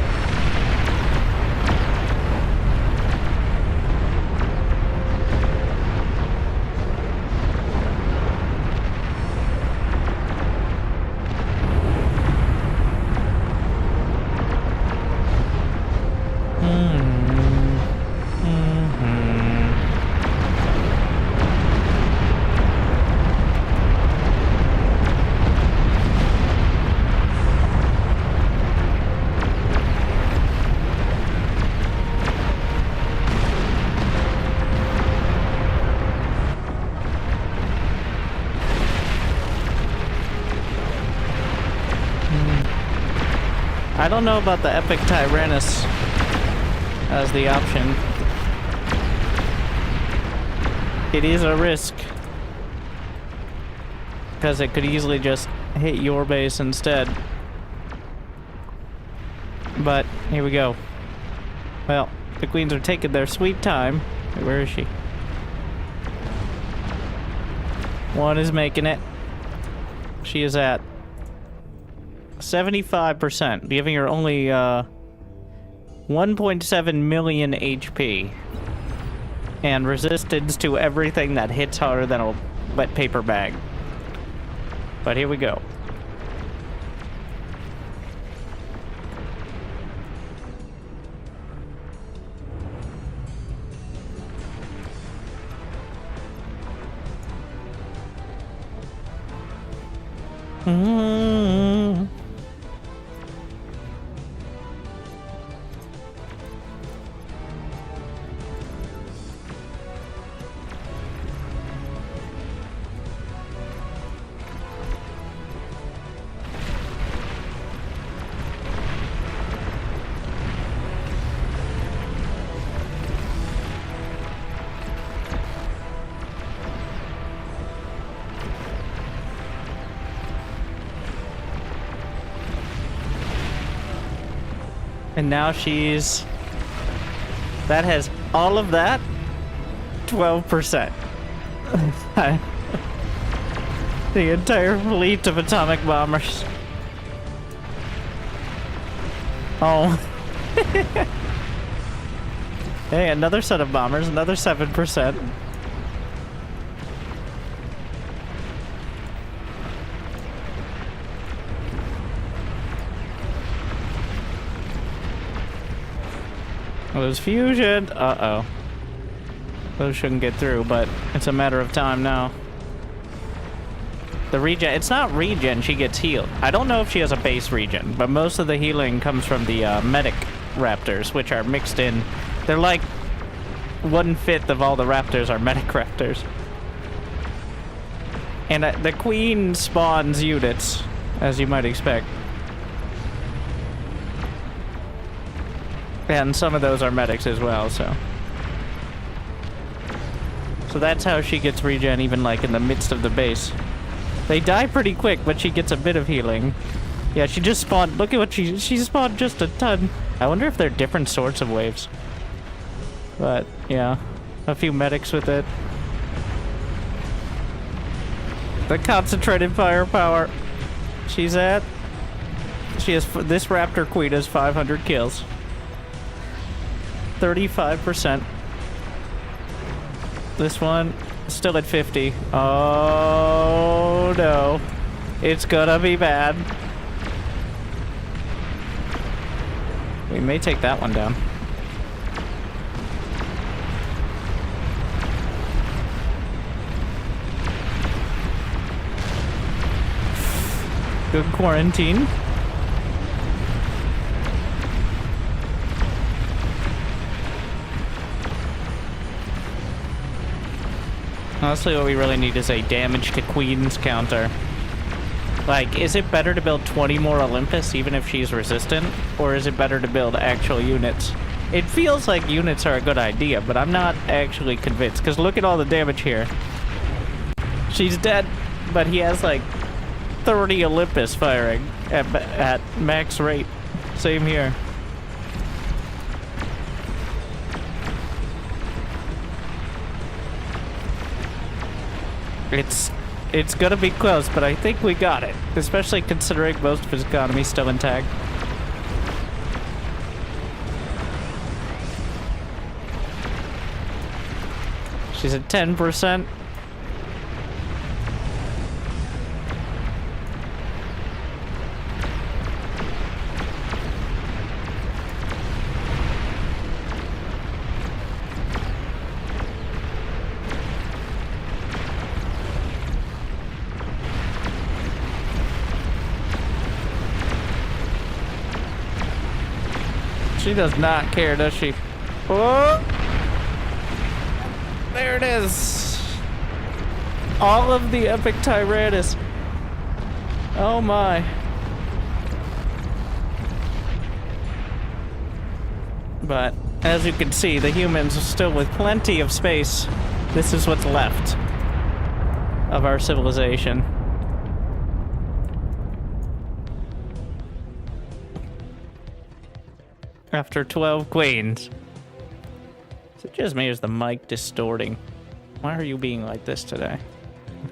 I don't know about the Epic Tyrannus as the option. It is a risk. Because it could easily just hit your base instead. But, here we go. Well, the queens are taking their sweet time. Wait, where is she? 1 is making it. She is at 75%, giving her only 1.7 million HP. And resistance to everything that hits harder than a wet paper bag. But here we go. Mm. And now she's... That has all of that? 12%. The entire fleet of atomic bombers. Oh. Hey, another set of bombers, another 7%. Those fusion. Uh-oh. Those shouldn't get through, but it's a matter of time now. The regen. It's not regen, she gets healed. I don't know if she has a base regen, but most of the healing comes from the medic raptors, which are mixed in. They're like 1/5 of all the raptors are medic raptors. And the queen spawns units, as you might expect. And some of those are medics as well, so that's how she gets regen, even like in the midst of the base. They die pretty quick, but she gets a bit of healing. Yeah, she just spawned. Look at what she spawned, just a ton. I wonder if they're different sorts of waves. But yeah, a few medics with it. The concentrated firepower she's at. She has, this raptor queen has 500 kills. 35%. This one still at 50. Oh no. It's gonna be bad. We may take that one down. Good quarantine. Honestly, what we really need is a damage to queens counter. Like, is it better to build 20 more Olympus even if she's resistant? Or is it better to build actual units? It feels like units are a good idea, but I'm not actually convinced. Because look at all the damage here. She's dead, but he has like 30 Olympus firing at max rate. Same here. It's gonna be close, but I think we got it. Especially considering most of his economy's still intact. She's at 10%. She does not care, does she? Oh! There it is! All of the epic Tyrannus. Oh my. But, as you can see, the humans are still with plenty of space. This is what's left of our civilization. After 12 queens. Is it just me or is the mic distorting? Why are you being like this today?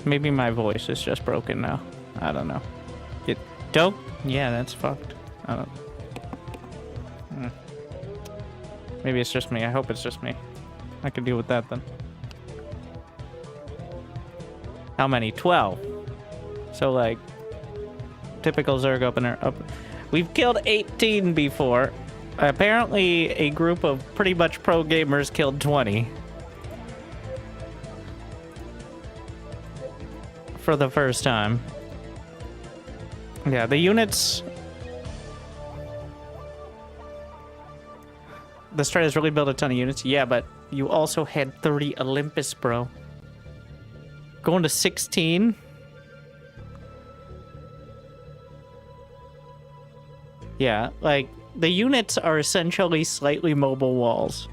Maybe my voice is just broken now. I don't know. It don't? Yeah, that's fucked. I don't... Maybe it's just me. I hope it's just me. I can deal with that then. How many? 12. So like, typical Zerg opener. We've killed 18 before. Apparently, a group of pretty much pro gamers killed 20. For the first time. Yeah, the units... The Stratus really built a ton of units. Yeah, but you also had 30 Olympus, bro. Going to 16? Yeah, like, the units are essentially slightly mobile walls.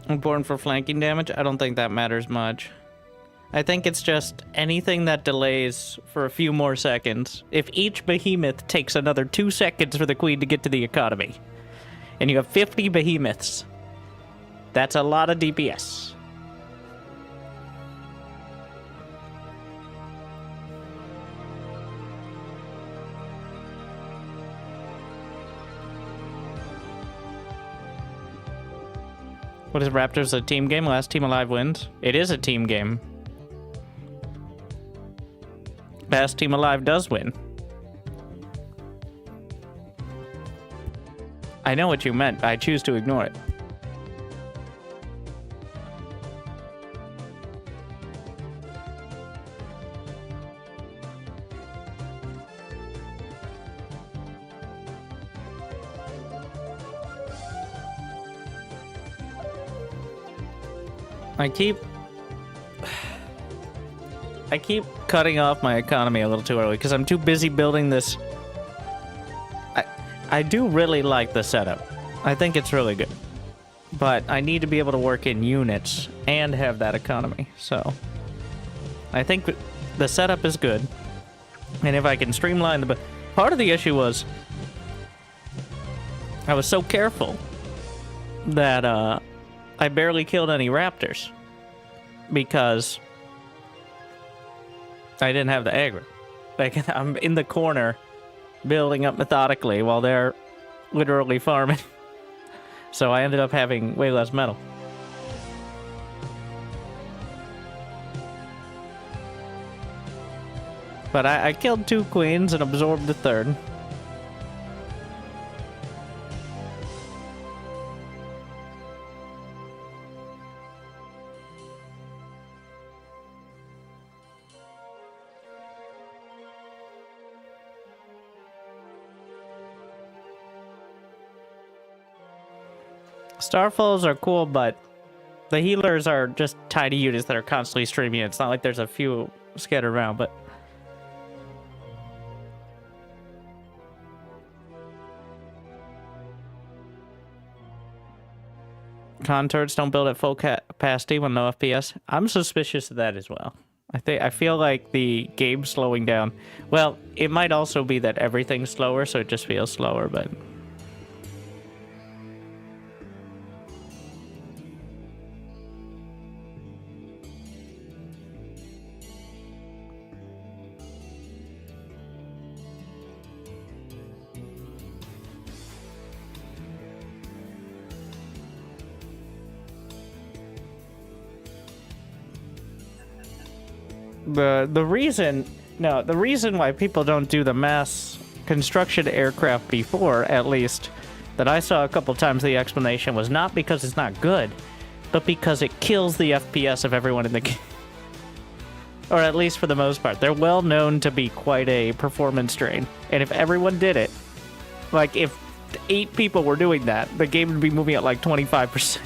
Important for flanking damage? I don't think that matters much. I think it's just anything that delays for a few more seconds. If each behemoth takes another 2 seconds for the queen to get to the economy, and you have 50 behemoths, that's a lot of DPS. What is Raptors, a team game? Last team alive wins. It is a team game. Last team alive does win. I know what you meant. I choose to ignore it. I keep cutting off my economy a little too early because I'm too busy building this. I do really like the setup. I think it's really good. But I need to be able to work in units and have that economy. So I think the setup is good. And if I can streamline the... Part of the issue was I was so careful that I barely killed any raptors because I didn't have the aggro. Like, I'm in the corner building up methodically while they're literally farming. So I ended up having way less metal. But I killed 2 queens and absorbed the 3rd. Starfalls are cool, but the healers are just tiny units that are constantly streaming. It's not like there's a few scattered around, but... Con turrets don't build at full capacity when no FPS. I'm suspicious of that as well. I feel like the game's slowing down. Well, it might also be that everything's slower, so it just feels slower, but... The reason why people don't do the mass construction aircraft before, at least, that I saw a couple times, the explanation was not because it's not good, but because it kills the FPS of everyone in the game. Or at least for the most part. They're well known to be quite a performance drain. And if everyone did it, like if 8 people were doing that, the game would be moving at like 25%.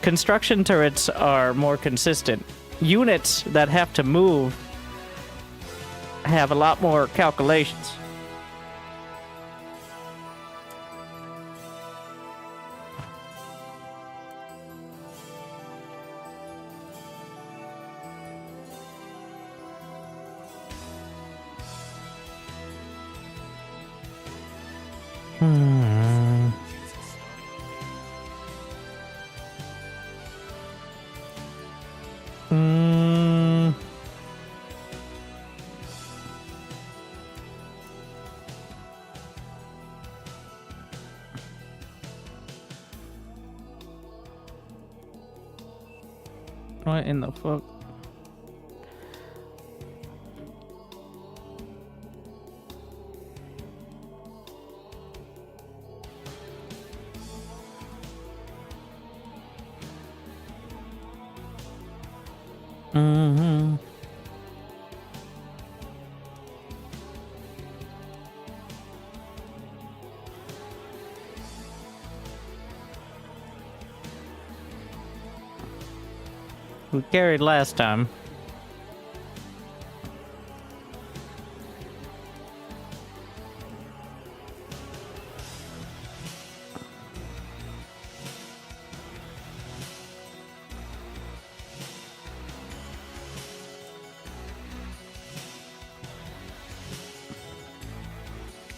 Construction turrets are more consistent. Units that have to move have a lot more calculations. What in the fuck? Mm-hmm. We carried last time.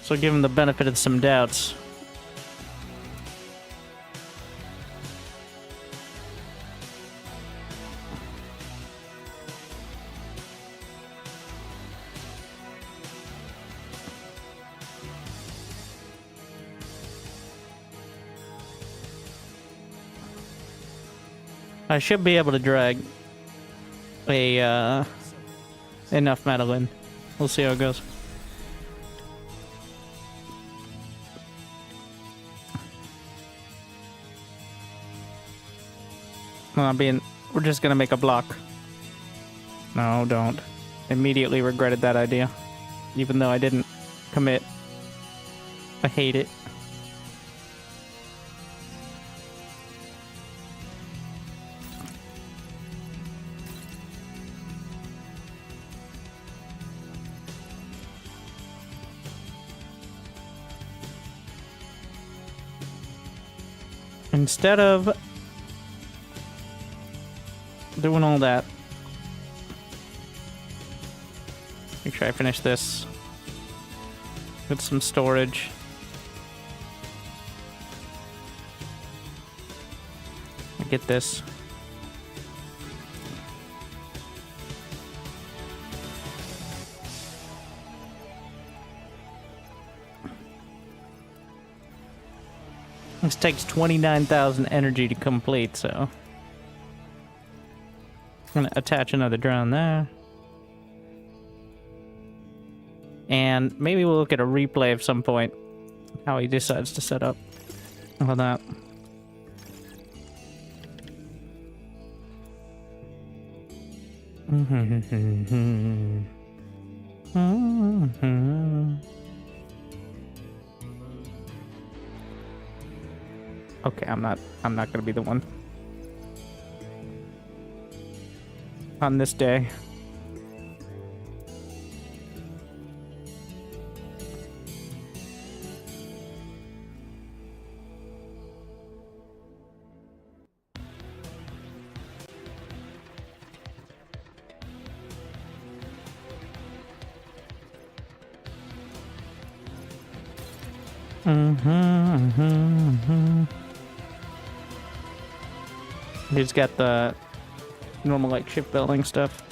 So give him the benefit of some doubts. I should be able to drag a enough metal in. We'll see how it goes. We're just gonna make a block. No, don't. Immediately regretted that idea. Even though I didn't commit. I hate it. Instead of doing all that, make sure I finish this with some storage. I get this. This takes 29,000 energy to complete, so I'm gonna attach another drone there. And maybe we'll look at a replay of some point, how he decides to set up all that. Okay, I'm not gonna be the one on this day. He's got the normal like shipbuilding stuff.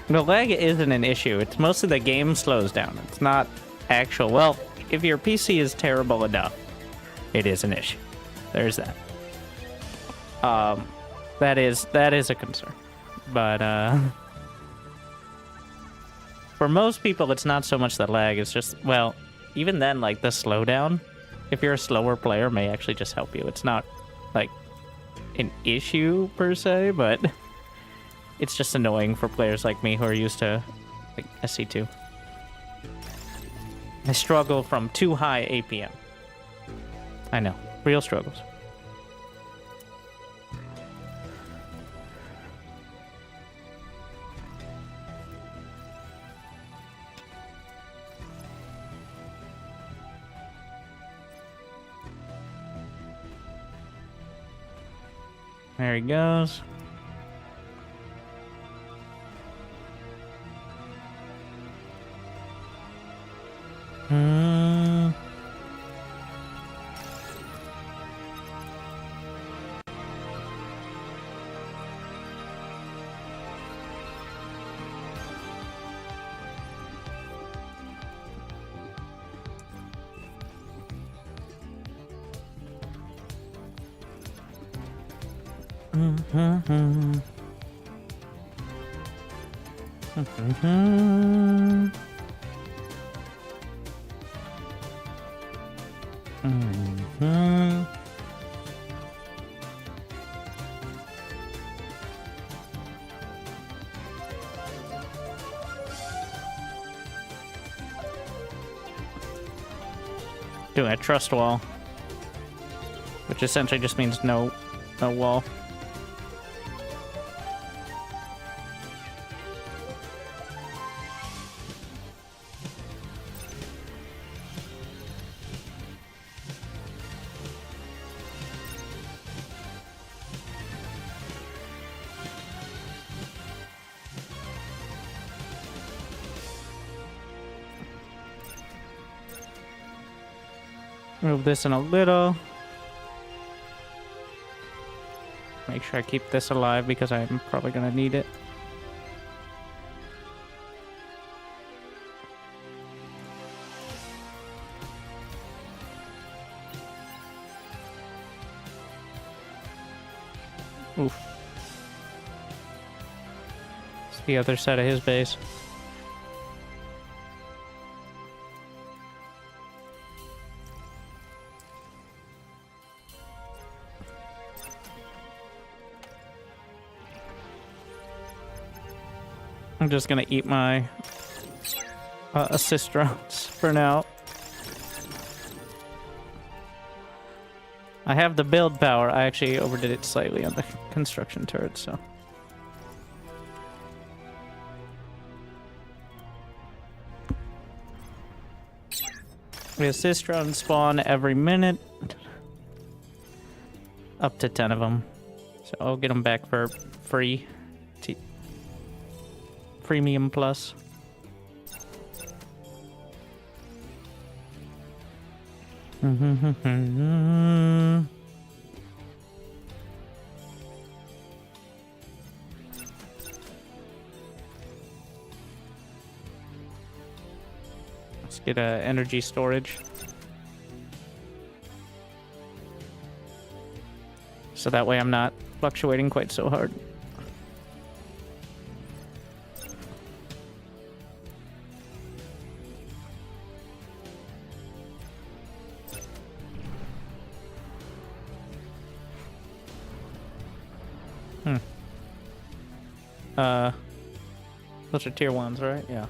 The lag isn't an issue. It's mostly the game slows down. It's not actual. Well, if your PC is terrible enough, it is an issue. There's that. That is a concern. But for most people, it's not so much the lag. It's just, well, even then, like the slowdown, if you're a slower player, may actually just help you. It's not like an issue per se, but it's just annoying for players like me who are used to like SC2. I struggle from too high APM. I know, real struggles. There he goes. Doing a trust wall, which essentially just means no wall. Move this in a little. Make sure I keep this alive because I'm probably gonna need it. Oof. It's the other side of his base. I'm just gonna eat my assist drones for now. I have the build power. I actually overdid it slightly on the construction turret, so. The assist drones spawn every minute. Up to 10 of them. So I'll get them back for free. Premium plus. Let's get energy storage. So that way I'm not fluctuating quite so hard. Those are tier 1s, right? Yeah.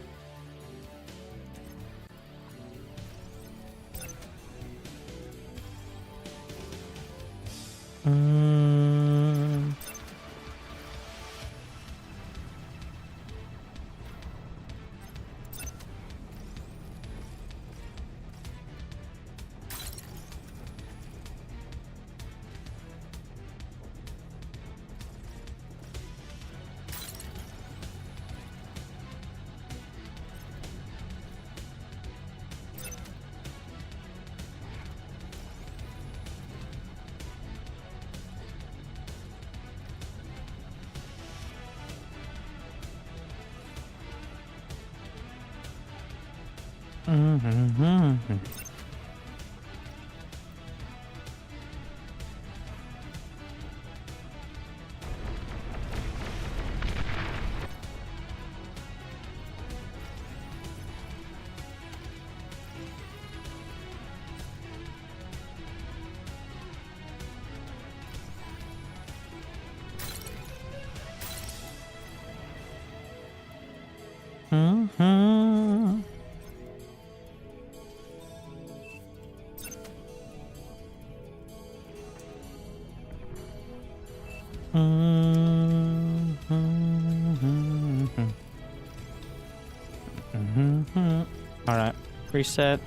All right, reset.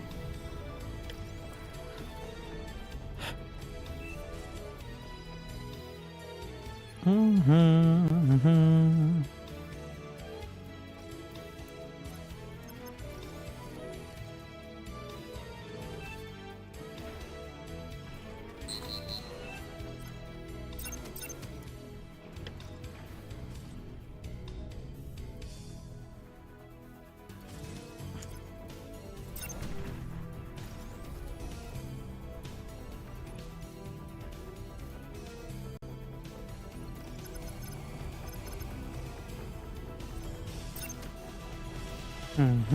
I'm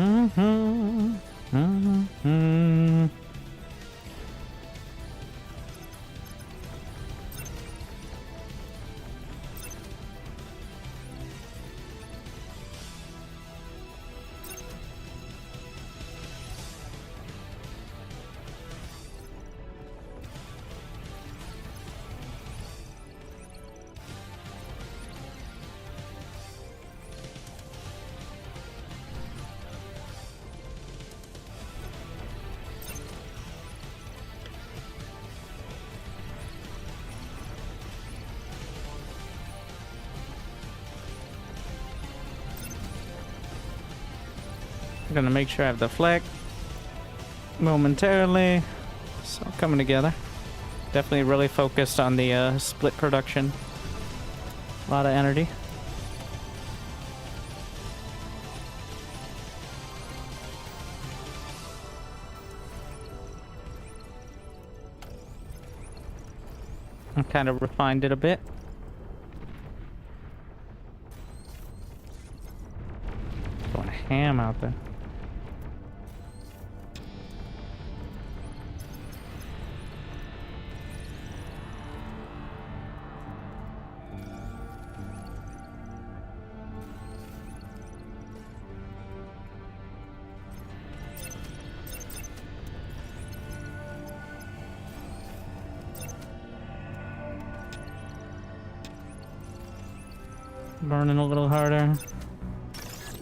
gonna make sure I have the flag momentarily. It's all coming together. Definitely really focused on the split production. A lot of energy. I kind of refined it a bit. Going ham out there. Burning a little harder.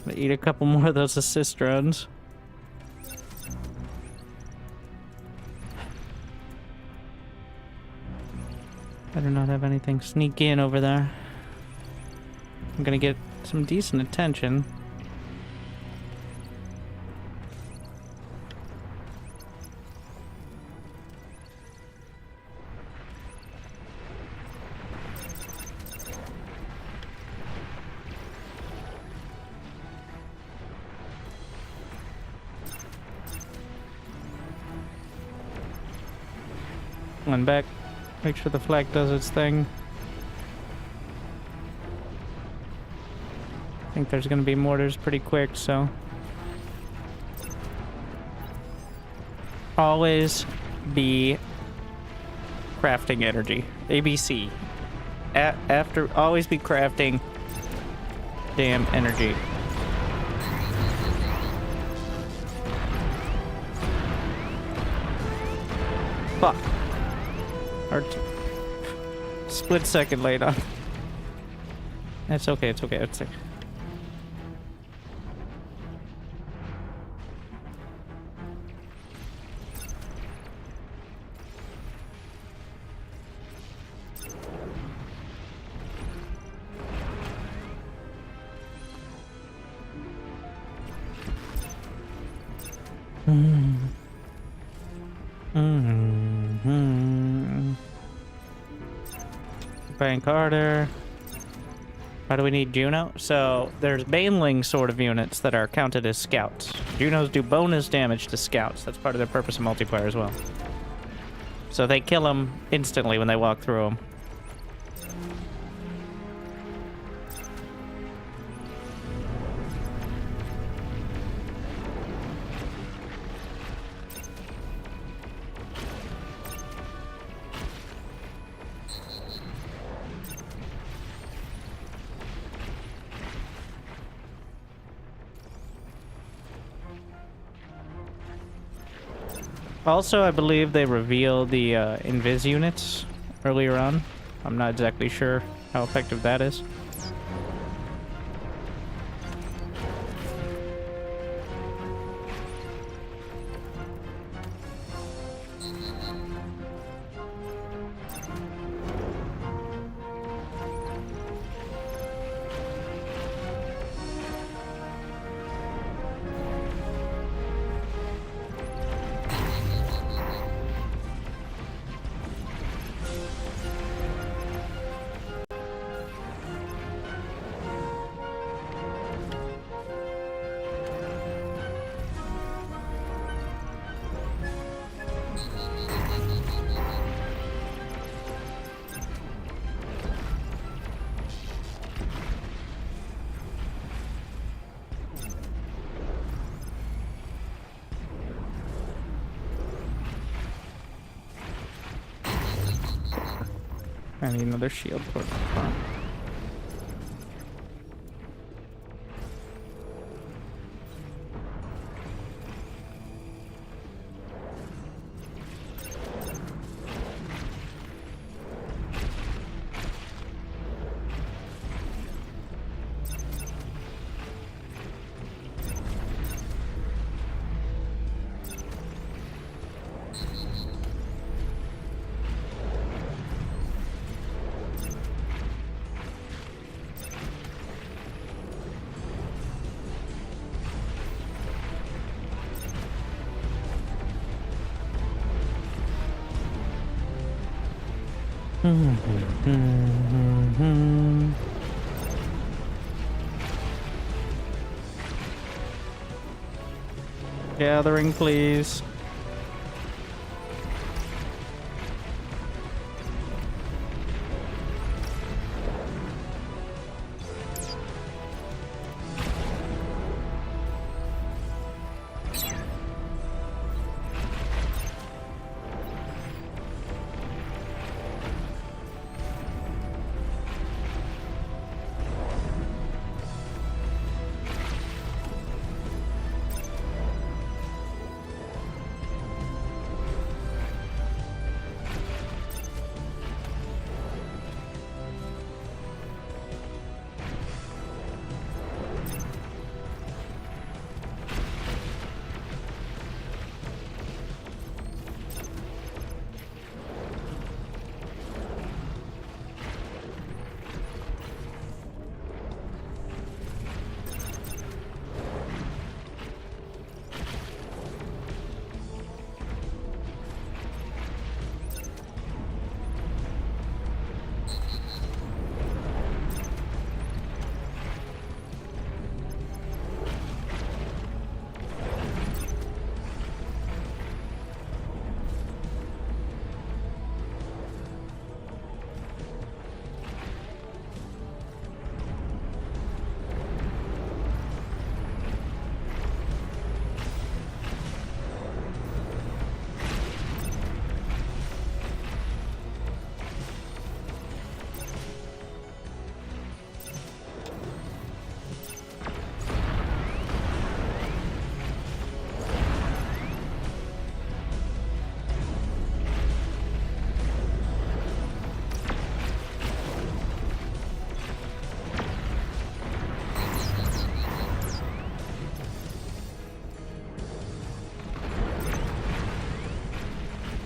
Gonna eat a couple more of those assist runs. Better not have anything sneak in over there. I'm gonna get some decent attention. One back. Make sure the flag does its thing. I think there's gonna be mortars pretty quick, so. Always be crafting energy. ABC. After, always be crafting damn energy. Fuck. Or split second late on. It's okay, it's okay, it's okay. Bank harder. Why do we need Juno? So there's Baneling sort of units that are counted as scouts. Junos do bonus damage to scouts. That's part of their purpose in multiplayer as well. So they kill them instantly when they walk through them. Also, I believe they revealed the invis units earlier on. I'm not exactly sure how effective that is. I need another shield towards the front. Gathering, please.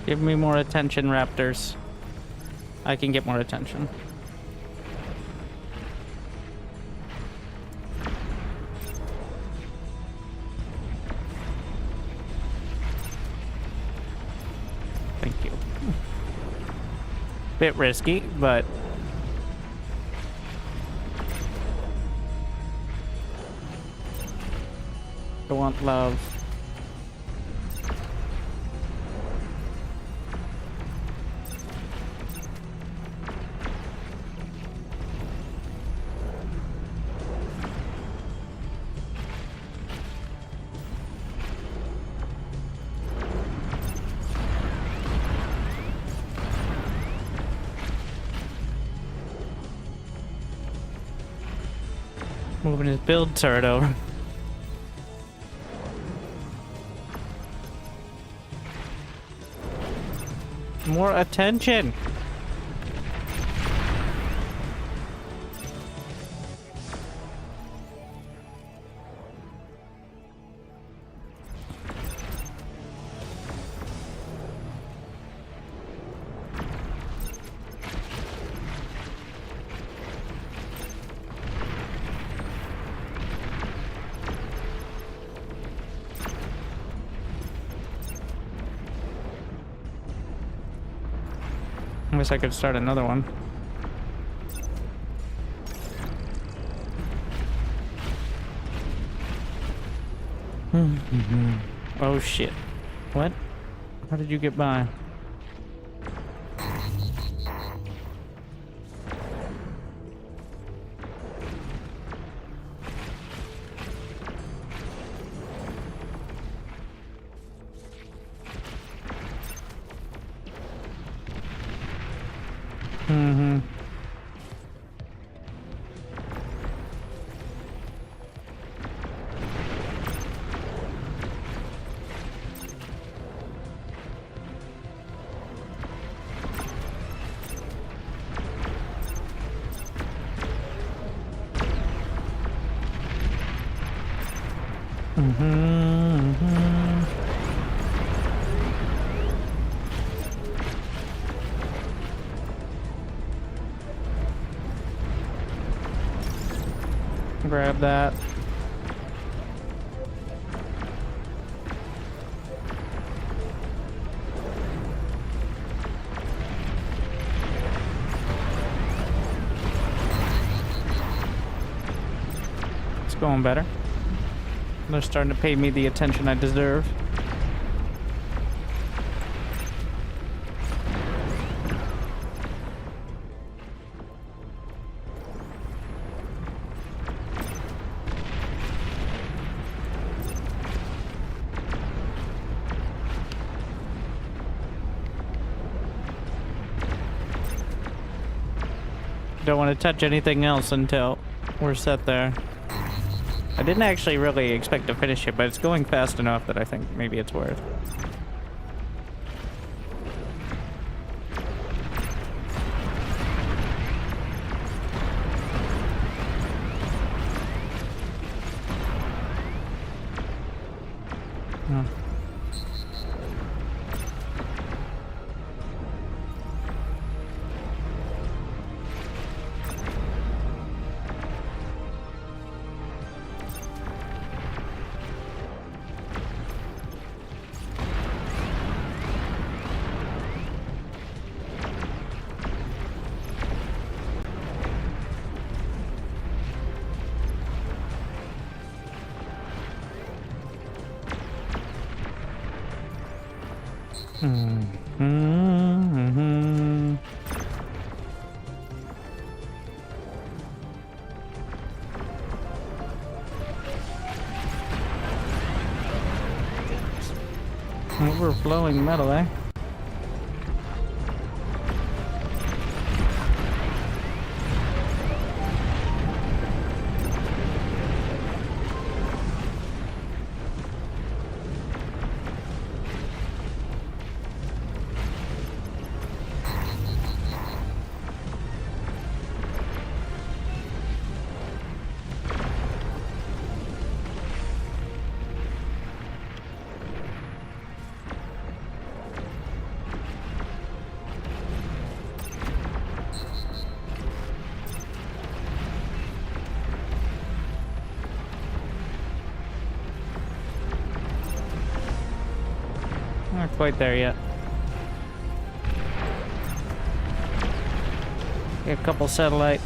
Give me more attention, Raptors. I can get more attention. Thank you. Bit risky, but I want love. Moving his build turret over. More attention. I wish I could start another one. Oh shit. What? How did you get by? Mm-hmm. Grab that. It's going better. They're starting to pay me the attention I deserve. Don't want to touch anything else until we're set there. I didn't actually really expect to finish it, but it's going fast enough that I think maybe it's worth. Oh. Overflowing metal, eh? Not quite there yet. Get a couple satellite.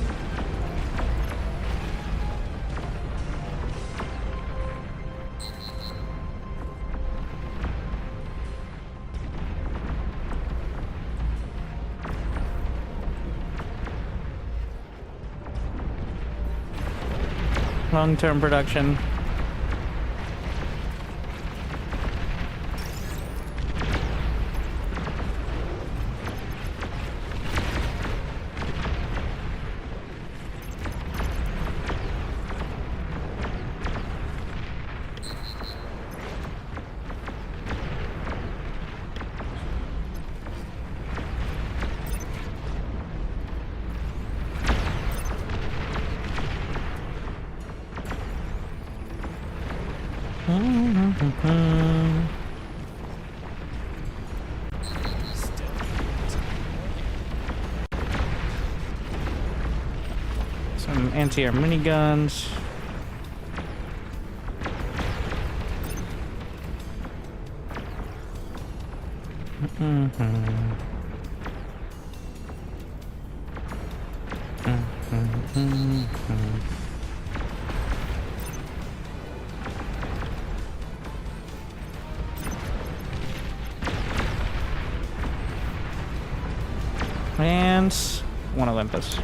Long-term production. Some anti-air miniguns. And one Olympus.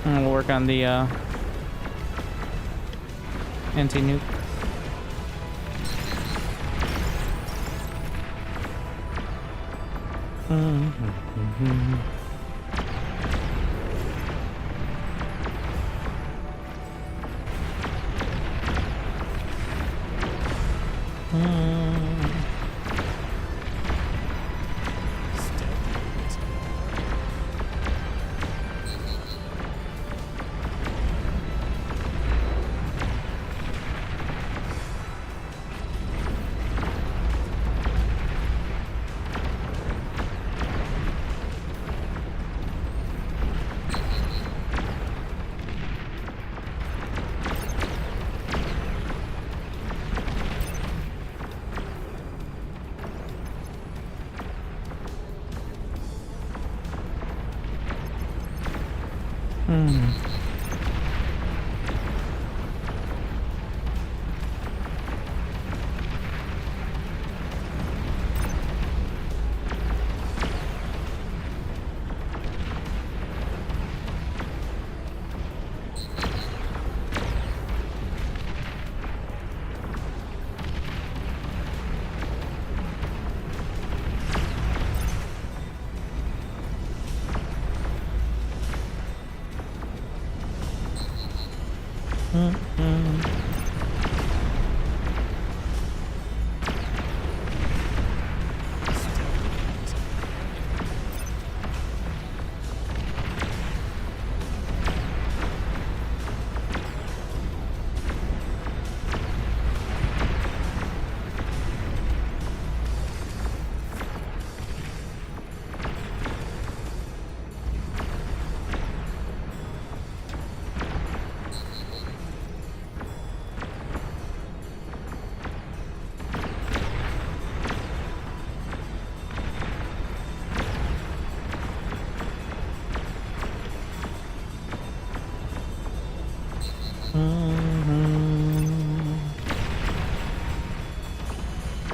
And we'll work on the anti-nuke.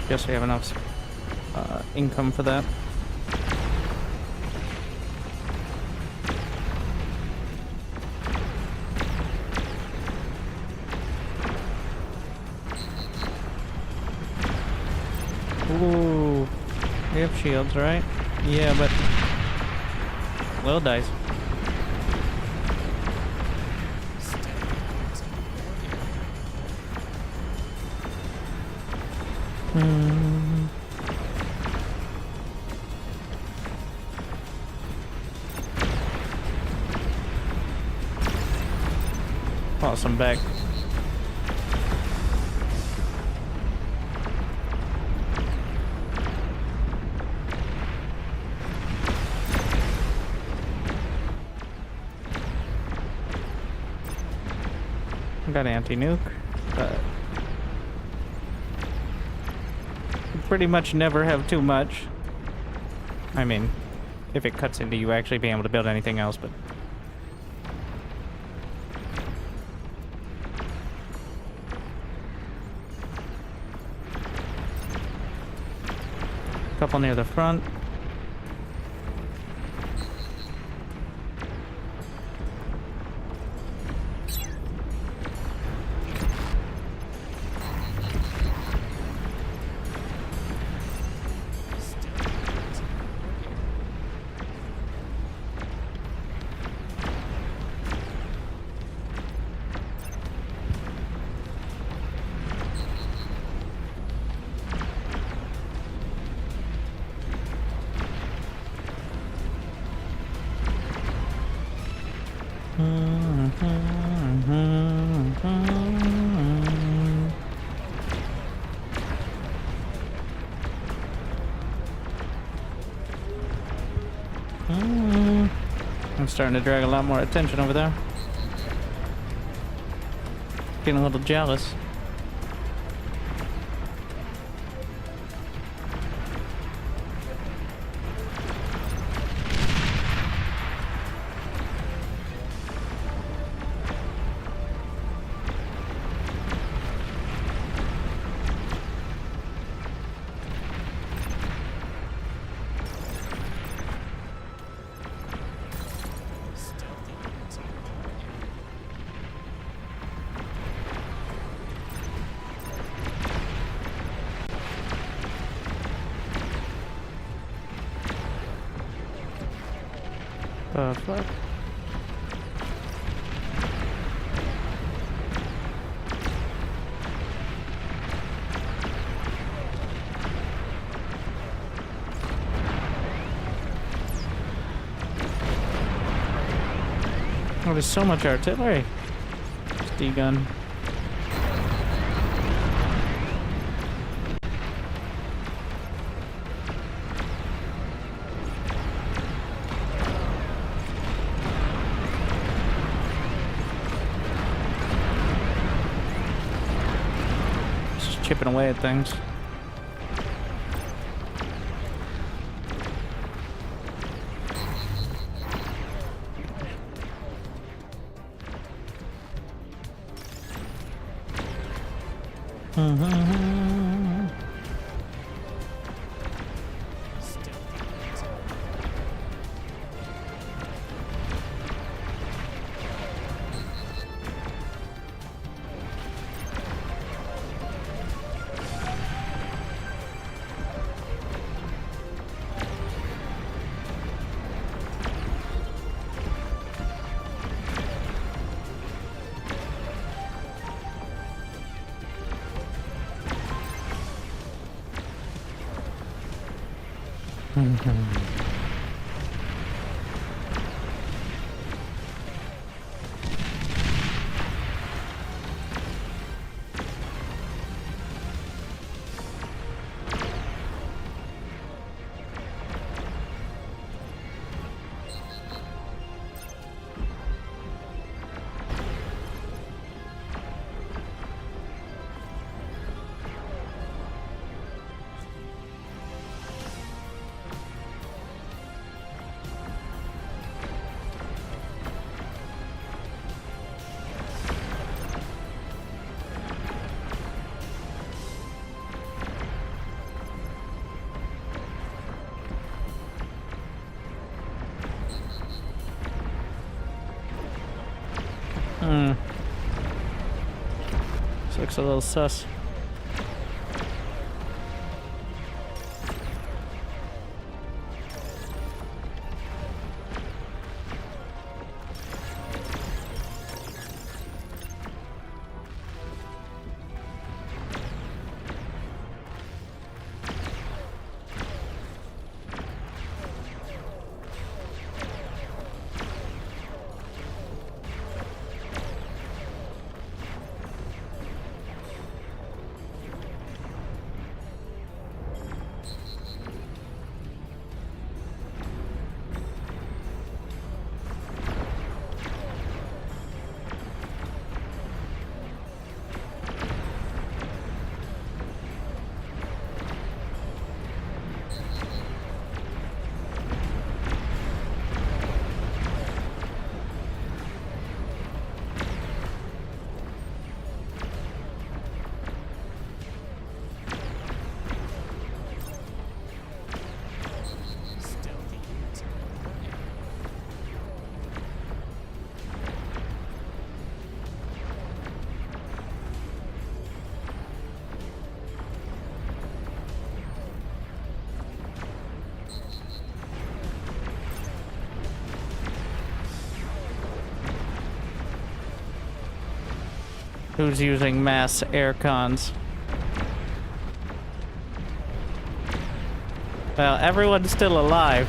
Guess we have enough income for that. Ooh, we have shields, right? Yeah, but well, dice. Awesome back. Got anti-nuke, but pretty much never have too much. I mean, if it cuts into you actually being able to build anything else, but couple near the front. I'm starting to drag a lot more attention over there. Getting a little jealous. The fuck? Oh, there's so much artillery. SD gun. Just chipping away at things. This looks a little sus. Who's using mass air cons? Well, everyone's still alive.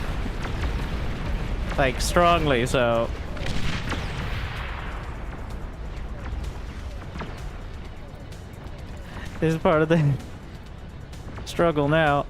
Like, strongly, so... This is part of the struggle now.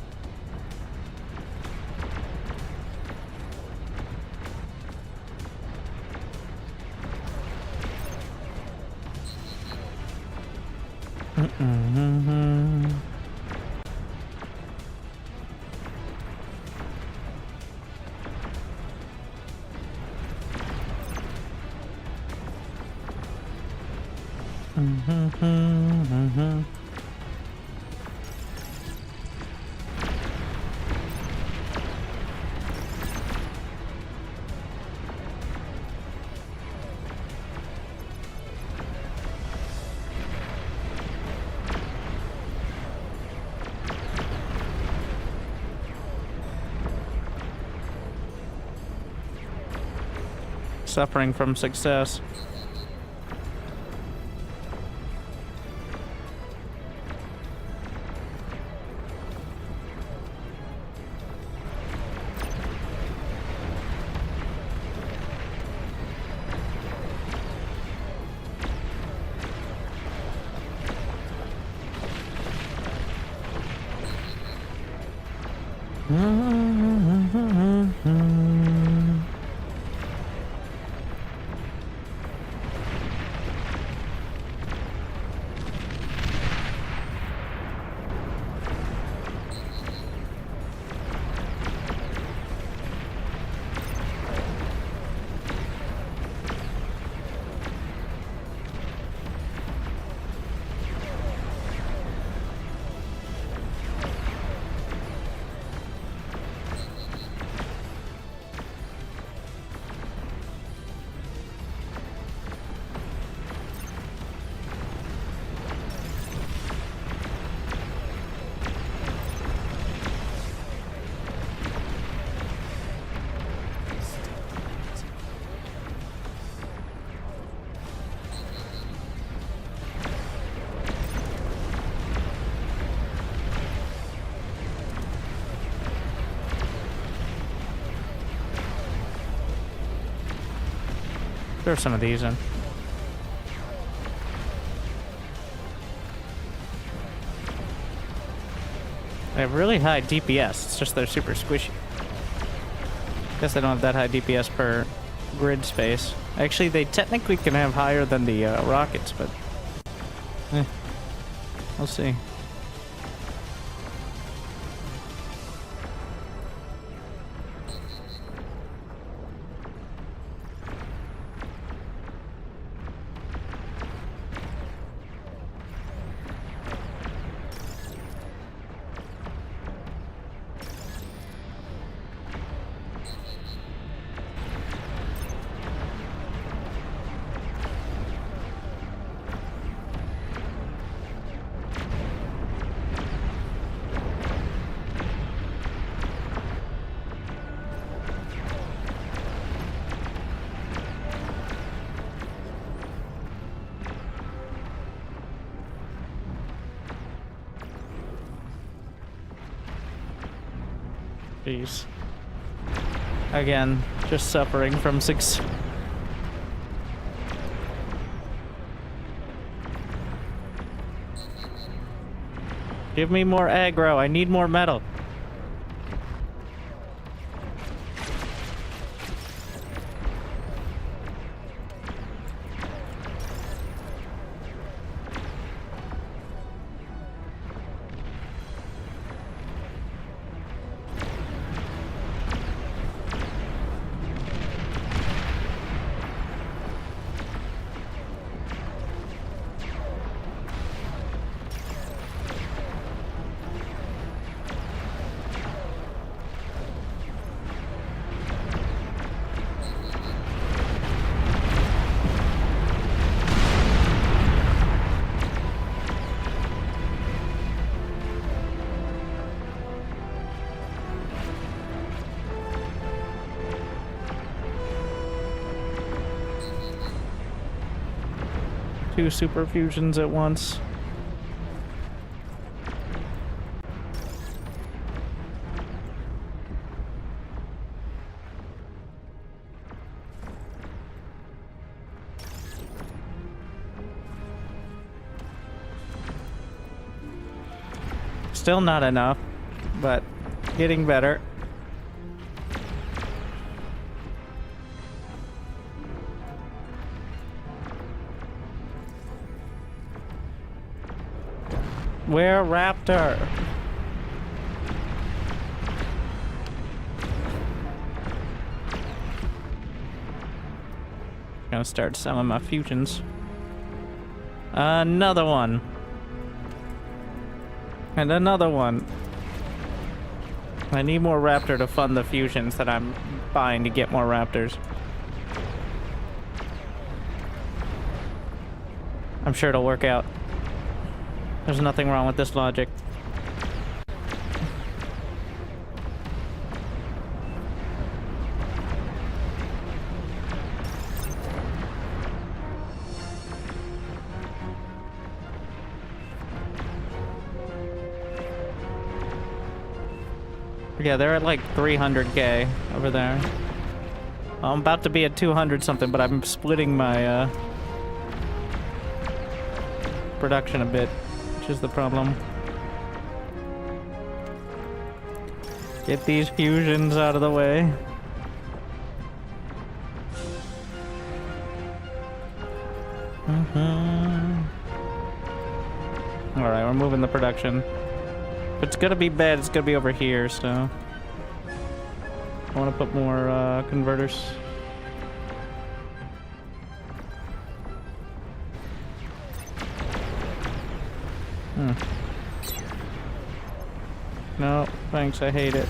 Suffering from success. Throw some of these in. They have really high DPS, it's just they're super squishy. Guess they don't have that high DPS per grid space. Actually, they technically can have higher than the rockets, but... we'll see. Jeez. Again, just suffering from six. Give me more aggro. I need more metal. Two super fusions at once. Still not enough, but getting better. Where Raptor? Gonna start selling my fusions. Another one. And another one. I need more Raptor to fund the fusions that I'm buying to get more Raptors. I'm sure it'll work out. There's nothing wrong with this logic. Yeah, they're at like 300k over there. I'm about to be at 200 something, but I'm splitting my production a bit, which is the problem. Get these fusions out of the way. Alright, we're moving the production. If it's gonna be bad, it's gonna be over here, so... I want to put more converters. No, thanks, I hate it.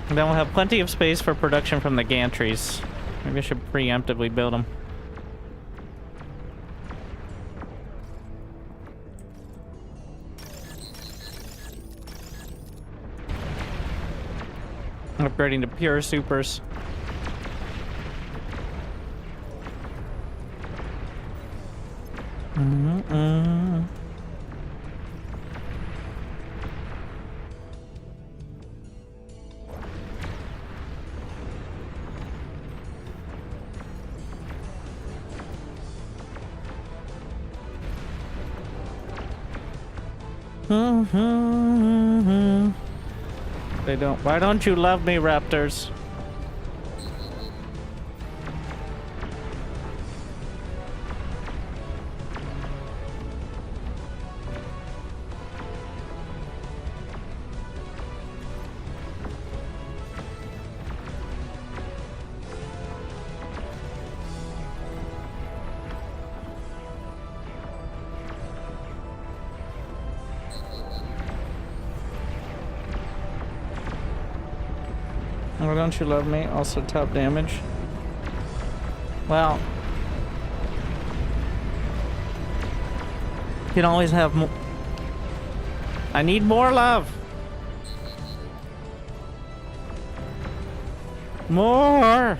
And then we'll have plenty of space for production from the gantries. Maybe I should preemptively build them. Upgrading to pure supers. They don't. Why don't you love me, Raptors? Why don't you love me? Also top damage. Well, you can always have more. I need more love. More.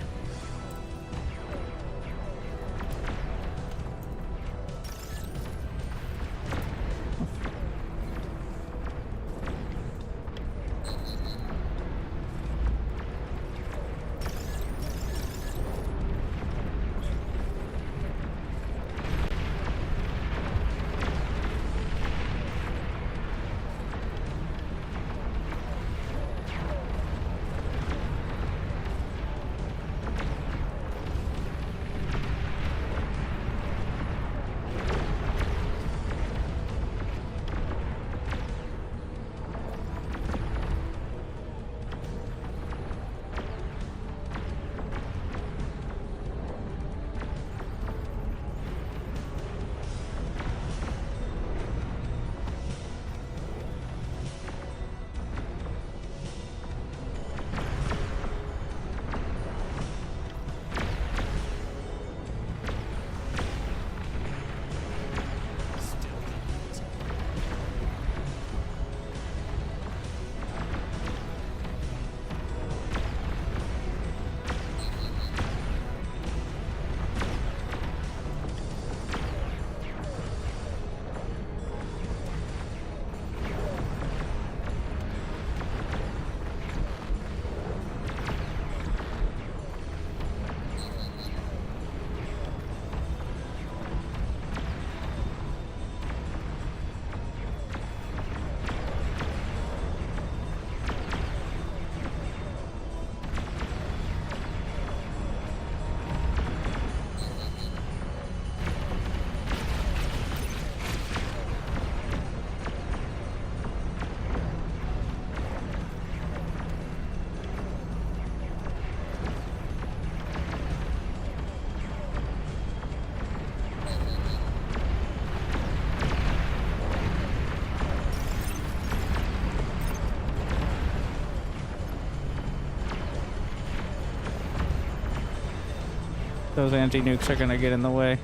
Those anti-nukes are gonna get in the way.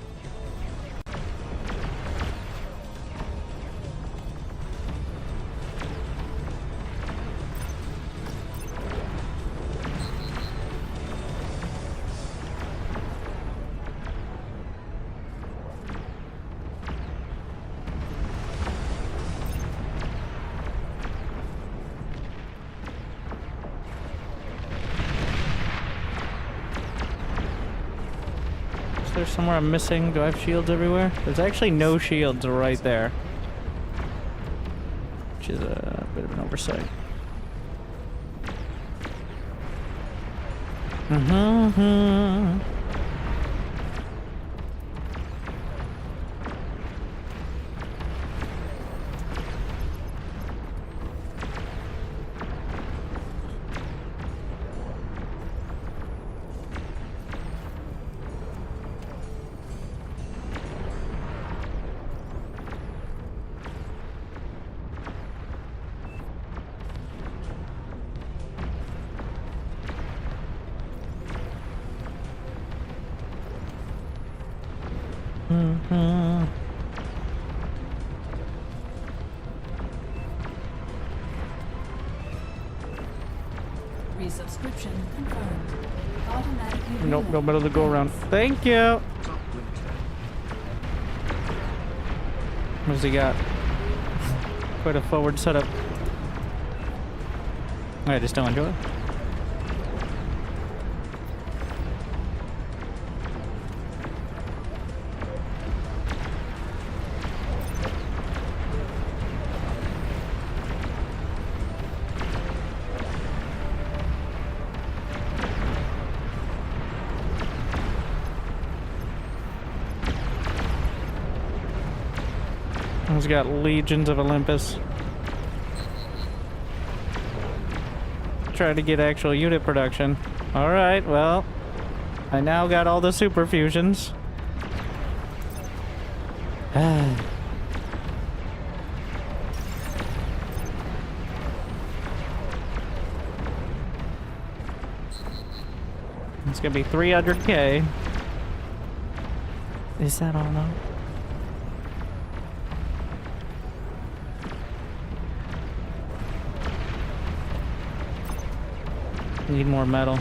there somewhere I'm missing? Do I have shields everywhere? There's actually no shields right there. Which is a bit of an oversight. Mm-hmm. Mm-hmm. Resubscription confirmed. Automatically Nope, no reload. better to go around. Thank you. Top Winter. What's he got? Quite a forward setup. I just don't enjoy it. He's got legions of Olympus. Trying to get actual unit production. Alright, well, I now got all the super fusions. It's gonna be 300k. Is that all though? Need more metal.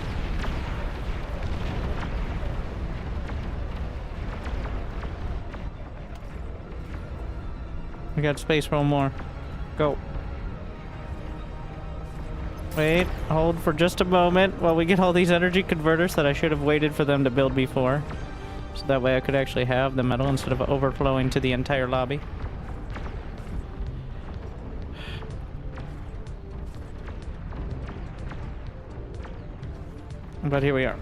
We got space for one more. Go. Wait, hold for just a moment while we get all these energy converters that I should have waited for them to build before. So that way I could actually have the metal instead of overflowing to the entire lobby. But here we are.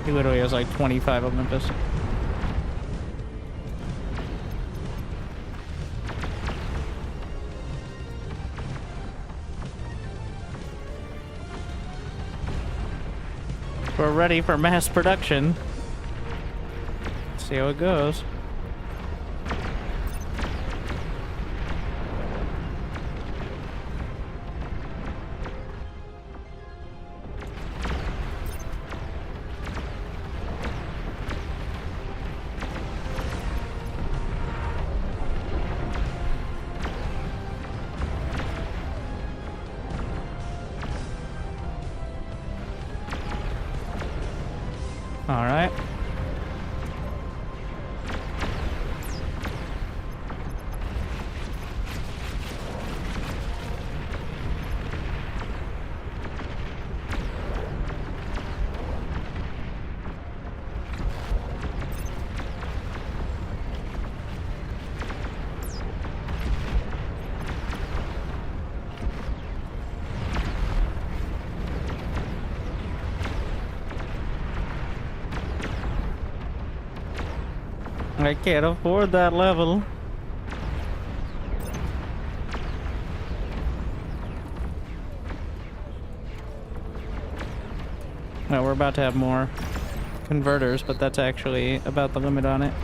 He literally has like 25 Olympus. We're ready for mass production. Let's see how it goes. All right. I can't afford that level. No, we're about to have more converters, but that's actually about the limit on it.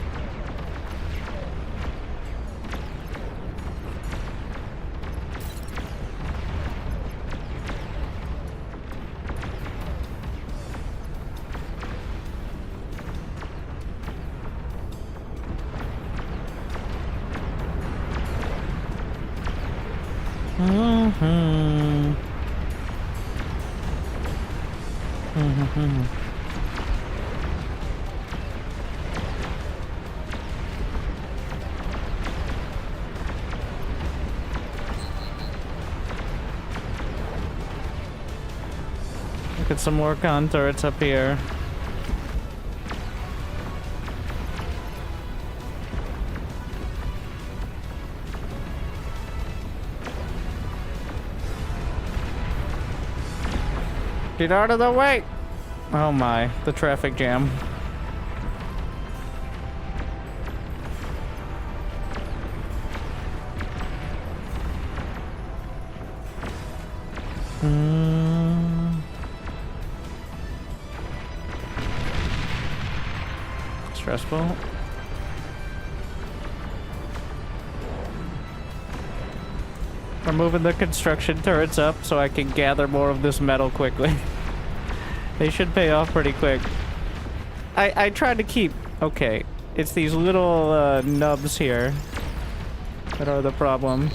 Mm-hmm. Look at some more con turrets up here. Get out of the way! Oh my, the traffic jam. Stressful. We're moving the construction turrets up so I can gather more of this metal quickly. They should pay off pretty quick. I tried to keep... Okay, it's these little nubs here that are the problem.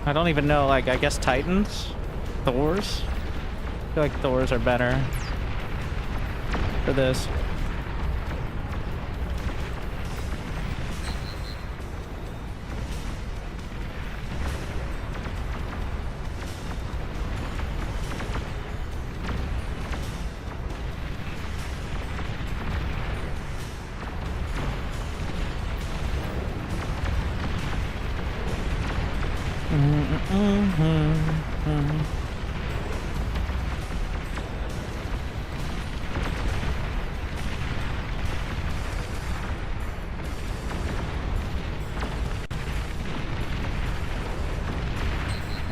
I don't even know, like, I guess Titans? Thors? I feel like Thors are better for this.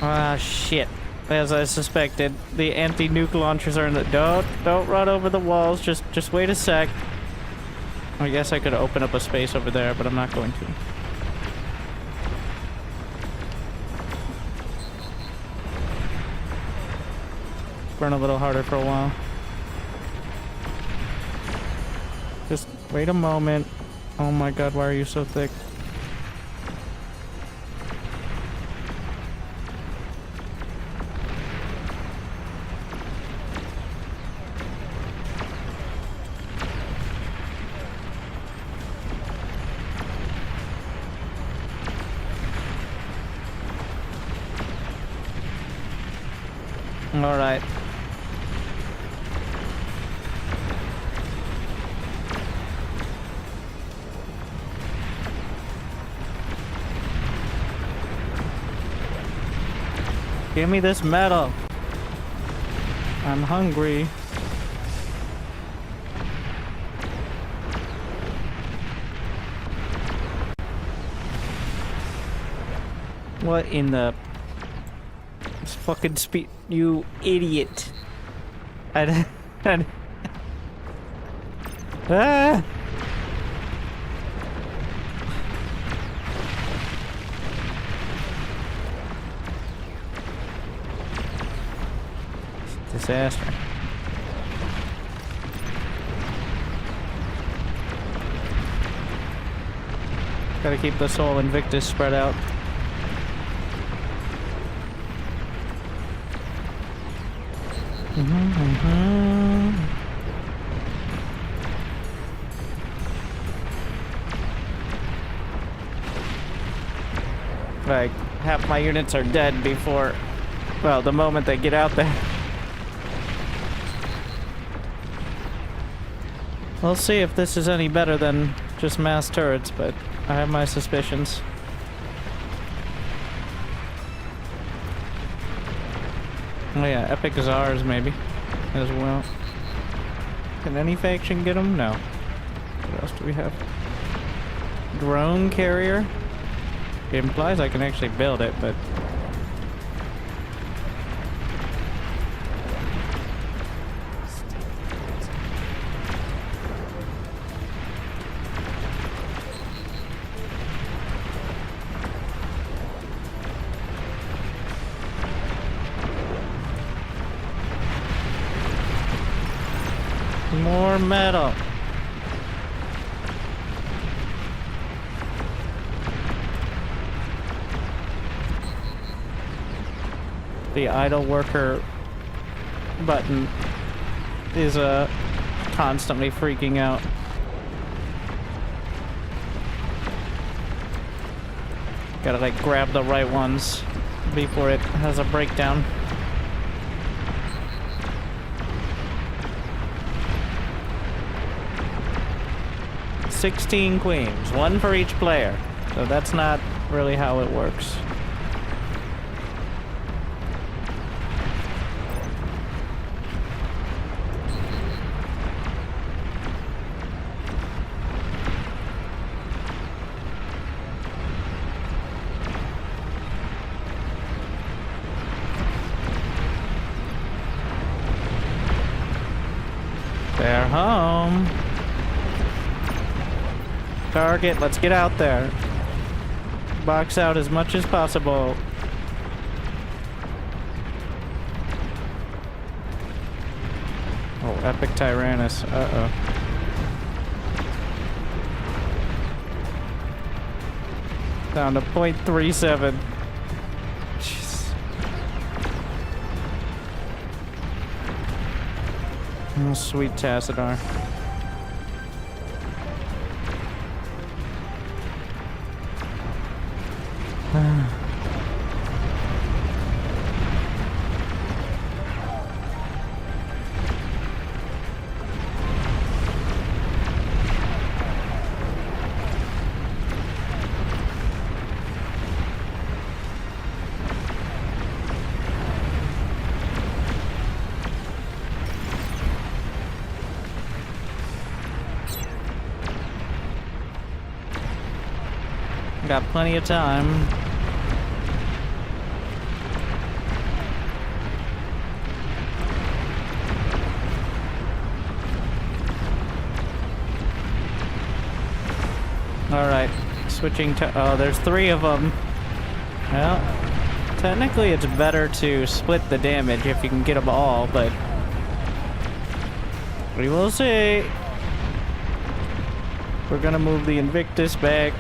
Ah, shit. As I suspected, the anti-nuke launchers are in the... Don't run over the walls. Just wait a sec. I guess I could open up a space over there, but I'm not going to. Burn a little harder for a while. Just wait a moment. Oh my god, why are you so thick? All right. Give me this metal. I'm hungry. What in the... This fucking speed... You idiot. Ah! Disaster. Gotta keep the Soul Invictus spread out. Like, half my units are dead before, well, the moment they get out there. We'll see if this is any better than just mass turrets, but I have my suspicions. Oh yeah, Epic Czars maybe, as well. Can any faction get them? No. What else do we have? Drone carrier? It implies I can actually build it, but... more metal. The idle worker button is constantly freaking out. Gotta like grab the right ones before it has a breakdown. "16 queens, one for each player." So that's not really how it works. They're home. Target, let's get out there. Box out as much as possible. Oh, epic Tyrannus. Uh-oh. Down to 0.37. Jeez. Oh, sweet Tassadar. Got plenty of time. Alright, switching to... Oh, there's 3 of them. Well, technically it's better to split the damage if you can get them all, but... we will see. We're gonna move the Invictus back.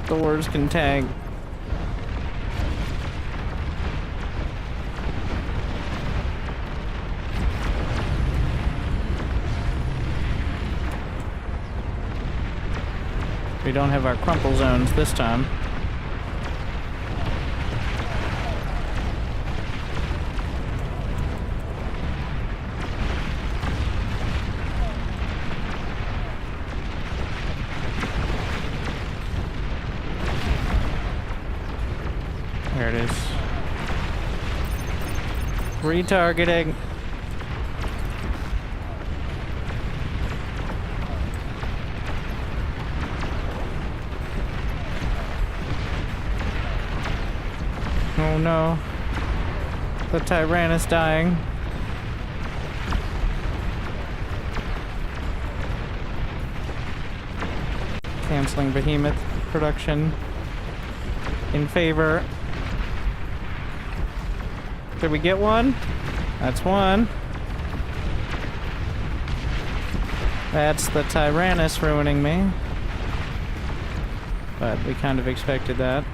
Thors can tank. We don't have our crumple zones this time. There it is. Retargeting. Oh no. The Tyrannus dying. Canceling Behemoth production in favor. Did we get one? That's one. That's the Tyrannus ruining me. But we kind of expected that.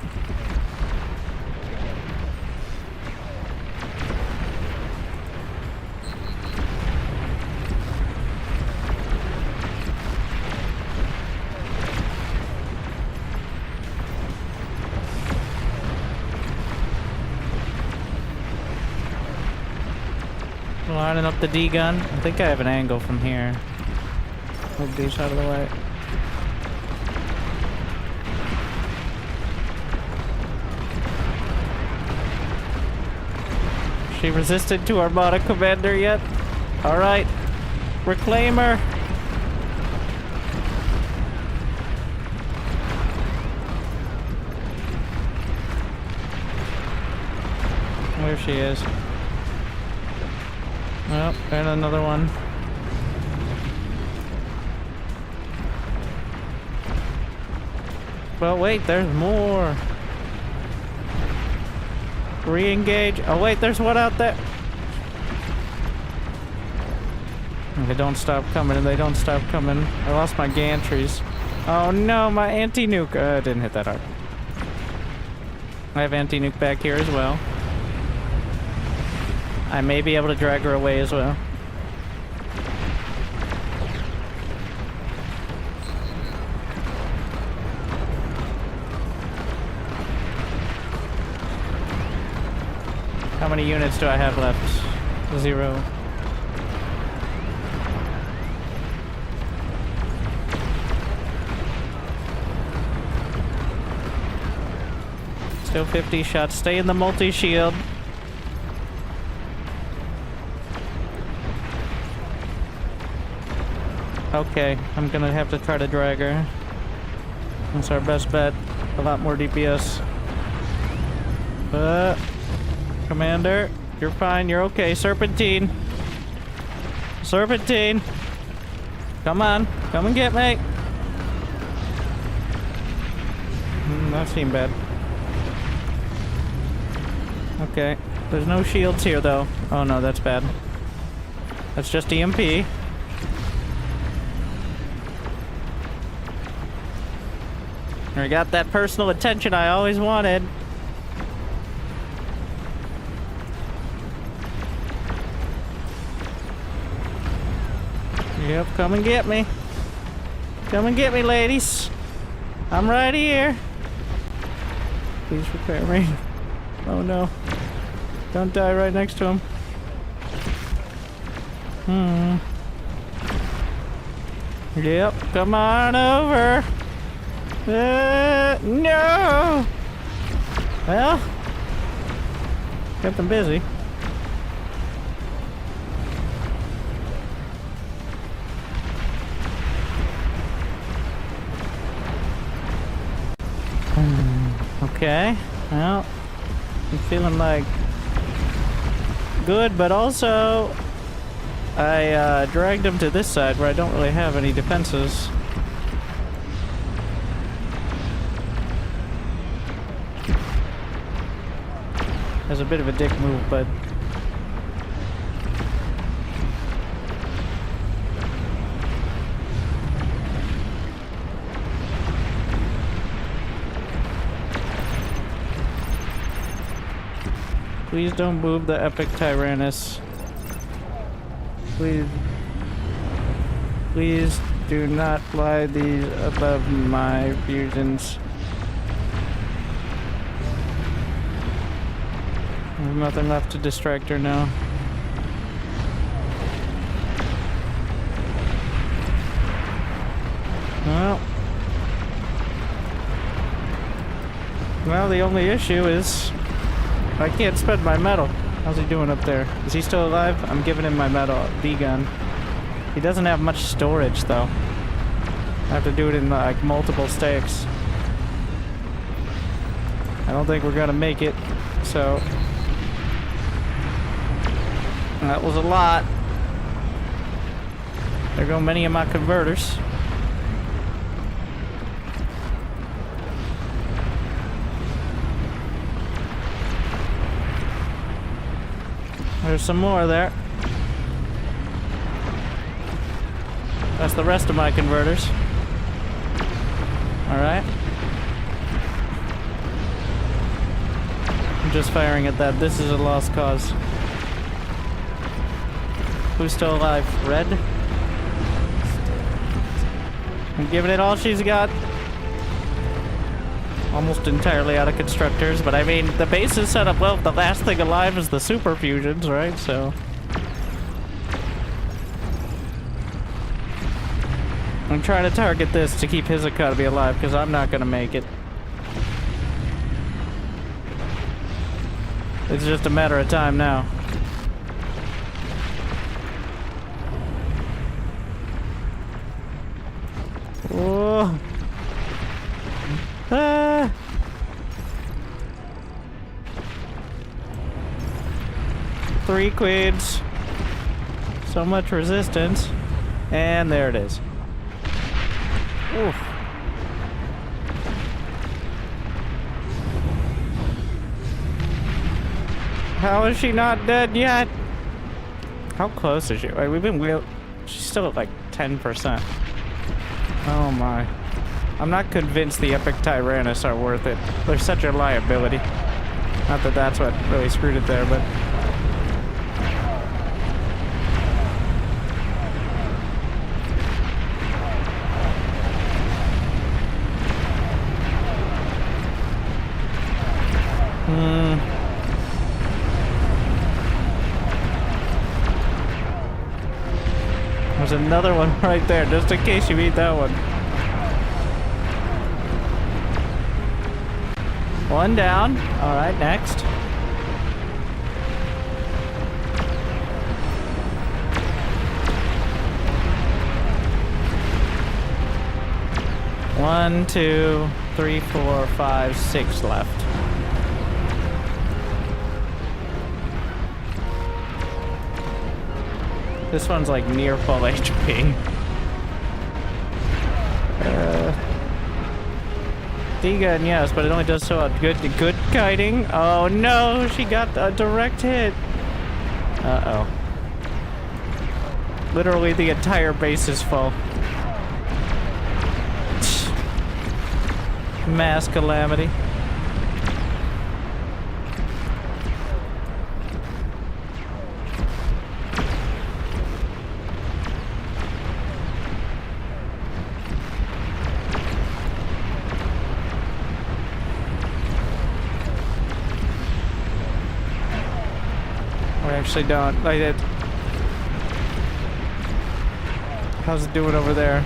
Lining up the D gun. I think I have an angle from here. Move these out of the way. She resisted to Armada Commander yet? Alright. Reclaimer. There she is. Oh, and another one. Well, wait, there's more. Re-engage. Oh, wait, there's one out there. They don't stop coming, and they don't stop coming. I lost my gantries. Oh no, my anti-nuke. I didn't hit that hard. I have anti-nuke back here as well. I may be able to drag her away as well. How many units do I have left? 0. Still 50 shots. Stay in the multi-shield. Okay, I'm gonna have to try to drag her. That's our best bet. A lot more DPS. Commander, you're fine. You're okay. Serpentine. Serpentine. Come on. Come and get me. That seemed bad. Okay. There's no shields here, though. Oh, no, that's bad. That's just EMP. I got that personal attention I always wanted. Yep, come and get me. Come and get me, ladies. I'm right here. Please repair me. Oh no. Don't die right next to him. Yep, come on over. No! Well, kept them busy. Okay, well, I'm feeling like good, but also I dragged him to this side where I don't really have any defenses. That's a bit of a dick move, but please don't move the epic Tyrannus. Please. Please do not fly these above my fusions. There's nothing left to distract her now. Well, the only issue is I can't spend my metal. How's he doing up there? Is he still alive? I'm giving him my metal D-gun. He doesn't have much storage, though. I have to do it in, like, multiple stacks. I don't think we're gonna make it, so that was a lot. There go many of my converters. There's some more there. That's the rest of my converters. Alright. I'm just firing at that. This is a lost cause. Who's still alive? Red? I'm giving it all she's got. Almost entirely out of constructors, but I mean, the base is set up well. The last thing alive is the super fusions, right? So I'm trying to target this to keep his economy alive, because I'm not going to make it. It's just a matter of time now. Whoa. Ah. Three queens. So much resistance. And there it is. Oof. How is she not dead yet? How close is she? Like, we've been She's still at like 10%. Oh my. I'm not convinced the Epic Tyrannus are worth it. They're such a liability. Not that that's what really screwed it there, but... There's another one right there, just in case you beat that one. One down. All right, next. One, two, three, four, five, six left. This one's like near full HP. D-gun, yes, but it only does so good kiting. Oh no, she got a direct hit. Uh-oh. Literally the entire base is full. Mass calamity. Actually don't like it. How's it doing over there?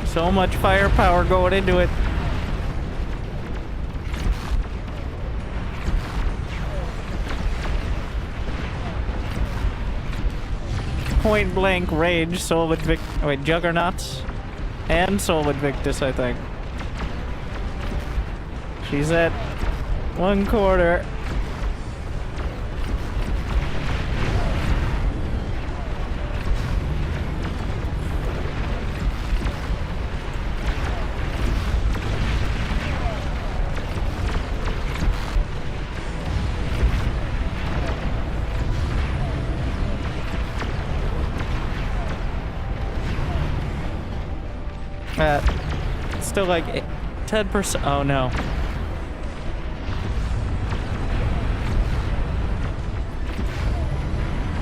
So much firepower going into it. Point blank rage, Soul Invictus. Wait, Juggernauts and Soul Invictus, I think. She's at 1/4. Still like 10%. Oh no.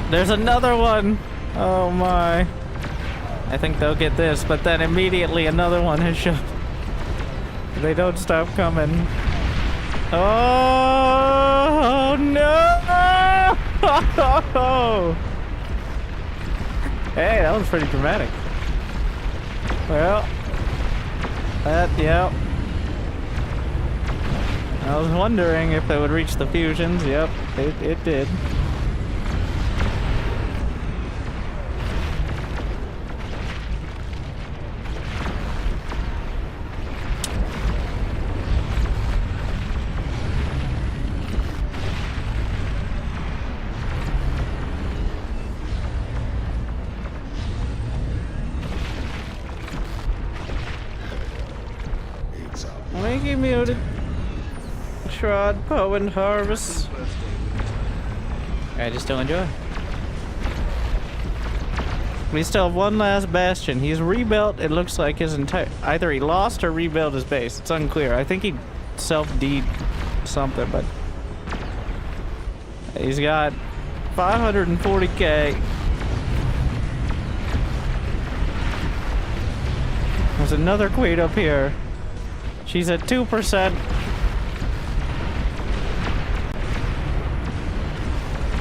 There's another one! Oh my. I think they'll get this, but then immediately another one has shown. They don't stop coming. Oh no! Hey, that was pretty dramatic. Well, yep. I was wondering if they would reach the fusions. Yep, it did. Wakey muted. Shrod, Poe, and Harvest. I just don't enjoy. We still have one last bastion. He's rebuilt, it looks like his entire... Either he lost or rebuilt his base. It's unclear. I think he self-deed something, but... He's got 540k. There's another queen up here. She's at 2%.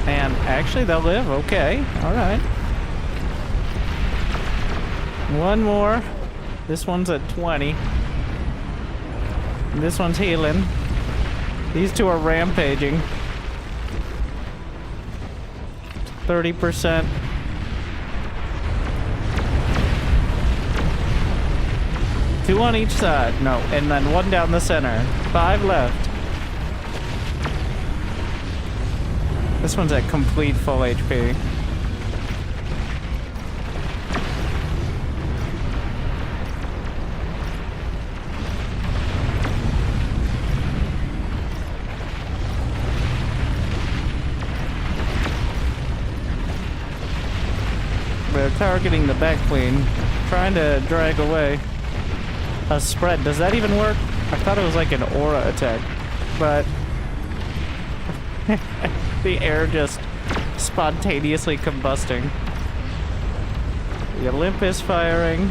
And actually, they'll live. Okay. All right. One more. This one's at 20. And this one's healing. These two are rampaging. 30%. Two on each side. No, and then one down the center. 5 left. This one's at complete full HP. They're targeting the back queen, trying to drag away a spread. Does that even work? I thought it was like an aura attack, but the air just spontaneously combusting. The Olympus firing.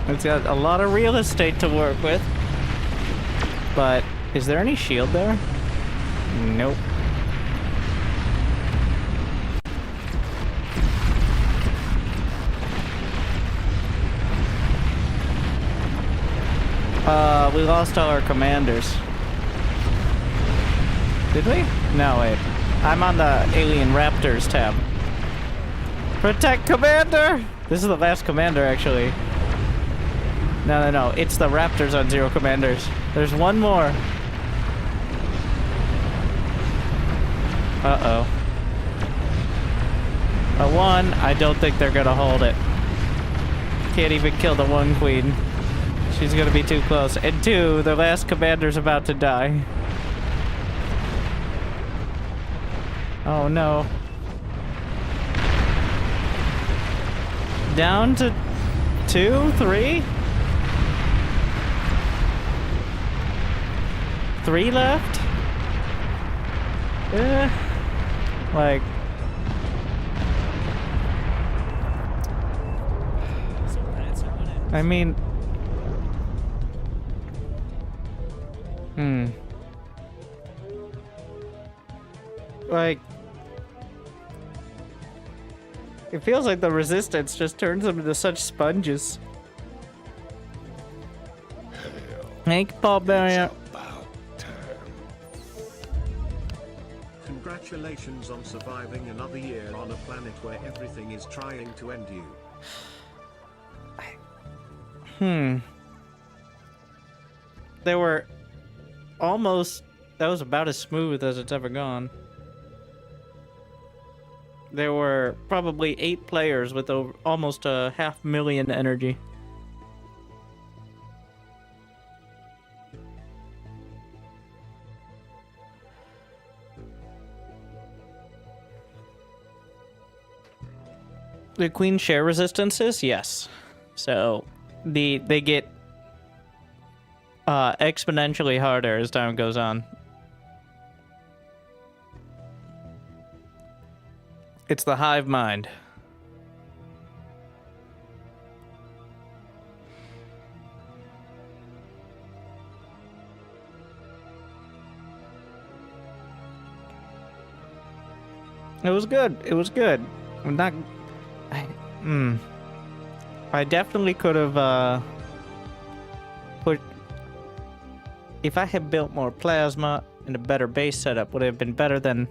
It's got a lot of real estate to work with. But is there any shield there? Nope. We lost all our commanders. Did we? No, wait. I'm on the Alien Raptors tab. Protect commander! This is the last commander, actually. No. It's the Raptors on 0 commanders. There's one more. Uh-oh. One, I don't think they're gonna hold it. Can't even kill the one queen. She's gonna be too close. And 2, the last commander's about to die. Oh no. Down to 2, 3? 3 left? Like... I mean... Like... It feels like the resistance just turns them into such sponges. Thank Paul Barrier. Congratulations on surviving another year on a planet where everything is trying to end you. They were almost... That was about as smooth as it's ever gone. There were probably 8 players with over, almost 500,000 energy. The queen share resistances? Yes. So they get exponentially harder as time goes on. It's the hive mind. It was good. It was good. I'm not... I definitely could have, put... If I had built more plasma and a better base setup, would have been better than...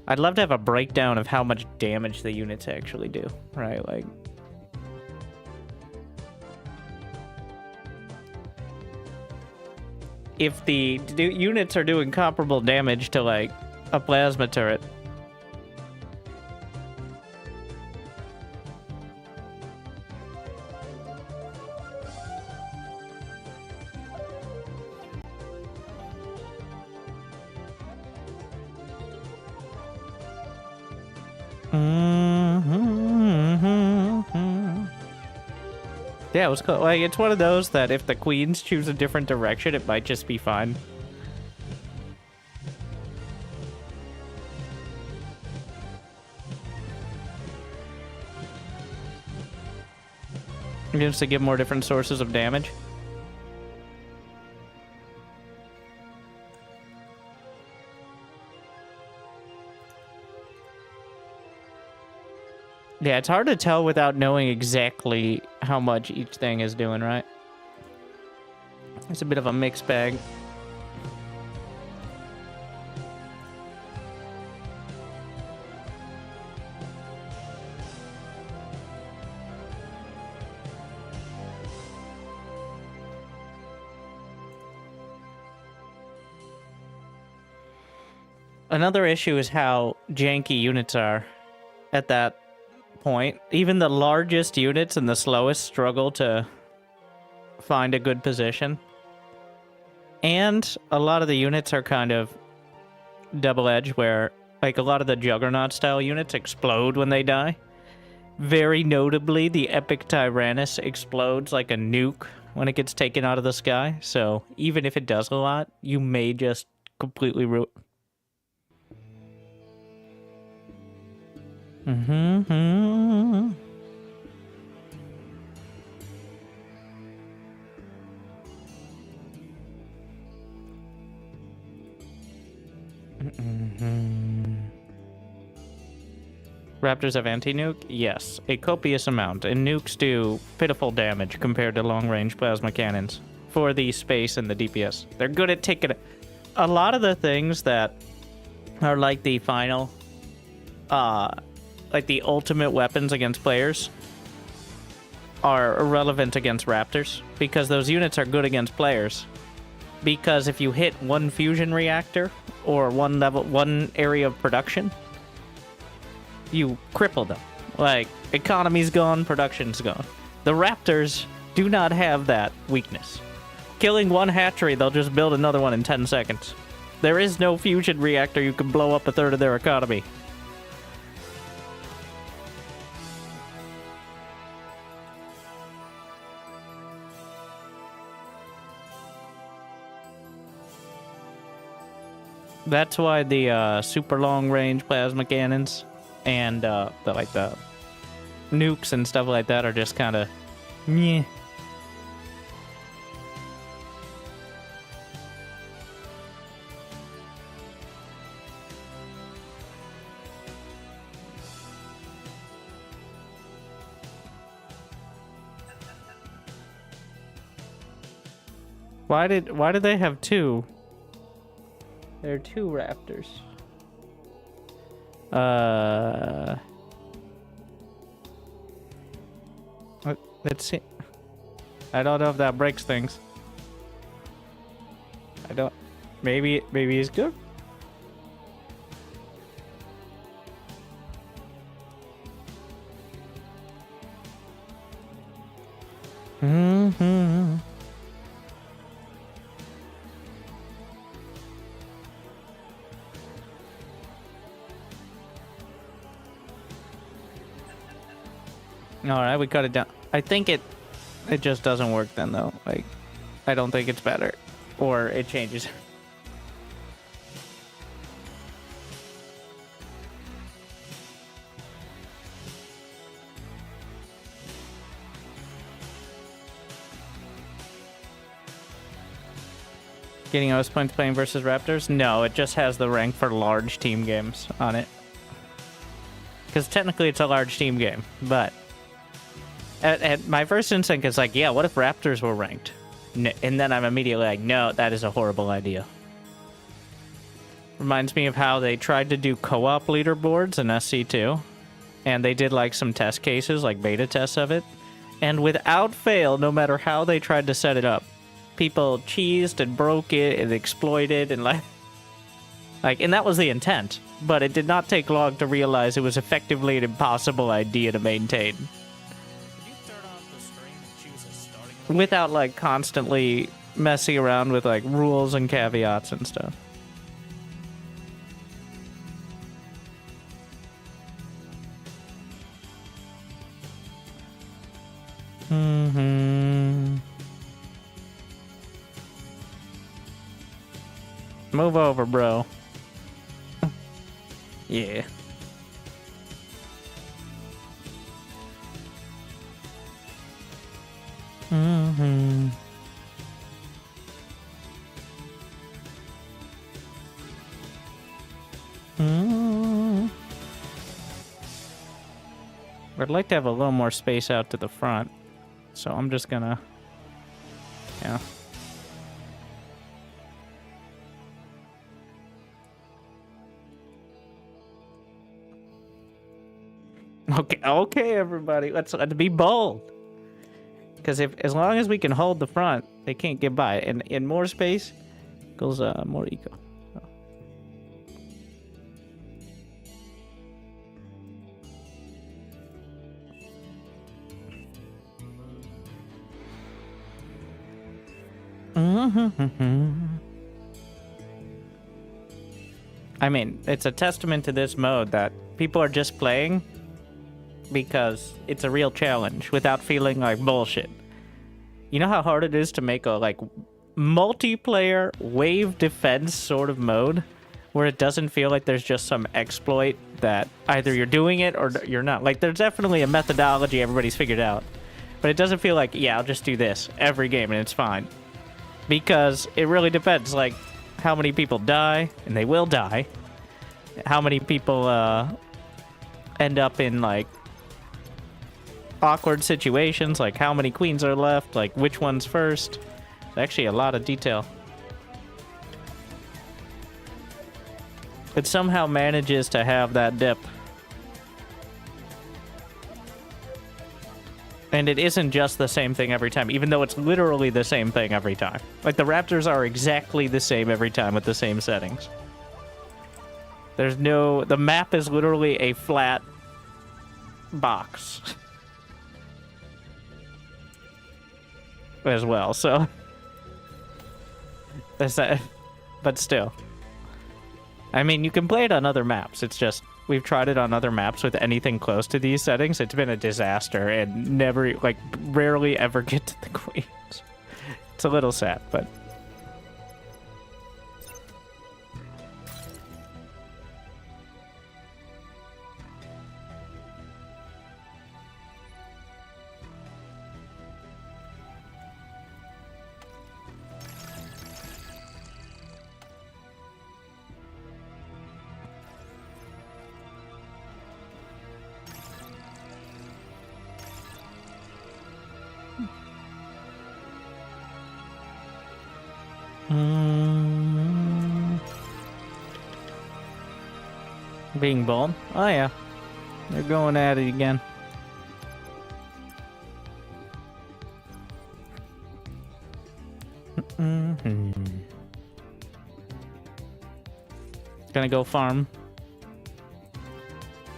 I'd love to have a breakdown of how much damage the units actually do, right? Like... If the units are doing comparable damage to, like, a plasma turret... Yeah, it was cool. Like, it's one of those that if the queens choose a different direction, it might just be fine. Just to give more different sources of damage. Yeah, it's hard to tell without knowing exactly how much each thing is doing, right? It's a bit of a mixed bag. Another issue is how janky units are at that point. Even the largest units and the slowest struggle to find a good position. And a lot of the units are kind of double-edged, where like a lot of the Juggernaut-style units explode when they die. Very notably, the Epic Tyrannus explodes like a nuke when it gets taken out of the sky. So even if it does a lot, you may just completely ruin. Raptors have anti-nuke? Yes, a copious amount, and nukes do pitiful damage compared to long-range plasma cannons for the space and the DPS. They're good at taking a lot of the things that are like the final, like the ultimate weapons against players are irrelevant against Raptors, because those units are good against players. Because if you hit one fusion reactor or one area of production, you cripple them. Like, economy's gone, production's gone. The Raptors do not have that weakness. Killing one hatchery, they'll just build another one in 10 seconds. There is no fusion reactor you can blow up a third of their economy. That's why the super long-range plasma cannons and the nukes and stuff like that are just kind of meh. Why did they have two? There are two Raptors. Let's see. I don't know if that breaks things. I don't. Maybe it's good. Alright, we cut it down. I think it just doesn't work then, though. Like, I don't think it's better. Or it changes. Getting OS points playing versus Raptors? No, it just has the rank for large team games on it. Because technically it's a large team game, but at my first instinct is like, yeah, what if Raptors were ranked? And then I'm immediately like, no, that is a horrible idea. Reminds me of how they tried to do co-op leaderboards in SC2. And they did like some test cases, like beta tests of it. And without fail, no matter how they tried to set it up, people cheesed and broke it and exploited and like, and that was the intent. But it did not take long to realize it was effectively an impossible idea to maintain. Without, like, constantly messing around with, like, rules and caveats and stuff. Move over, bro. Yeah. I'd like to have a little more space out to the front, so I'm just gonna, yeah. Okay, everybody, let's be bold. Because as long as we can hold the front, they can't get by. And in more space equals more eco. I mean, it's a testament to this mode that people are just playing because it's a real challenge without feeling like bullshit. You know how hard it is to make a, like, multiplayer wave defense sort of mode where it doesn't feel like there's just some exploit that either you're doing it or you're not. Like, there's definitely a methodology everybody's figured out, but it doesn't feel like, yeah, I'll just do this every game and it's fine. Because it really depends, like, how many people die, and they will die, how many people end up in, like, awkward situations, like how many queens are left, like which one's first. It's actually a lot of detail. It somehow manages to have that dip. And it isn't just the same thing every time, even though it's literally the same thing every time. Like, the Raptors are exactly the same every time with the same settings. There's no... The map is literally a flat box. As well, so... That's that. But still. I mean, you can play it on other maps. It's just... We've tried it on other maps with anything close to these settings. It's been a disaster and never, like, rarely ever get to the queens. It's a little sad, but... Being bold? Oh yeah. They're going at it again. Gonna go farm.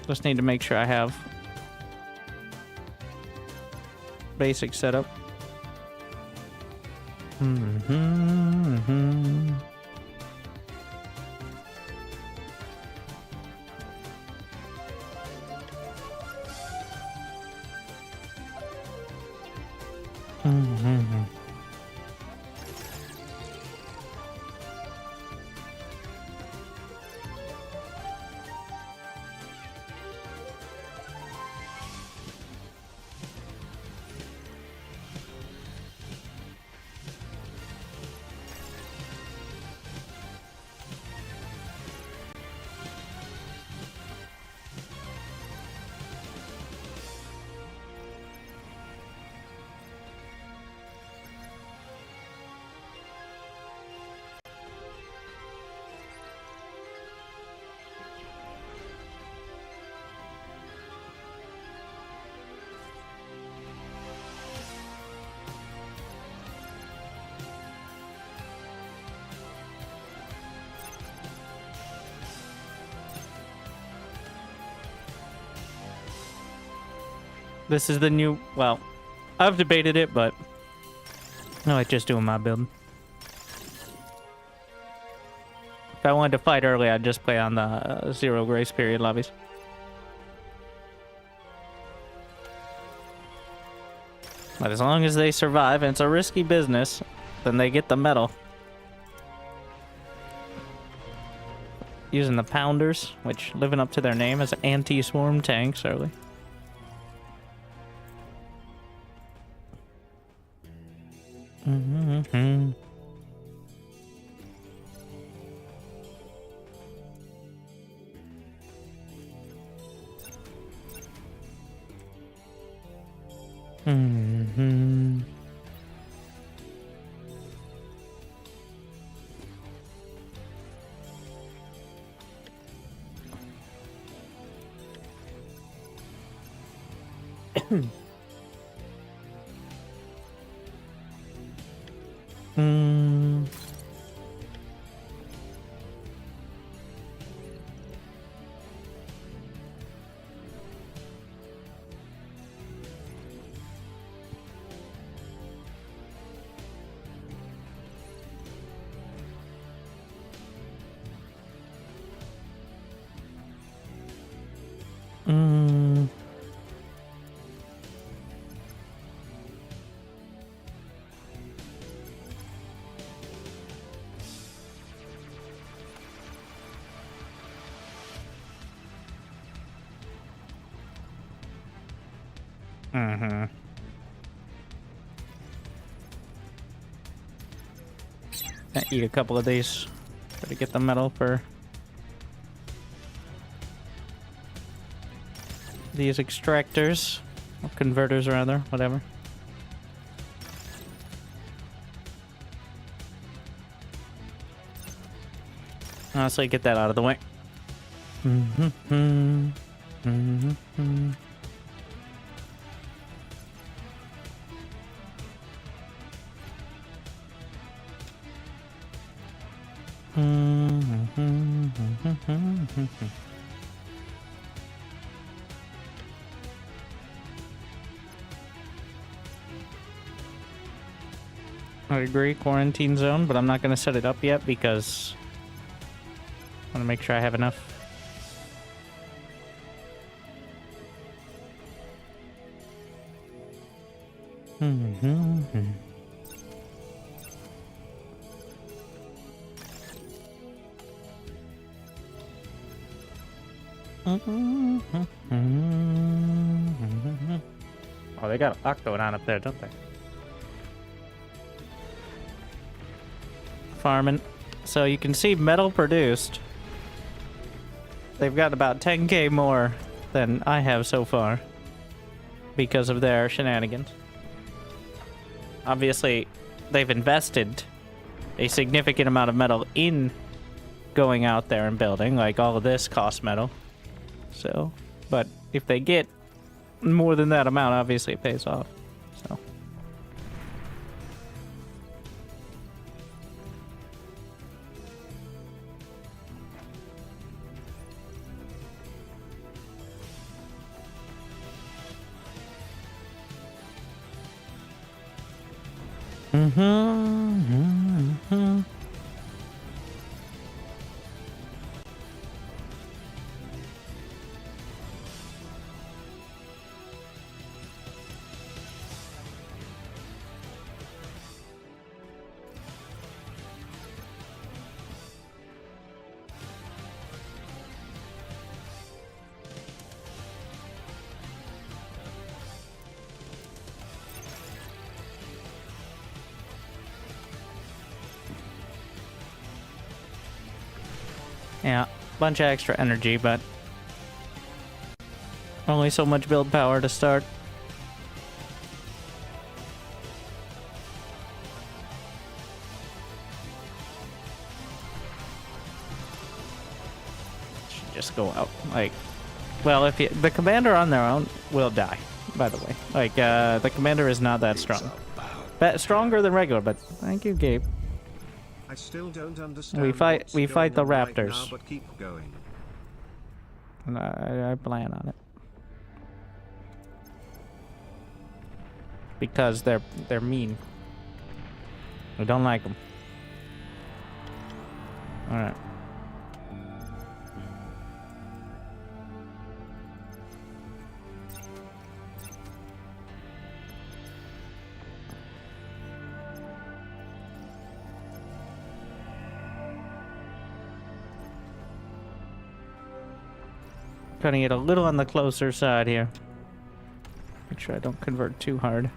Just need to make sure I have basic setup. This is the new... Well, I've debated it, but... I like just doing my build. If I wanted to fight early, I'd just play on the zero grace period lobbies. But as long as they survive, and it's a risky business, then they get the medal. Using the Pounders, which, living up to their name, as anti-swarm tanks early. Mm-hmm. Eat a couple of these. Try to get the metal for these extractors. Or converters, rather. Whatever. Honestly, get that out of the way. I agree, quarantine zone, but I'm not going to set it up yet because I want to make sure I have enough. Oh, they got a lot going on up there, don't they? Farming. So you can see metal produced. They've got about 10k more than I have so far because of their shenanigans. Obviously, they've invested a significant amount of metal in going out there and building. Like, all of this costs metal. So, but if they get more than that amount, obviously it pays off. So. Yeah, bunch of extra energy, but only so much build power to start. Should just go out. Like, well, if you, the commander on their own will die, by the way. Like, the commander is not that strong. Stronger than regular, but thank you, Gabe. I still don't understand. We fight the raptors. Now, but keep going. And I plan on it. Because they're mean. I don't like them. All right. Cutting it a little on the closer side here. Make sure I don't convert too hard.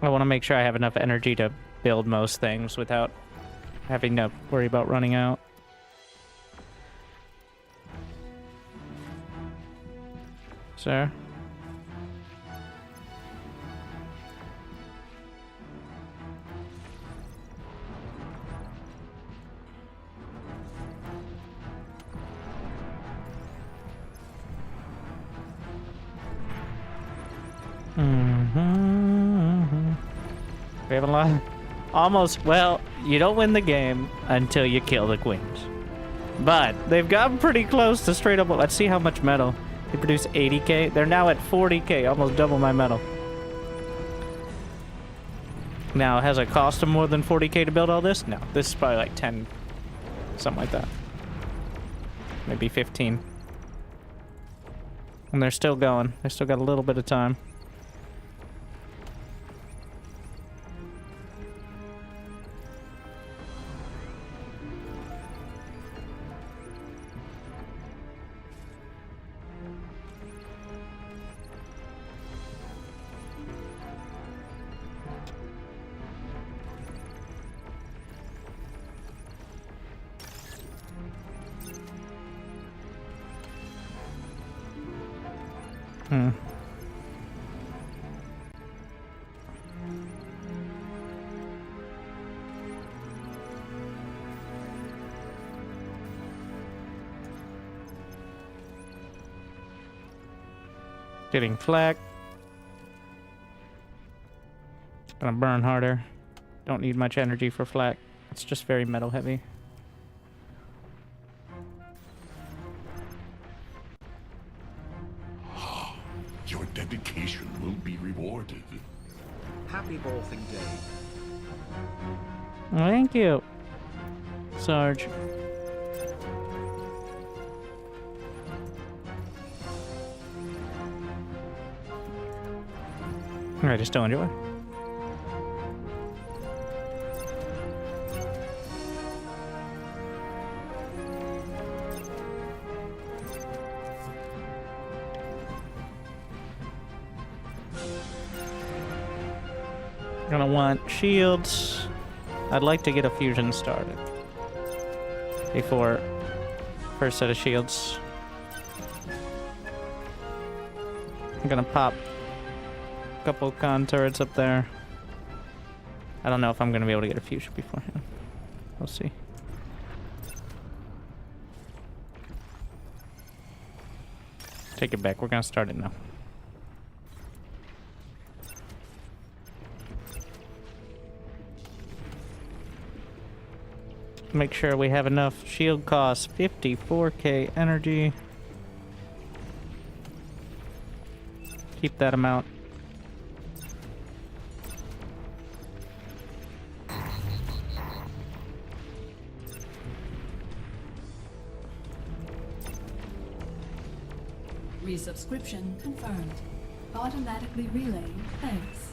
I want to make sure I have enough energy to build most things without having to worry about running out. Sir? We have a lot. Almost, well, you don't win the game until you kill the queens. But they've gotten pretty close to straight up. Let's see how much metal. They produce 80k. They're now at 40k, almost double my metal. Now, has it cost them more than 40k to build all this? No, this is probably like 10, something like that. maybe 15. And they're still going. They still got a little bit of time. Getting flak. Gonna burn harder. Don't need much energy for flak. It's just very metal heavy. Your dedication will be rewarded. Happy birthing day. Thank you, Sarge. Alright, I still enjoy. Gonna want shields. I'd like to get a fusion started before first set of shields. I'm gonna pop a couple con turrets up there. I don't know if I'm gonna be able to get a fusion beforehand. We'll see. Take it back. We're gonna start it now. Make sure we have enough shield costs. 54k energy. Keep that amount. Resubscription confirmed. Automatically relaying thanks.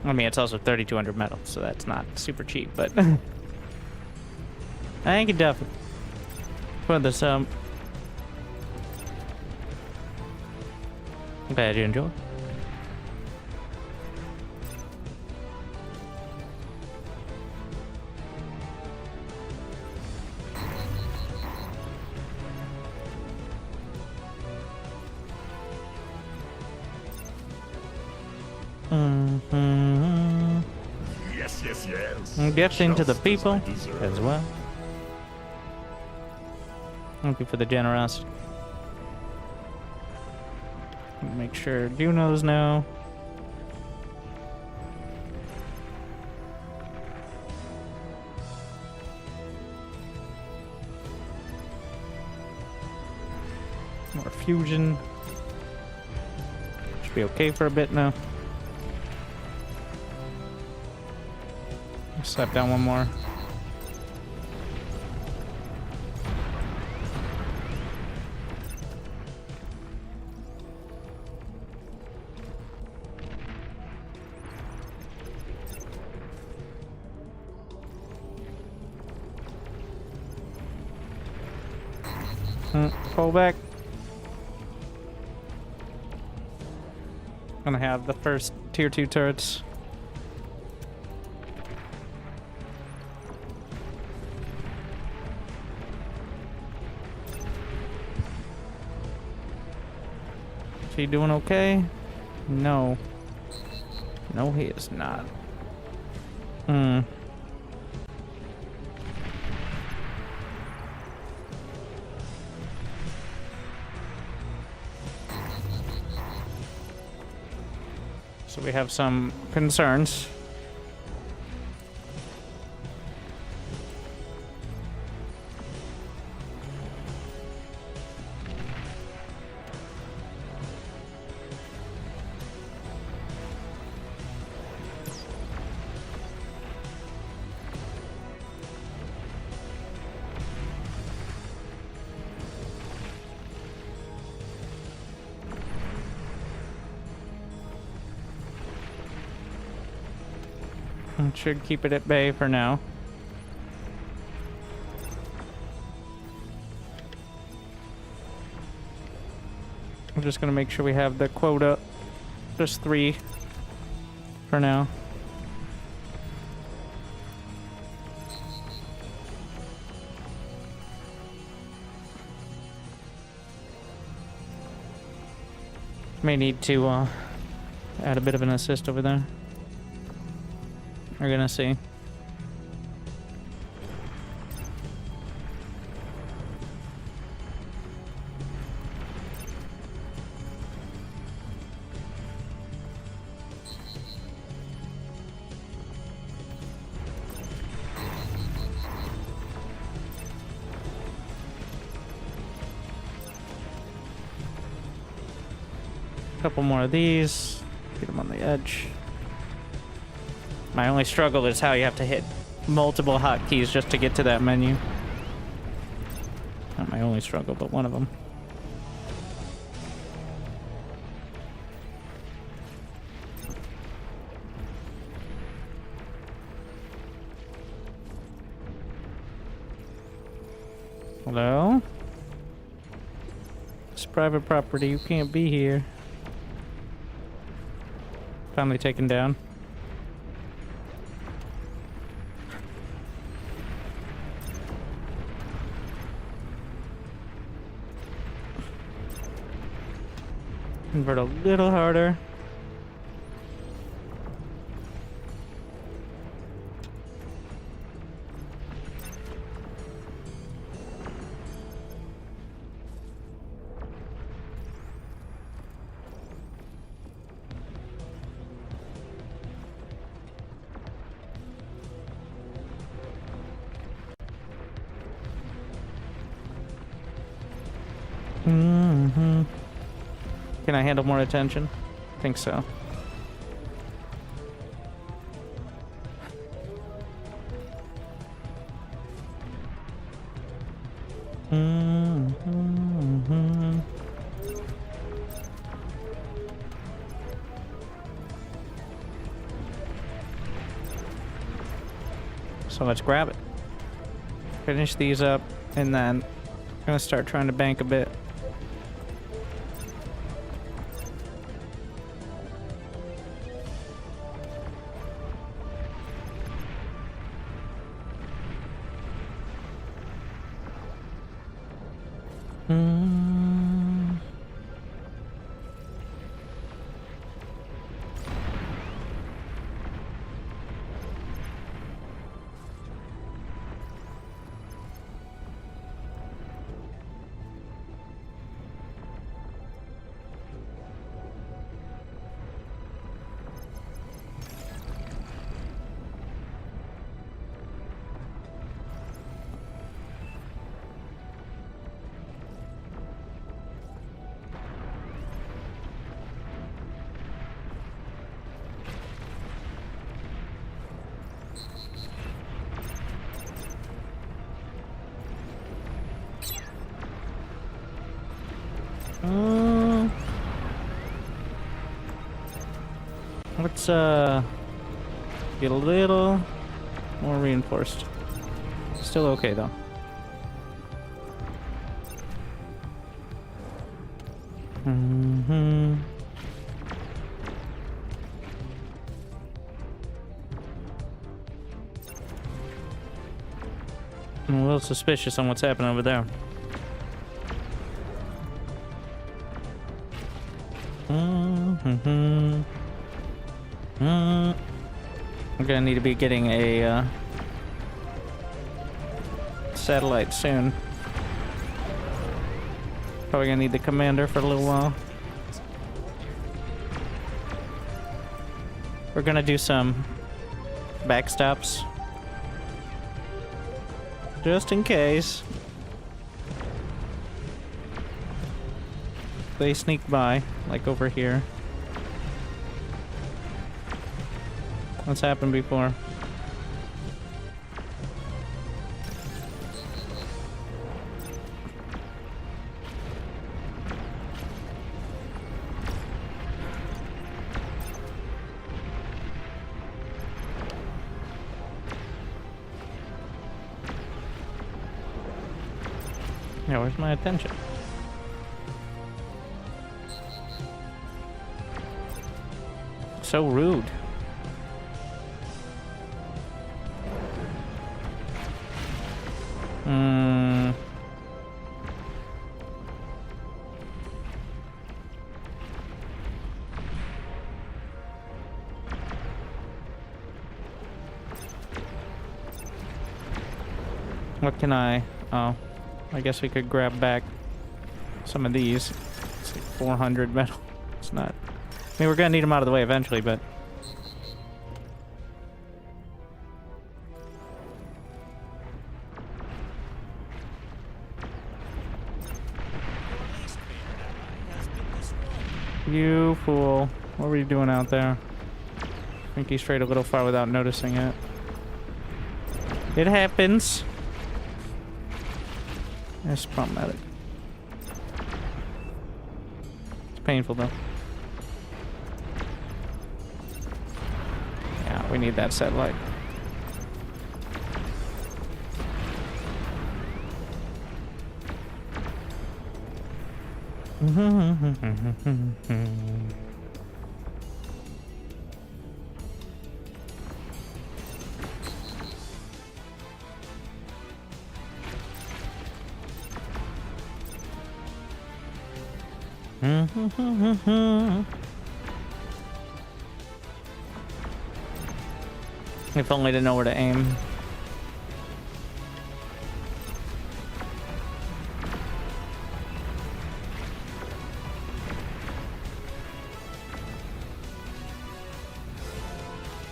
I mean, it's also 3,200 metal, so that's not super cheap, but thank you, Duffy, for the sum. Glad you enjoy. Yes, yes, yes. And gifting to the Just people as I deserve. as well. Thank you for the generosity. Make sure Juno's now. More fusion. Should be okay for a bit now. Slap down one more. Pull back. Gonna have the first tier 2 turrets. Is he doing okay? No. No, he is not. So we have some concerns. It should keep it at bay for now. I'm just gonna make sure we have the quota. Just 3 for now. May need to add a bit of an assist over there. We're gonna see. Couple more of these. Get them on the edge. My only struggle is how you have to hit multiple hotkeys just to get to that menu. Not my only struggle, but one of them. Hello? It's private property. You can't be here. Finally taken down. Convert a little harder. Can I handle more attention? I think so. So let's grab it. Finish these up, and then I'm gonna start trying to bank a bit. Let's get a little more reinforced. Still okay though. I'm a little suspicious on what's happening over there. I'm gonna need to be getting a satellite soon. Probably gonna need the commander for a little while. We're gonna do some backstops. Just in case they sneak by, like over here. What's happened before? Yeah, where's my attention? So rude. What can I... Oh, I guess we could grab back some of these. It's like 400 metal. It's not... I mean, we're gonna need them out of the way eventually, but... You fool. What were you doing out there? I think he strayed a little far without noticing it. It happens. It's problematic. It's painful though. Yeah, we need that satellite. If only to know where to aim.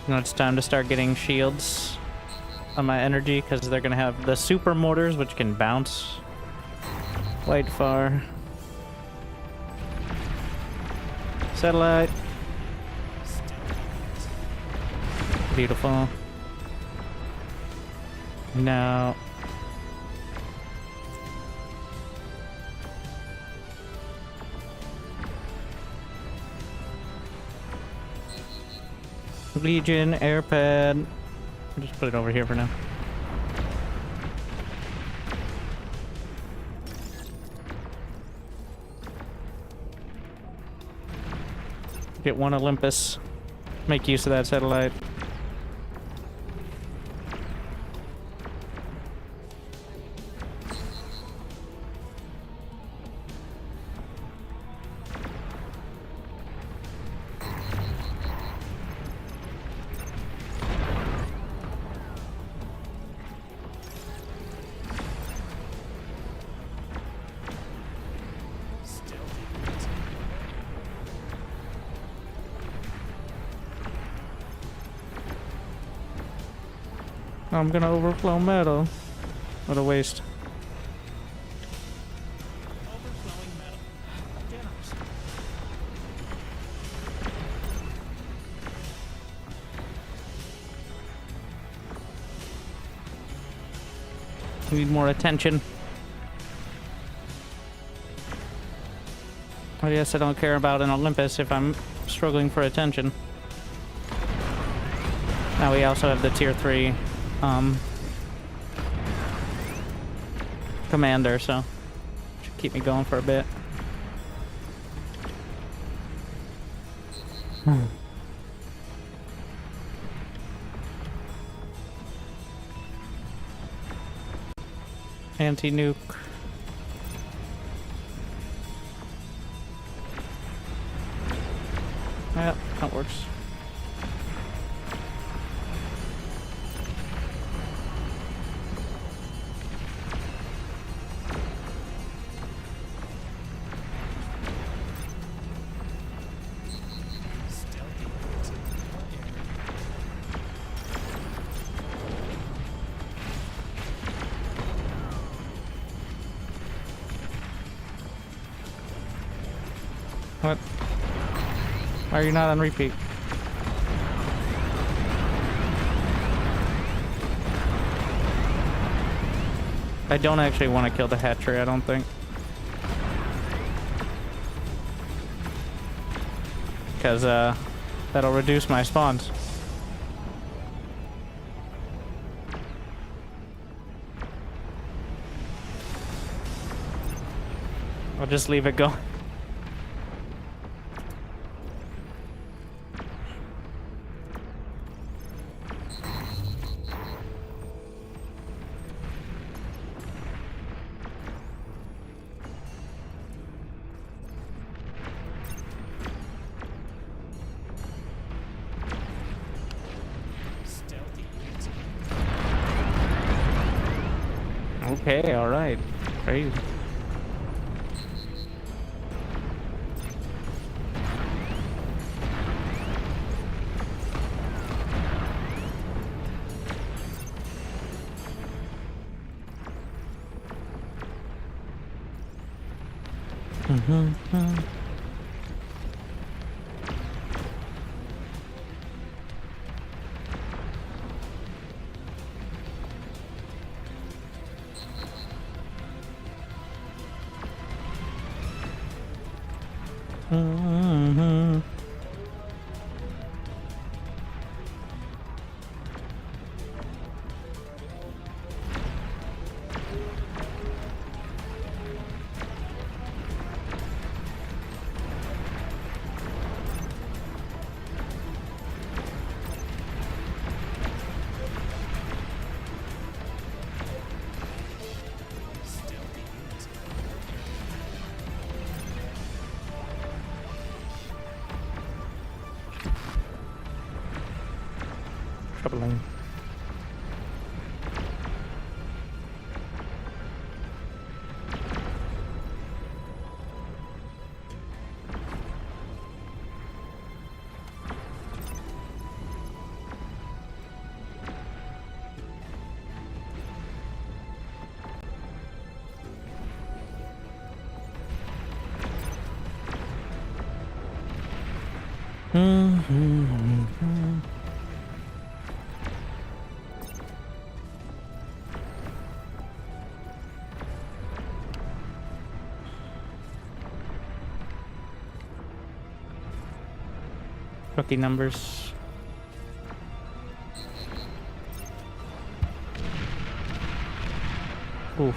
Now it's time to start getting shields on my energy because they're gonna have the super mortars, which can bounce quite far. Satellite. Beautiful. No. Legion, airpad. I'll just put it over here for now. Get one Olympus. Make use of that satellite. I'm gonna overflow metal. What a waste. Overflowing metal. Generous. Need more attention. I guess I don't care about an Olympus if I'm struggling for attention. Now we also have the tier 3 commander, so should keep me going for a bit. Anti-nuke. Yeah, that works. What? Why are you not on repeat? I don't actually want to kill the hatchery, I don't think. Because, that'll reduce my spawns. I'll just leave it go. Stealthy. Okay, alright. Crazy. Stealthy units. Troubling. Rookie numbers. Ooh.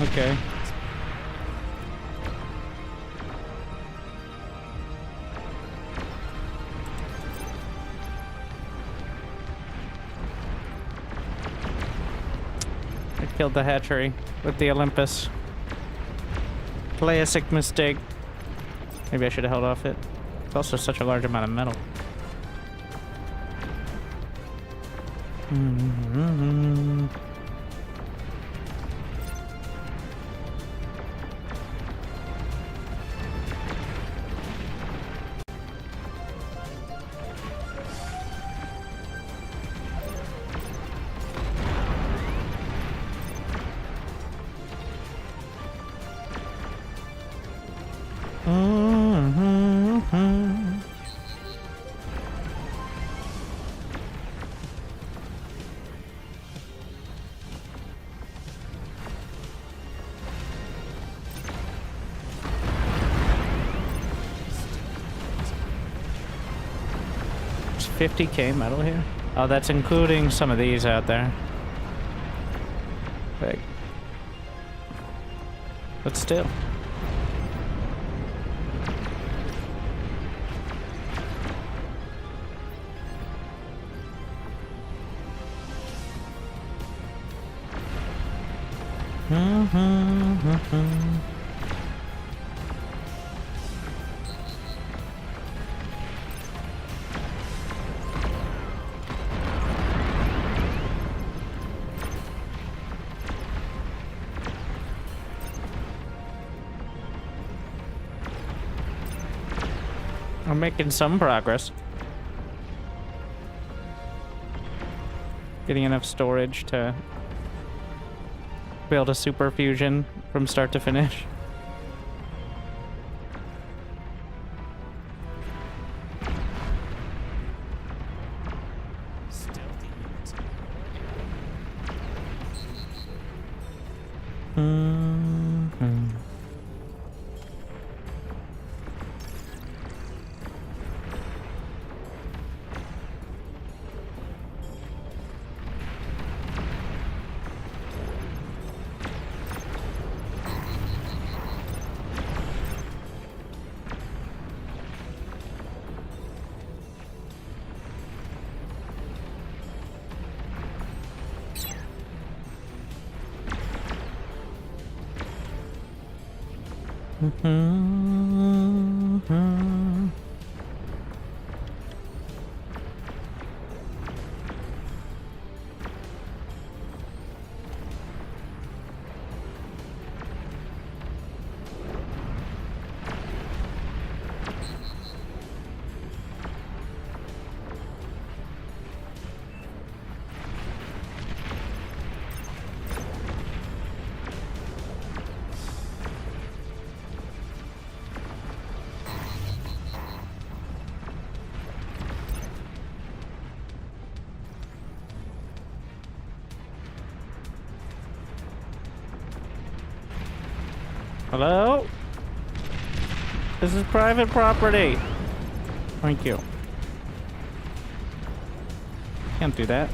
Okay. I killed the hatchery with the Olympus. Classic mistake. Maybe I should have held off it. It's also such a large amount of metal. There's 50k metal here? Oh, that's including some of these out there. Big. But still. I'm making some progress. Getting enough storage to build a super fusion from start to finish. Stealthy units. Hello? This is private property. Thank you. Can't do that.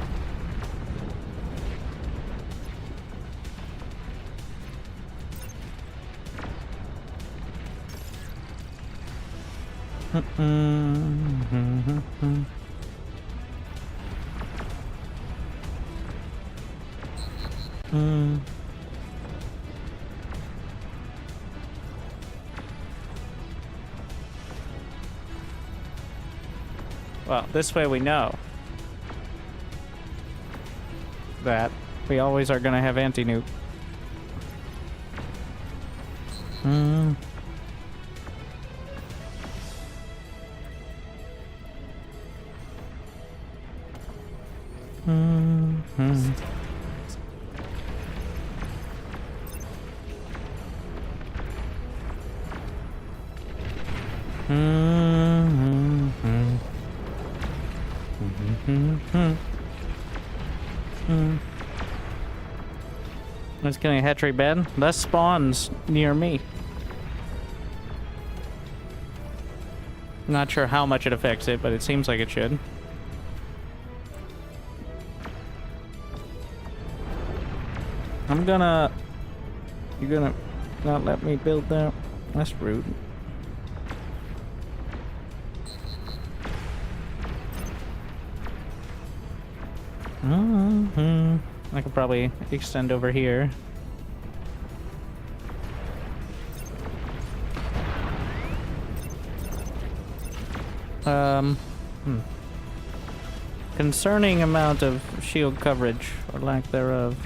Well, this way we know that we always are gonna have anti-nuke. It's getting a hatchery bed. Less spawns near me. Not sure how much it affects it, but it seems like it should. You're gonna not let me build that? That's rude. I could probably extend over here. Concerning amount of shield coverage, or lack thereof.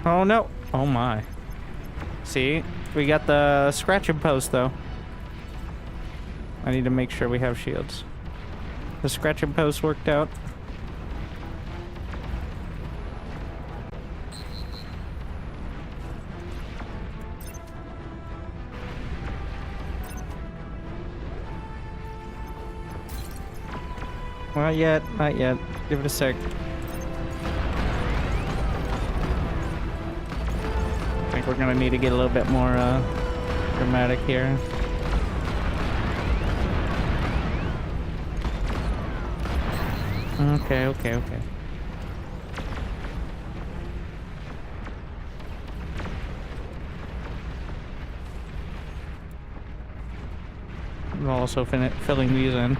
Oh no. Oh my. See? We got the scratching post though. I need to make sure we have shields. The scratching post worked out. Not yet, not yet. Give it a sec. I think we're gonna need to get a little bit more dramatic here. Okay, okay, okay. I'm also filling these in.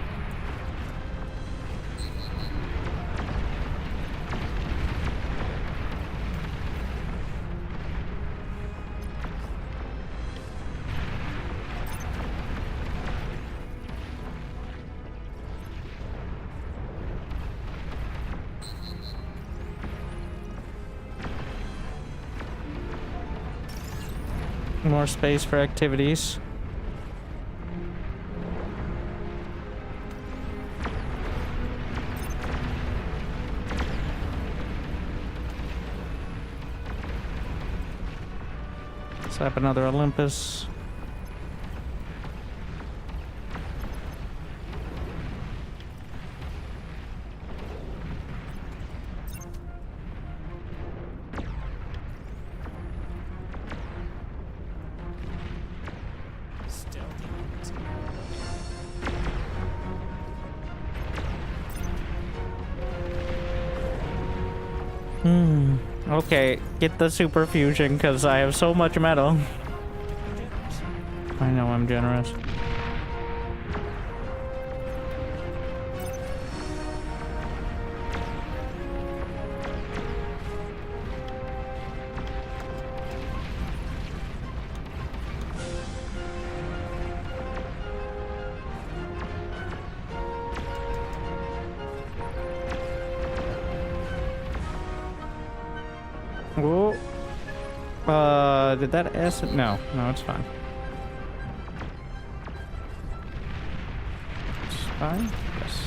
More space for activities. Slap another Olympus. Okay, get the super fusion because I have so much metal. I know I'm generous. Whoa. Did that S? No, it's fine. It's fine? Yes.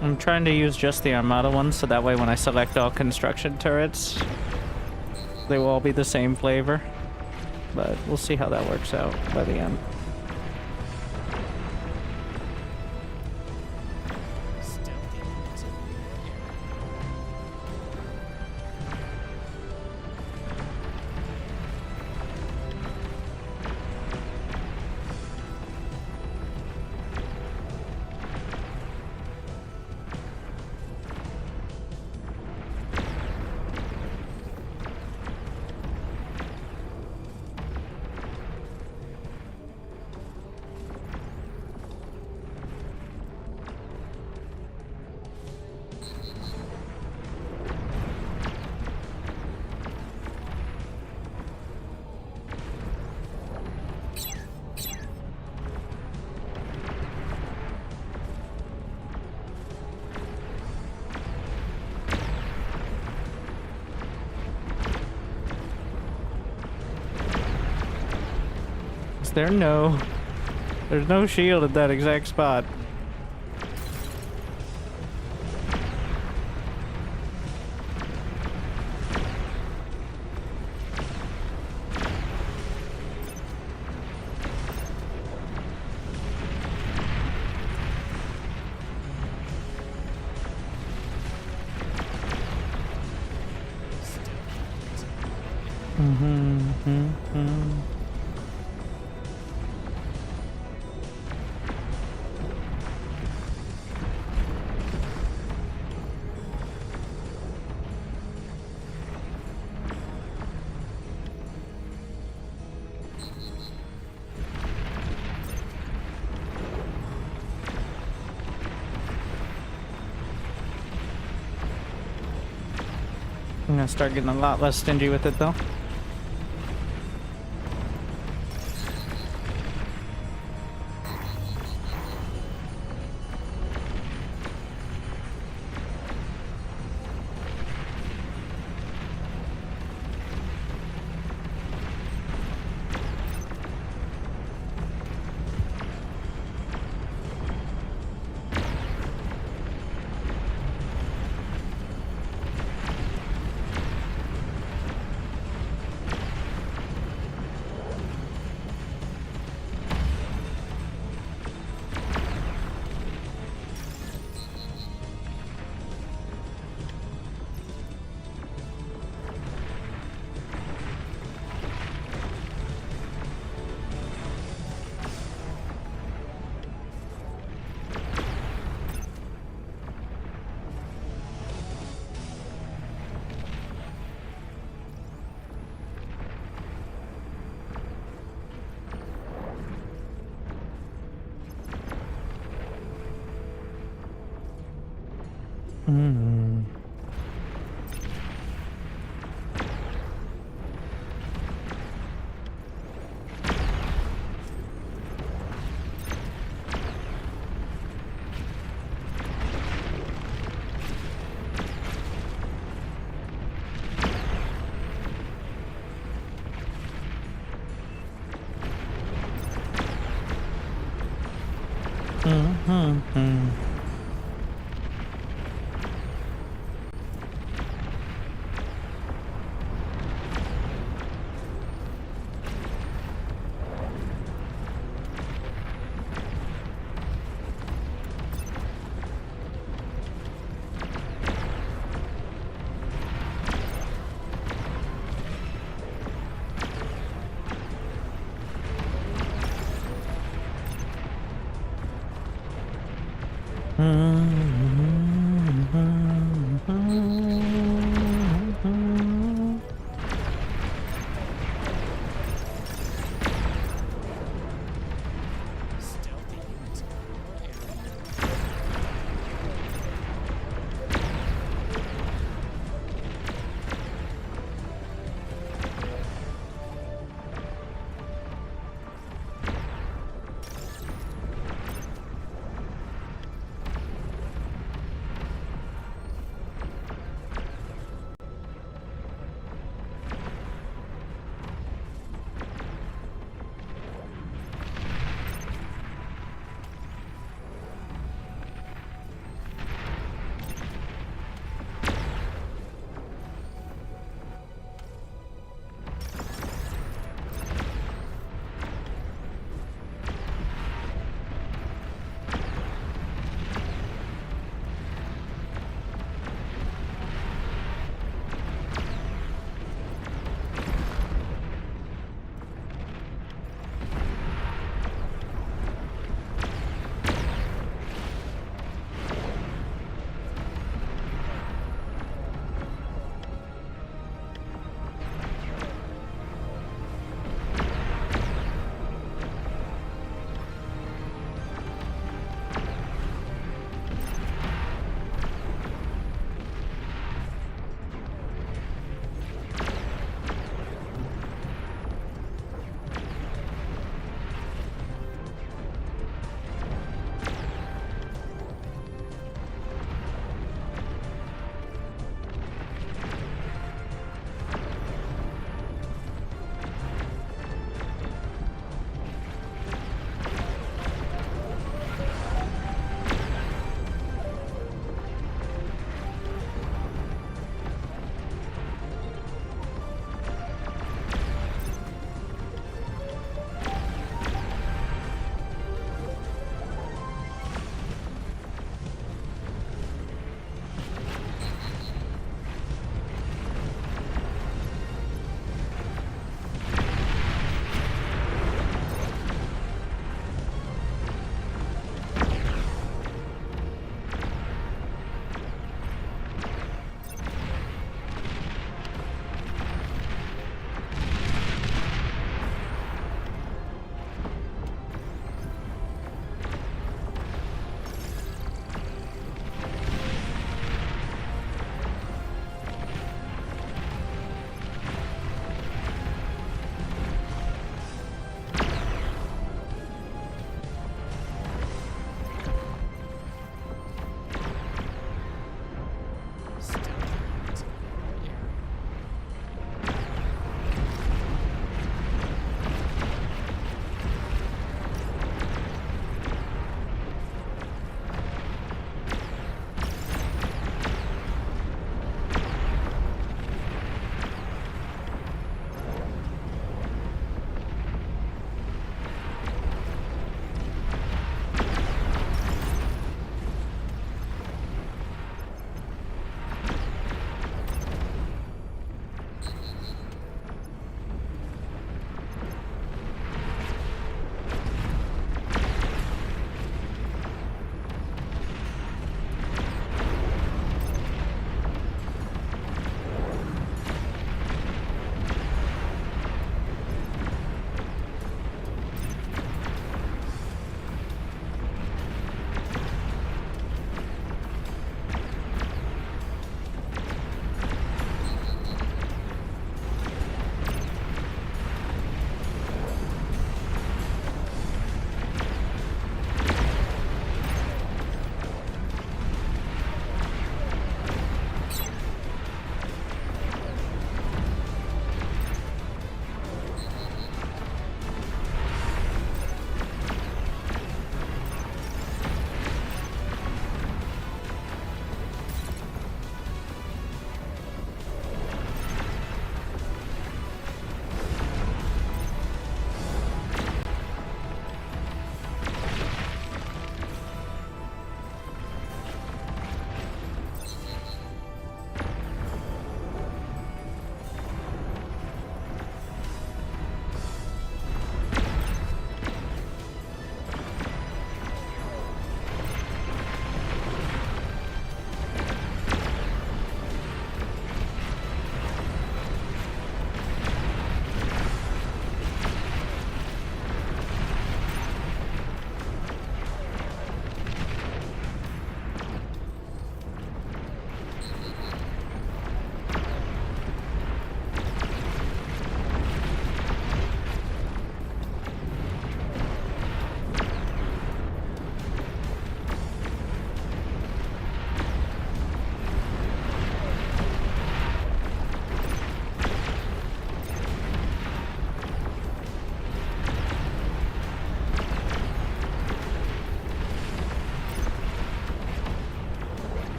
I'm trying to use just the Armada ones, so that way when I select all construction turrets, they will all be the same flavor. But we'll see how that works out by the end. There's no shield at that exact spot. I'm gonna start getting a lot less stingy with it though. Stealthy units in your area.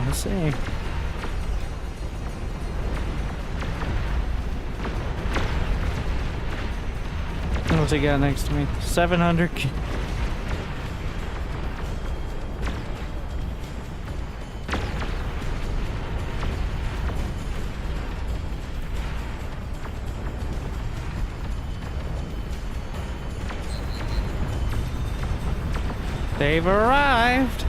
Let's see. What's he got next to me? 700. They've arrived.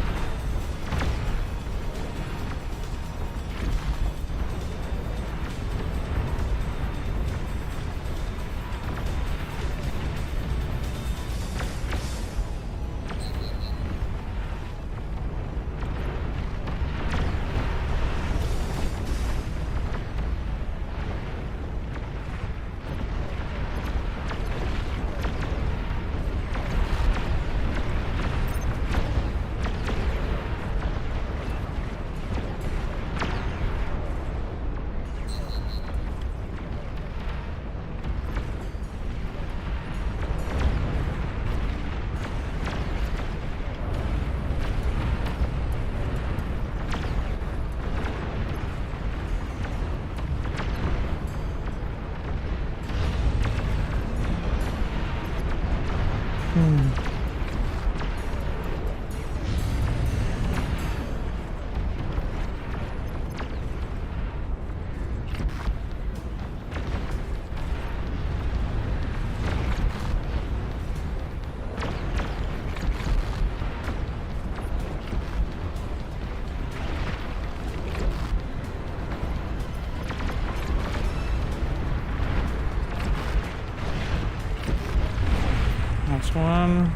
That's one.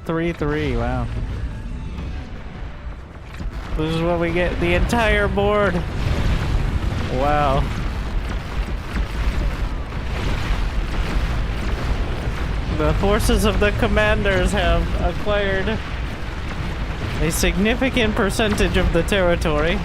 .33, wow. This is what we get, the entire board. Wow. The forces of the commanders have acquired a significant percentage of the territory.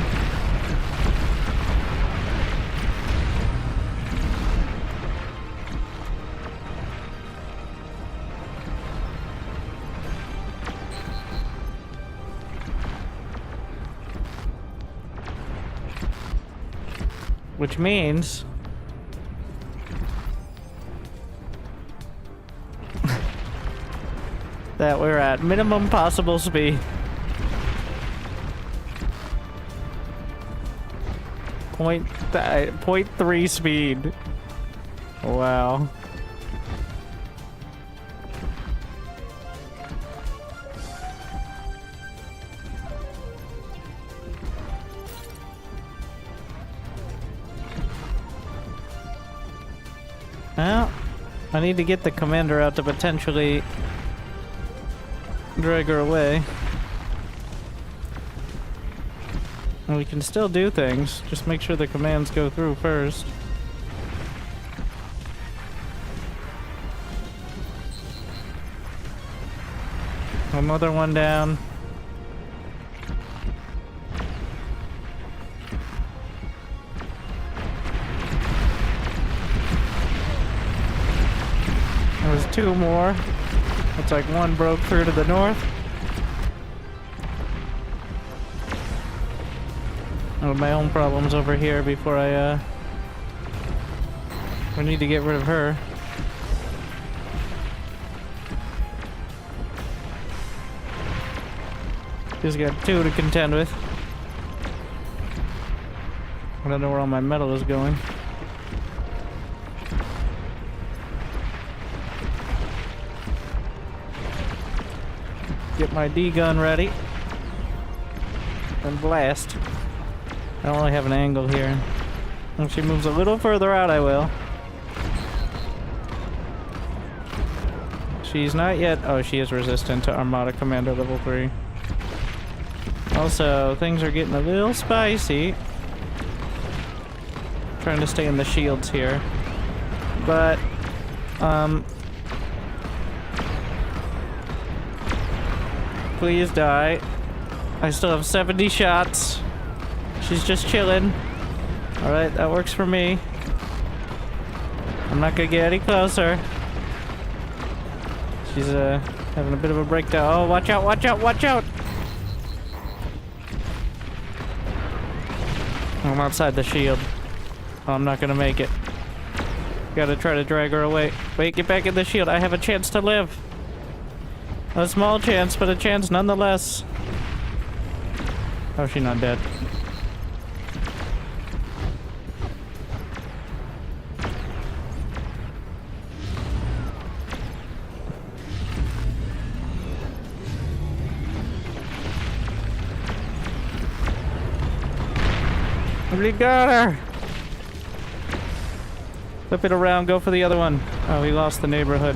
Which means that we're at minimum possible speed. Point 0.3 speed. Wow. Well, I need to get the commander out to potentially drag her away. And we can still do things, just make sure the commands go through first. Another one down. There was two more. Looks like one broke through to the north. I have my own problems over here before we need to get rid of her. He's got 2 to contend with. I don't know where all my metal is going. Get my D gun ready. And blast. I don't really have an angle here. If she moves a little further out, I will. She's not yet. Oh, she is resistant to Armada Commander level 3. Also, things are getting a little spicy. Trying to stay in the shields here. But, please die. I still have 70 shots. She's just chilling. Alright, that works for me. I'm not gonna get any closer. She's having a bit of a breakdown. Oh, watch out, watch out, watch out! I'm outside the shield. Oh, I'm not gonna make it. Gotta try to drag her away. Wait, get back in the shield. I have a chance to live. A small chance, but a chance nonetheless. Oh, she's not dead. We got her! Flip it around, go for the other one. Oh, we lost the neighborhood.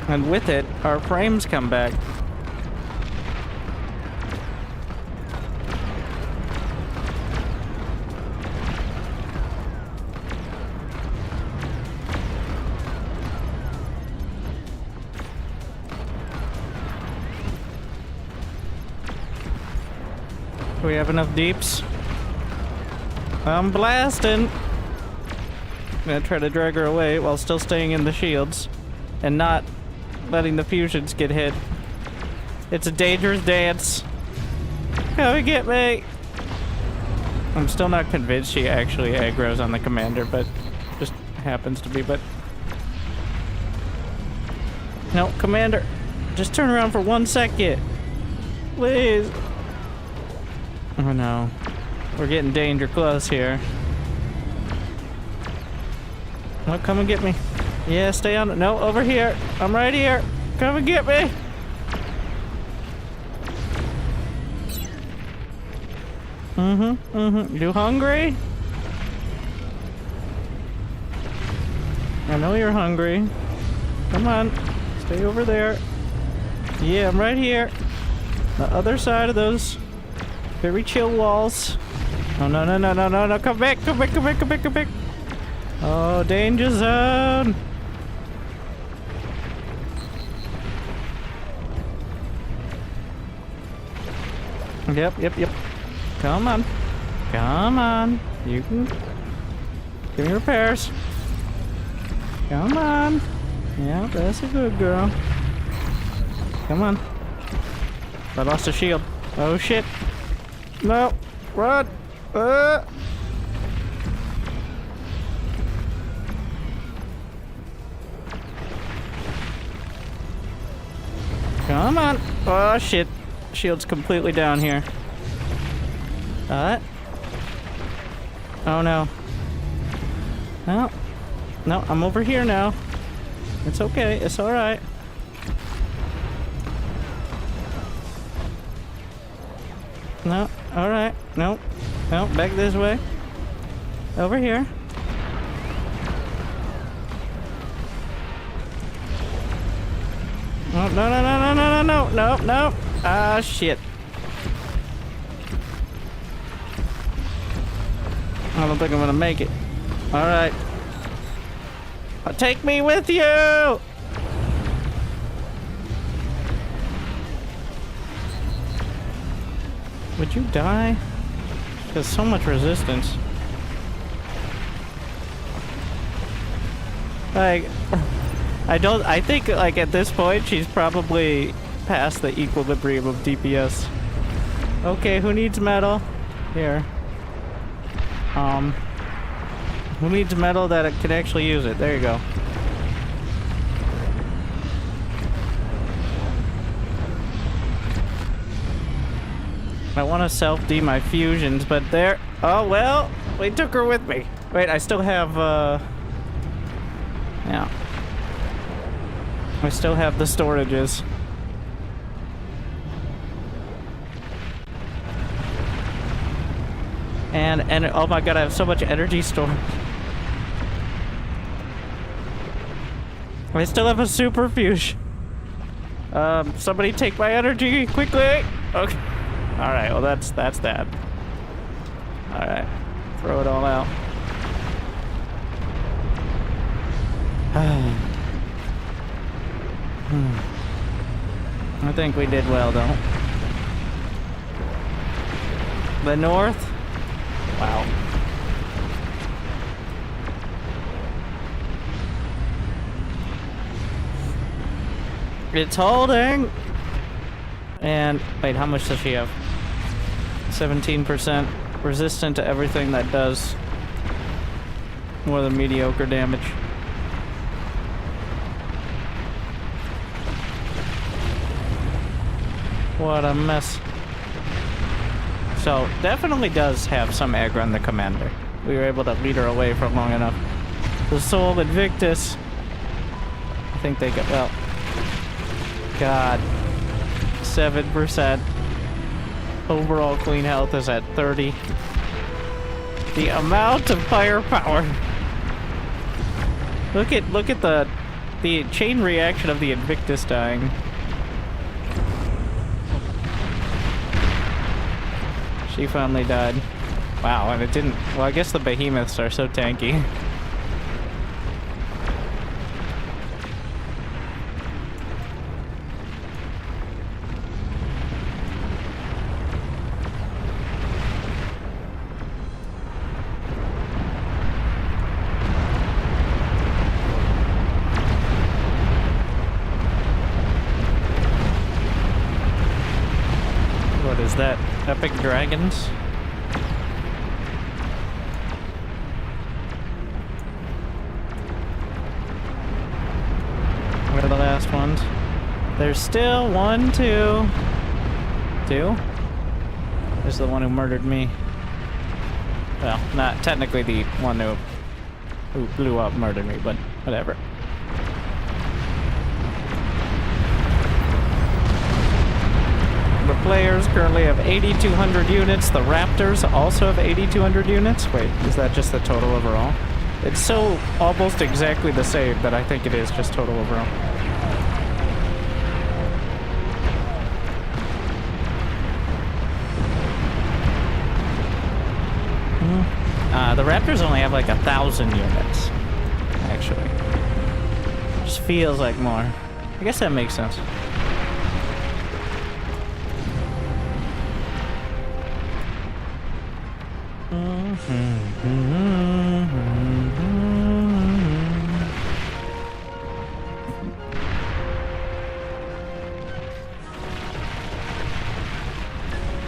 And with it, our frames come back. Do we have enough deeps? I'm blasting! I'm gonna try to drag her away while still staying in the shields and not letting the fusions get hit. It's a dangerous dance. Come and get me! I'm still not convinced she actually aggroes on the commander, but just happens to be, but... No, commander! Just turn around for 1 second! Please! Oh no. We're getting danger close here. Oh, come and get me. Yeah, stay on. No, over here. I'm right here. Come and get me. You hungry? I know you're hungry. Come on. Stay over there. Yeah, I'm right here. The other side of those very chill walls. Oh, no, no, no, no, no, no. Come back, come back, come back, come back, come back. Oh, danger zone. Yep. Come on. Come on. You can give me repairs. Come on. Yeah, that's a good girl. Come on. I lost a shield. Oh, shit. No. Run. Come on. Oh, shit. Shield's completely down here. Oh, no. No. No, I'm over here now. It's okay. It's alright. No. Alright. Nope. Nope. Back this way. Over here. Oh, no, no, no, no, no, no, no, no, no. Ah, shit. I don't think I'm gonna make it. Alright. Take me with you! Would you die? There's so much resistance. Like, I think, like, at this point, she's probably past the equilibrium of DPS. Okay, who needs metal? Here. Who needs metal that it can actually use it? There you go. I want to self-D my fusions, but there... Oh, well, we took her with me. Wait, I still have, yeah. I still have the storages. And oh my god, I have so much energy storage. I still have a superfuge. Somebody take my energy quickly. Okay. All right. Well, that's that. All right. Throw it all out. I think we did well, though. The north. Wow. It's holding. And wait, how much does she have? 17% resistant to everything that does more than mediocre damage. What a mess. So, definitely does have some aggro on the commander. We were able to lead her away for long enough. The Soul Invictus. I think they got, well... God. 7%. Overall clean health is at 30. The amount of firepower. Look at the chain reaction of the Invictus dying. She finally died. Wow, and it didn't... Well, I guess the behemoths are so tanky. What is that? Epic Dragons? Where are the last ones? There's still 1, 2. 2? There's the one who murdered me. Well, not technically the one who blew up murdered me, but whatever. The players currently have 8,200 units. The Raptors also have 8,200 units. Wait, is that just the total overall? It's so almost exactly the same that I think it is just total overall. The Raptors only have like 1,000 units, actually. Just feels like more. I guess that makes sense.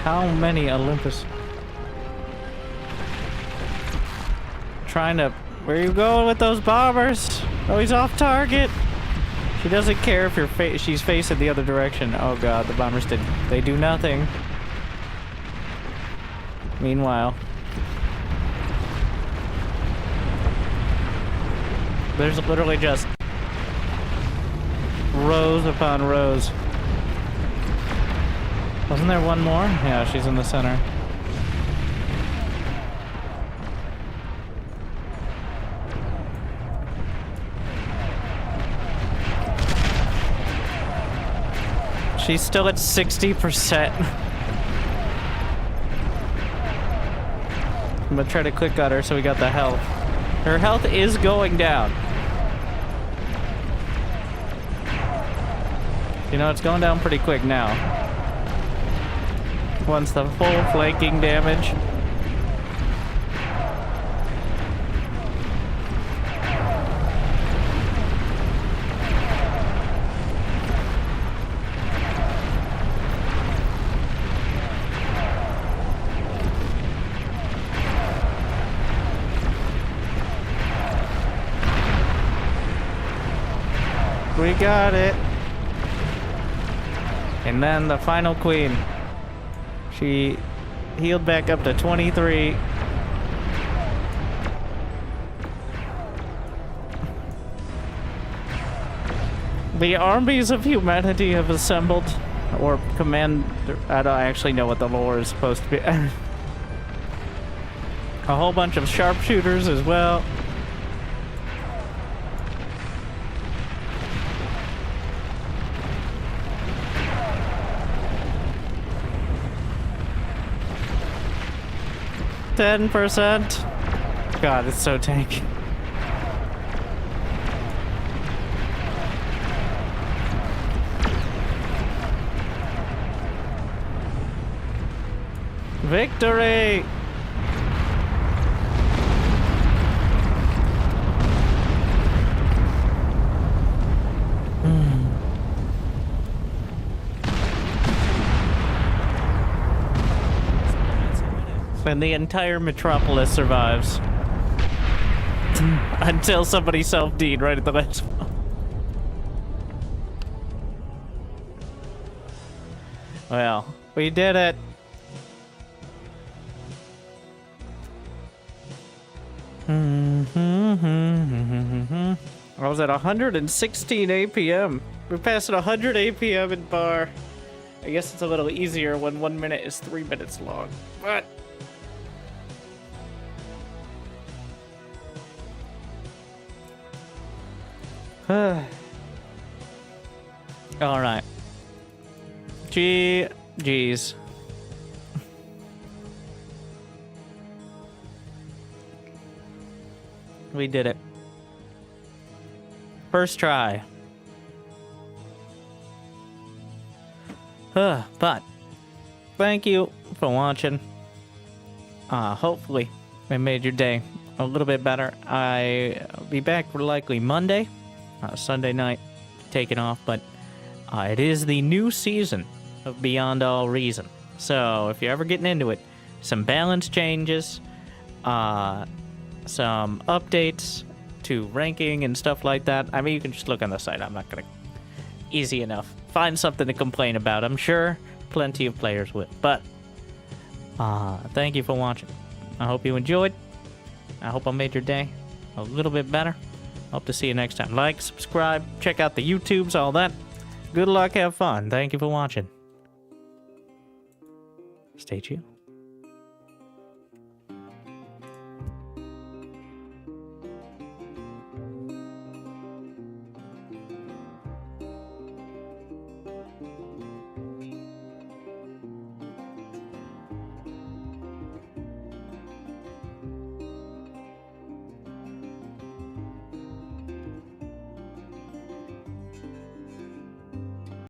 How many Olympus? Trying to... Where are you going with those bombers? Oh, he's off target. She doesn't care if she's facing the other direction. Oh god, the bombers they do nothing. Meanwhile, there's literally just rows upon rows. Wasn't there one more? Yeah, she's in the center. She's still at 60%. I'm gonna try to click on her so we got the health. Her health is going down. You know, it's going down pretty quick now. Once the full flanking damage. We got it. And then the final queen. She healed back up to 23. The armies of humanity have assembled, or command. I don't actually know what the lore is supposed to be. A whole bunch of sharpshooters as well. %. God, it's so tanky. Victory! And the entire metropolis survives. Until somebody self-deed right at the last one. Well, we did it. I was at 116 APM. We're passing 100 APM in bar. I guess it's a little easier when 1 minute is 3 minutes long. But all right. GG's. We did it. First try. But thank you for watching. Hopefully I made your day a little bit better. I'll be back likely Monday. Sunday night taking off, but it is the new season of Beyond All Reason. So if you're ever getting into it, some balance changes, some updates to ranking and stuff like that. I mean, you can just look on the site. I'm not gonna... Easy enough. Find something to complain about. I'm sure plenty of players will. But thank you for watching. I hope you enjoyed. I hope I made your day a little bit better. Hope to see you next time. Like, subscribe, check out the YouTubes, all that. Good luck, have fun. Thank you for watching. Stay tuned.